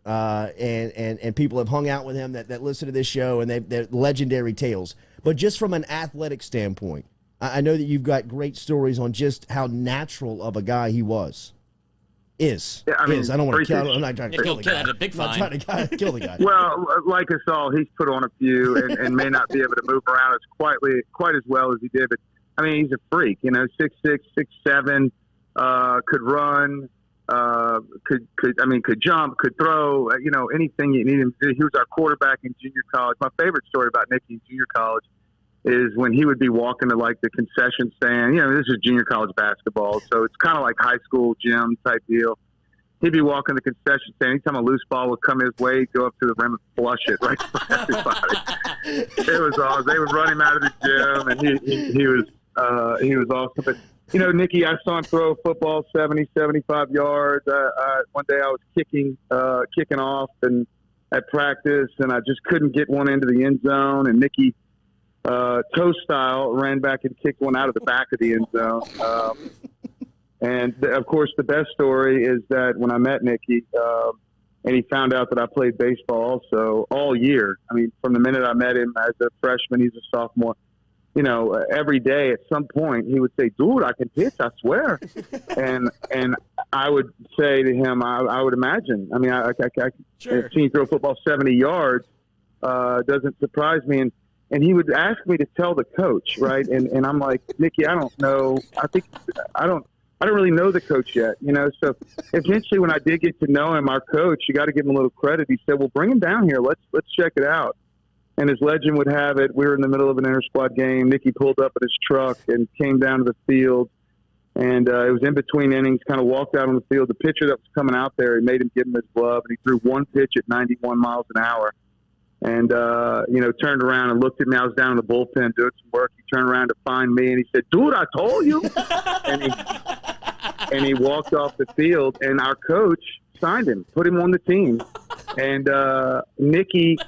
and people have hung out with him that listen to this show, and they're legendary tales. But just from an athletic standpoint, I know that you've got great stories on just how natural of a guy he was. Yeah, I don't want to kill him. I'm not trying to kill the guy. I'm not trying to kill the guy. Well, like us all, he's put on a few and may not be able to move around quite as well as he did. But I mean, he's a freak. 6'6", 6'7", could run. could jump, could throw, anything you need him to do. He was our quarterback in junior college. My favorite story about Nicky in junior college is when he would be walking to like the concession stand. This is junior college basketball, so it's kind of like high school gym type deal. He'd be walking the concession stand. Anytime a loose ball would come his way, he'd go up to the rim and flush it right for everybody. It was awesome. They would run him out of the gym, and he was awesome. But Nicky, I saw him throw a football 70, 75 yards. One day I was kicking off and at practice, and I just couldn't get one into the end zone. And Nicky, toe style, ran back and kicked one out of the back of the end zone. And of course, the best story is that when I met Nicky, and he found out that I played baseball also all year. I mean, from the minute I met him as a freshman, he's a sophomore. Every day at some point he would say, "Dude, I can pitch, I swear." and I would say to him, I would imagine. I mean, I Sure. seeing you throw a football 70 yards doesn't surprise me. And he would ask me to tell the coach, right? And I'm like, "Nicky, I don't know. I don't really know the coach yet, So eventually, when I did get to know him, our coach, you got to give him a little credit. He said, "Well, bring him down here. Let's check it out." And as legend would have it, we were in the middle of an inter-squad game. Nicky pulled up in his truck and came down to the field. And it was in between innings, kind of walked out on the field. The pitcher that was coming out there, he made him give him his glove. And he threw one pitch at 91 miles an hour. And, turned around and looked at me. I was down in the bullpen doing some work. He turned around to find me, and he said, "Dude, I told you." and he walked off the field. And our coach signed him, put him on the team. And Nicky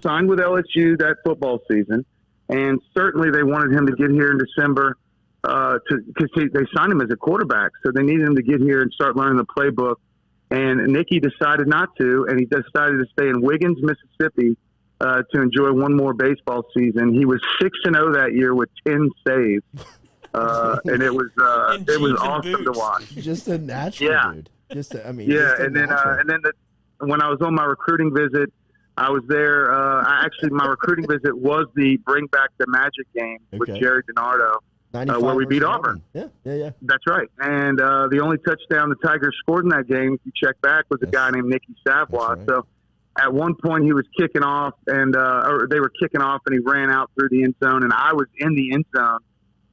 signed with LSU that football season, and certainly they wanted him to get here in December because they signed him as a quarterback, so they needed him to get here and start learning the playbook. And Nicky decided not to, and he decided to stay in Wiggins, Mississippi, to enjoy one more baseball season. He was 6-0 that year with 10 saves, and it was awesome to watch. Just a natural dude. When I was on my recruiting visit, I was there. My recruiting visit was the Bring Back the Magic game with Jerry DiNardo, where we beat Auburn. Yeah. That's right. And the only touchdown the Tigers scored in that game, if you check back, was a guy named Nicky Savoy. Right. So at one point he was kicking off, or they were kicking off, and he ran out through the end zone, and I was in the end zone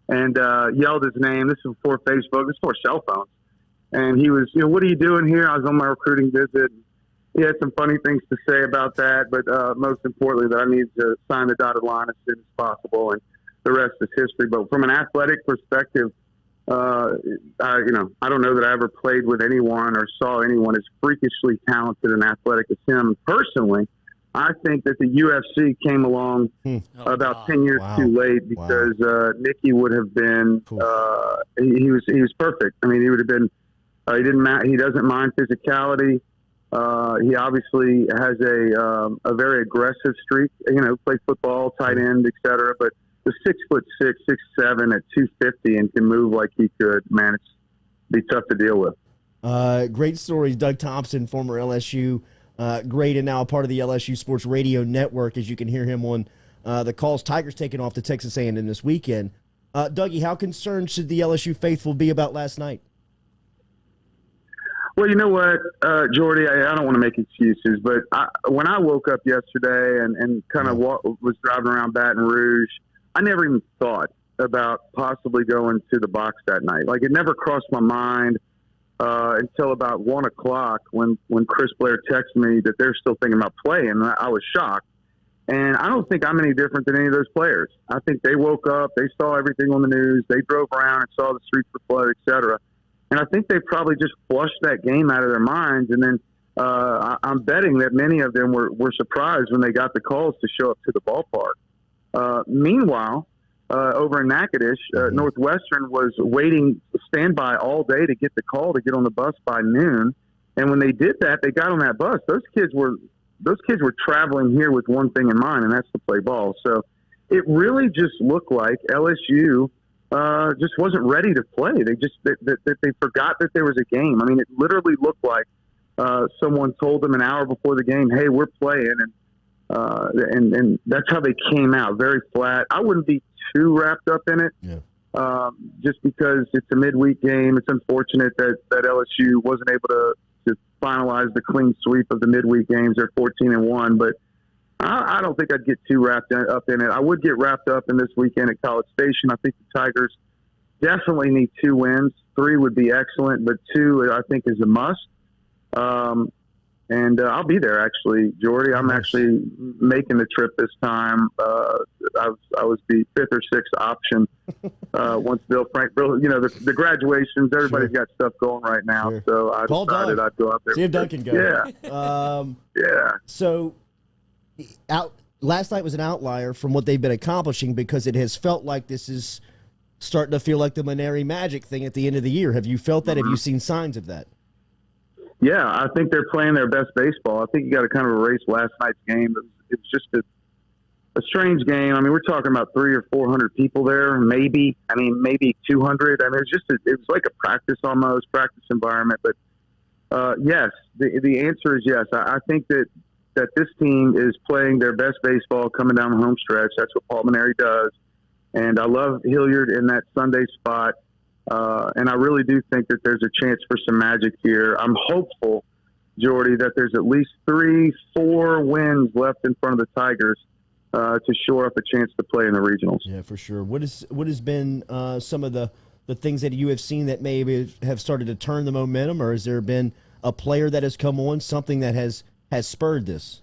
and yelled his name. This was before Facebook. This was before cell phones. And he was, "What are you doing here?" I was on my recruiting visit. He had some funny things to say about that, but most importantly, that I need to sign the dotted line as soon as possible, and the rest is history. But from an athletic perspective, I don't know that I ever played with anyone or saw anyone as freakishly talented and athletic as him. Personally, I think that the UFC came along about 10 years too late, because Nicky would have been he was perfect. I mean, he would have been he doesn't mind physicality. He obviously has a very aggressive streak. Play football, tight end, etc. But the 6'6", 6'7" at 250 and can move like he could, man, it's be tough to deal with. Great stories, Doug Thompson, former LSU great, and now a part of the LSU Sports Radio Network, as you can hear him on the calls. Tigers taking off to Texas A&M this weekend. Dougie, how concerned should the LSU faithful be about last night? Well, you know what, Jordy, I don't want to make excuses, but when I woke up yesterday and kind of was driving around Baton Rouge, I never even thought about possibly going to the box that night. Like, it never crossed my mind until about 1 o'clock when Chris Blair texted me that they're still thinking about playing. I was shocked. And I don't think I'm any different than any of those players. I think they woke up, they saw everything on the news, they drove around and saw the streets were flooded, et cetera. And I think they probably just flushed that game out of their minds. And then I'm betting that many of them were surprised when they got the calls to show up to the ballpark. Meanwhile, over in Natchitoches, Northwestern was waiting standby all day to get the call to get on the bus by noon. And when they did that, they got on that bus. Those kids were traveling here with one thing in mind, and that's to play ball. So it really just looked like LSU just wasn't ready to play. They forgot that there was a game. I mean, it literally looked like someone told them an hour before the game, "Hey, we're playing," and that's how they came out, very flat. I wouldn't be too wrapped up in it. Yeah. just because it's a midweek game. It's unfortunate that LSU wasn't able to finalize the clean sweep of the midweek games. They're 14-1, but I don't think I'd get too wrapped up in it. I would get wrapped up in this weekend at College Station. I think the Tigers definitely need 2 wins. 3 would be excellent, but 2 I think is a must. And I'll be there, actually, Jordy. I'm actually making the trip this time. I was the 5th or 6th option once Bill, the graduations, everybody's got stuff going right now. Sure. So I decided I'd go out there. See if Doug can go. Yeah. Yeah. So last night was an outlier from what they've been accomplishing because it has felt like this is starting to feel like the Mainieri magic thing at the end of the year. Have you felt that? Have you seen signs of that? Yeah, I think they're playing their best baseball. I think you got to kind of erase last night's game. It's just a strange game. I mean, we're talking about 300 or 400 people there, maybe. I mean, maybe 200. I mean, it was like a practice environment. But yes, the answer is yes. I think that this team is playing their best baseball coming down the home stretch. That's what Paul Mainieri does. And I love Hilliard in that Sunday spot. And I really do think that there's a chance for some magic here. I'm hopeful, Jordy, that there's at least 3-4 wins left in front of the Tigers to shore up a chance to play in the regionals. Yeah, for sure. What has been some of the things that you have seen that maybe have started to turn the momentum, or has there been a player that has come on, something that has spurred this?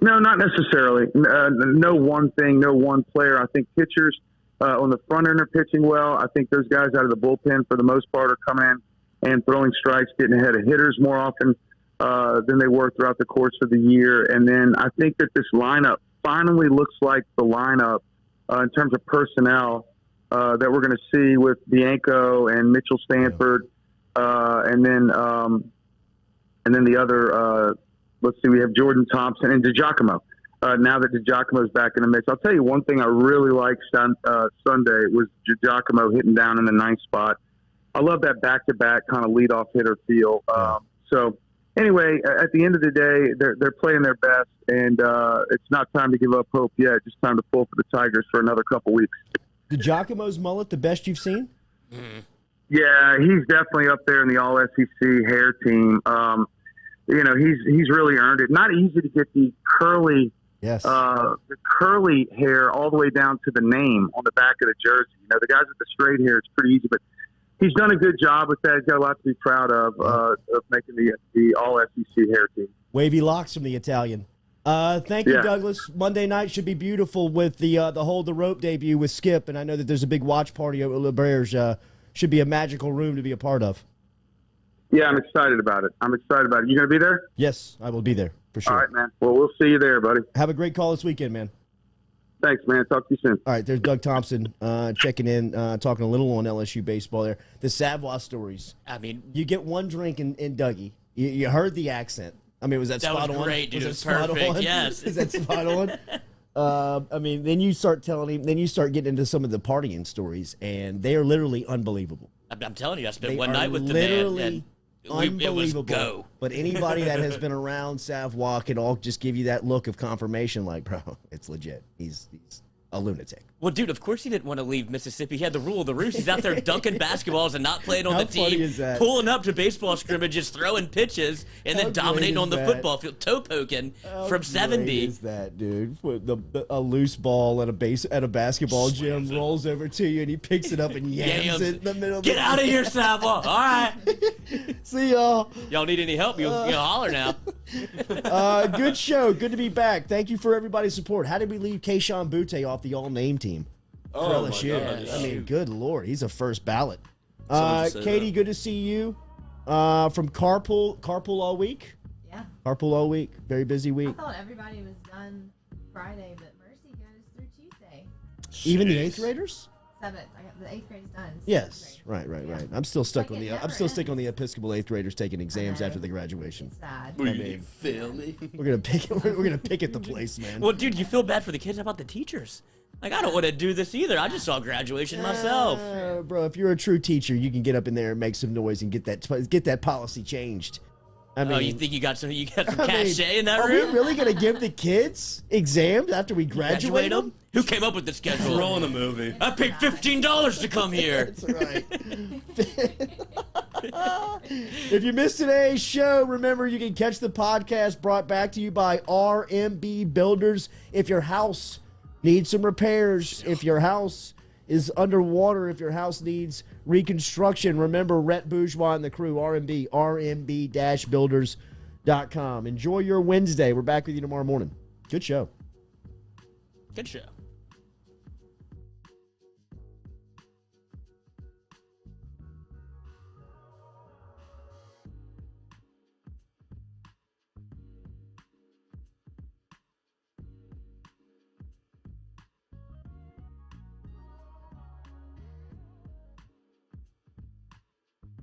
No, not necessarily. No one thing, no one player. I think pitchers on the front end are pitching well. I think those guys out of the bullpen, for the most part, are coming in and throwing strikes, getting ahead of hitters more often than they were throughout the course of the year. And then I think that this lineup finally looks like the lineup in terms of personnel that we're going to see with Bianco and Mitchell Stanford, and then the other. Let's see, we have Jordan Thompson and DiGiacomo. Now that DiGiacomo's back in the mix, I'll tell you one thing I really liked Sunday was DiGiacomo hitting down in the 9th spot. I love that back-to-back kind of leadoff hitter feel. So anyway, at the end of the day, they're playing their best, and it's not time to give up hope yet. It's just time to pull for the Tigers for another couple weeks. DiGiacomo's mullet the best you've seen? Yeah, he's definitely up there in the All-SEC hair team. He's really earned it. Not easy to get the curly hair all the way down to the name on the back of the jersey. The guys with the straight hair, it's pretty easy, but he's done a good job with that. He's got a lot to be proud of making the All-SEC hair team. Wavy locks from the Italian. Thank you, Douglas. Monday night should be beautiful with the Hold the Rope debut with Skip, and I know that there's a big watch party over at Le Berge. Should be a magical room to be a part of. Yeah, I'm excited about it. You going to be there? Yes, I will be there for sure. All right, man. Well, we'll see you there, buddy. Have a great call this weekend, man. Thanks, man. Talk to you soon. All right, there's Doug Thompson checking in, talking a little on LSU baseball there. The Savoy stories. I mean, you get one drink in Dougie. You heard the accent. I mean, was that spot on? That was great, dude. It was perfect, yes. Is that spot on? I mean, then you start telling him, then you start getting into some of the partying stories, and they are literally unbelievable. I'm telling you, I spent one night with the man, and unbelievable. It was go. But anybody that has been around Savoy can all just give you that look of confirmation, like, bro, it's legit. He's a lunatic. Well, dude, of course he didn't want to leave Mississippi. He had the rule of the Rouge. He's out there dunking basketballs and not playing on the team, pulling up to baseball scrimmages, throwing pitches, and then dominating on the football field, toe poking from 70. How is that, dude? A loose ball at a basketball gym rolls over to you, and he picks it up and yams it in the middle. Get out of here, Savoy! All right. See y'all. Y'all need any help? You'll holler now. Good show. Good to be back. Thank you for everybody's support. How did we leave Keishon Butte off the all-name team for LSU? I mean, good Lord. He's a first ballot. Katie, good to see you. From Carpool all week? Yeah. Carpool all week. Very busy week. I thought everybody was done Friday, but Mercy goes through Tuesday. Even the 8th graders? 7th. The 8th grade's done. Yes. Right. I'm still stuck on the Episcopal 8th graders taking exams after the graduation. It's sad. You feel me? We're gonna picket the place, man. Well, dude, you feel bad for the kids. How about the teachers? Like, I don't want to do this either. I just saw graduation myself. Bro, if you're a true teacher, you can get up in there and make some noise and get that policy changed. I mean, you think you got some cachet in that are room? we really going to give the kids exams after we graduate them? Who came up with the schedule? Rolling a movie. I paid $15 to come here. That's right. If you missed today's show, remember you can catch the podcast brought back to you by RMB Builders. If your house needs some repairs, if your house is underwater, if your house needs reconstruction, remember Rhett Bourgeois and the crew, rmb-builders.com. Enjoy your Wednesday. We're back with you tomorrow morning. Good show. Good show.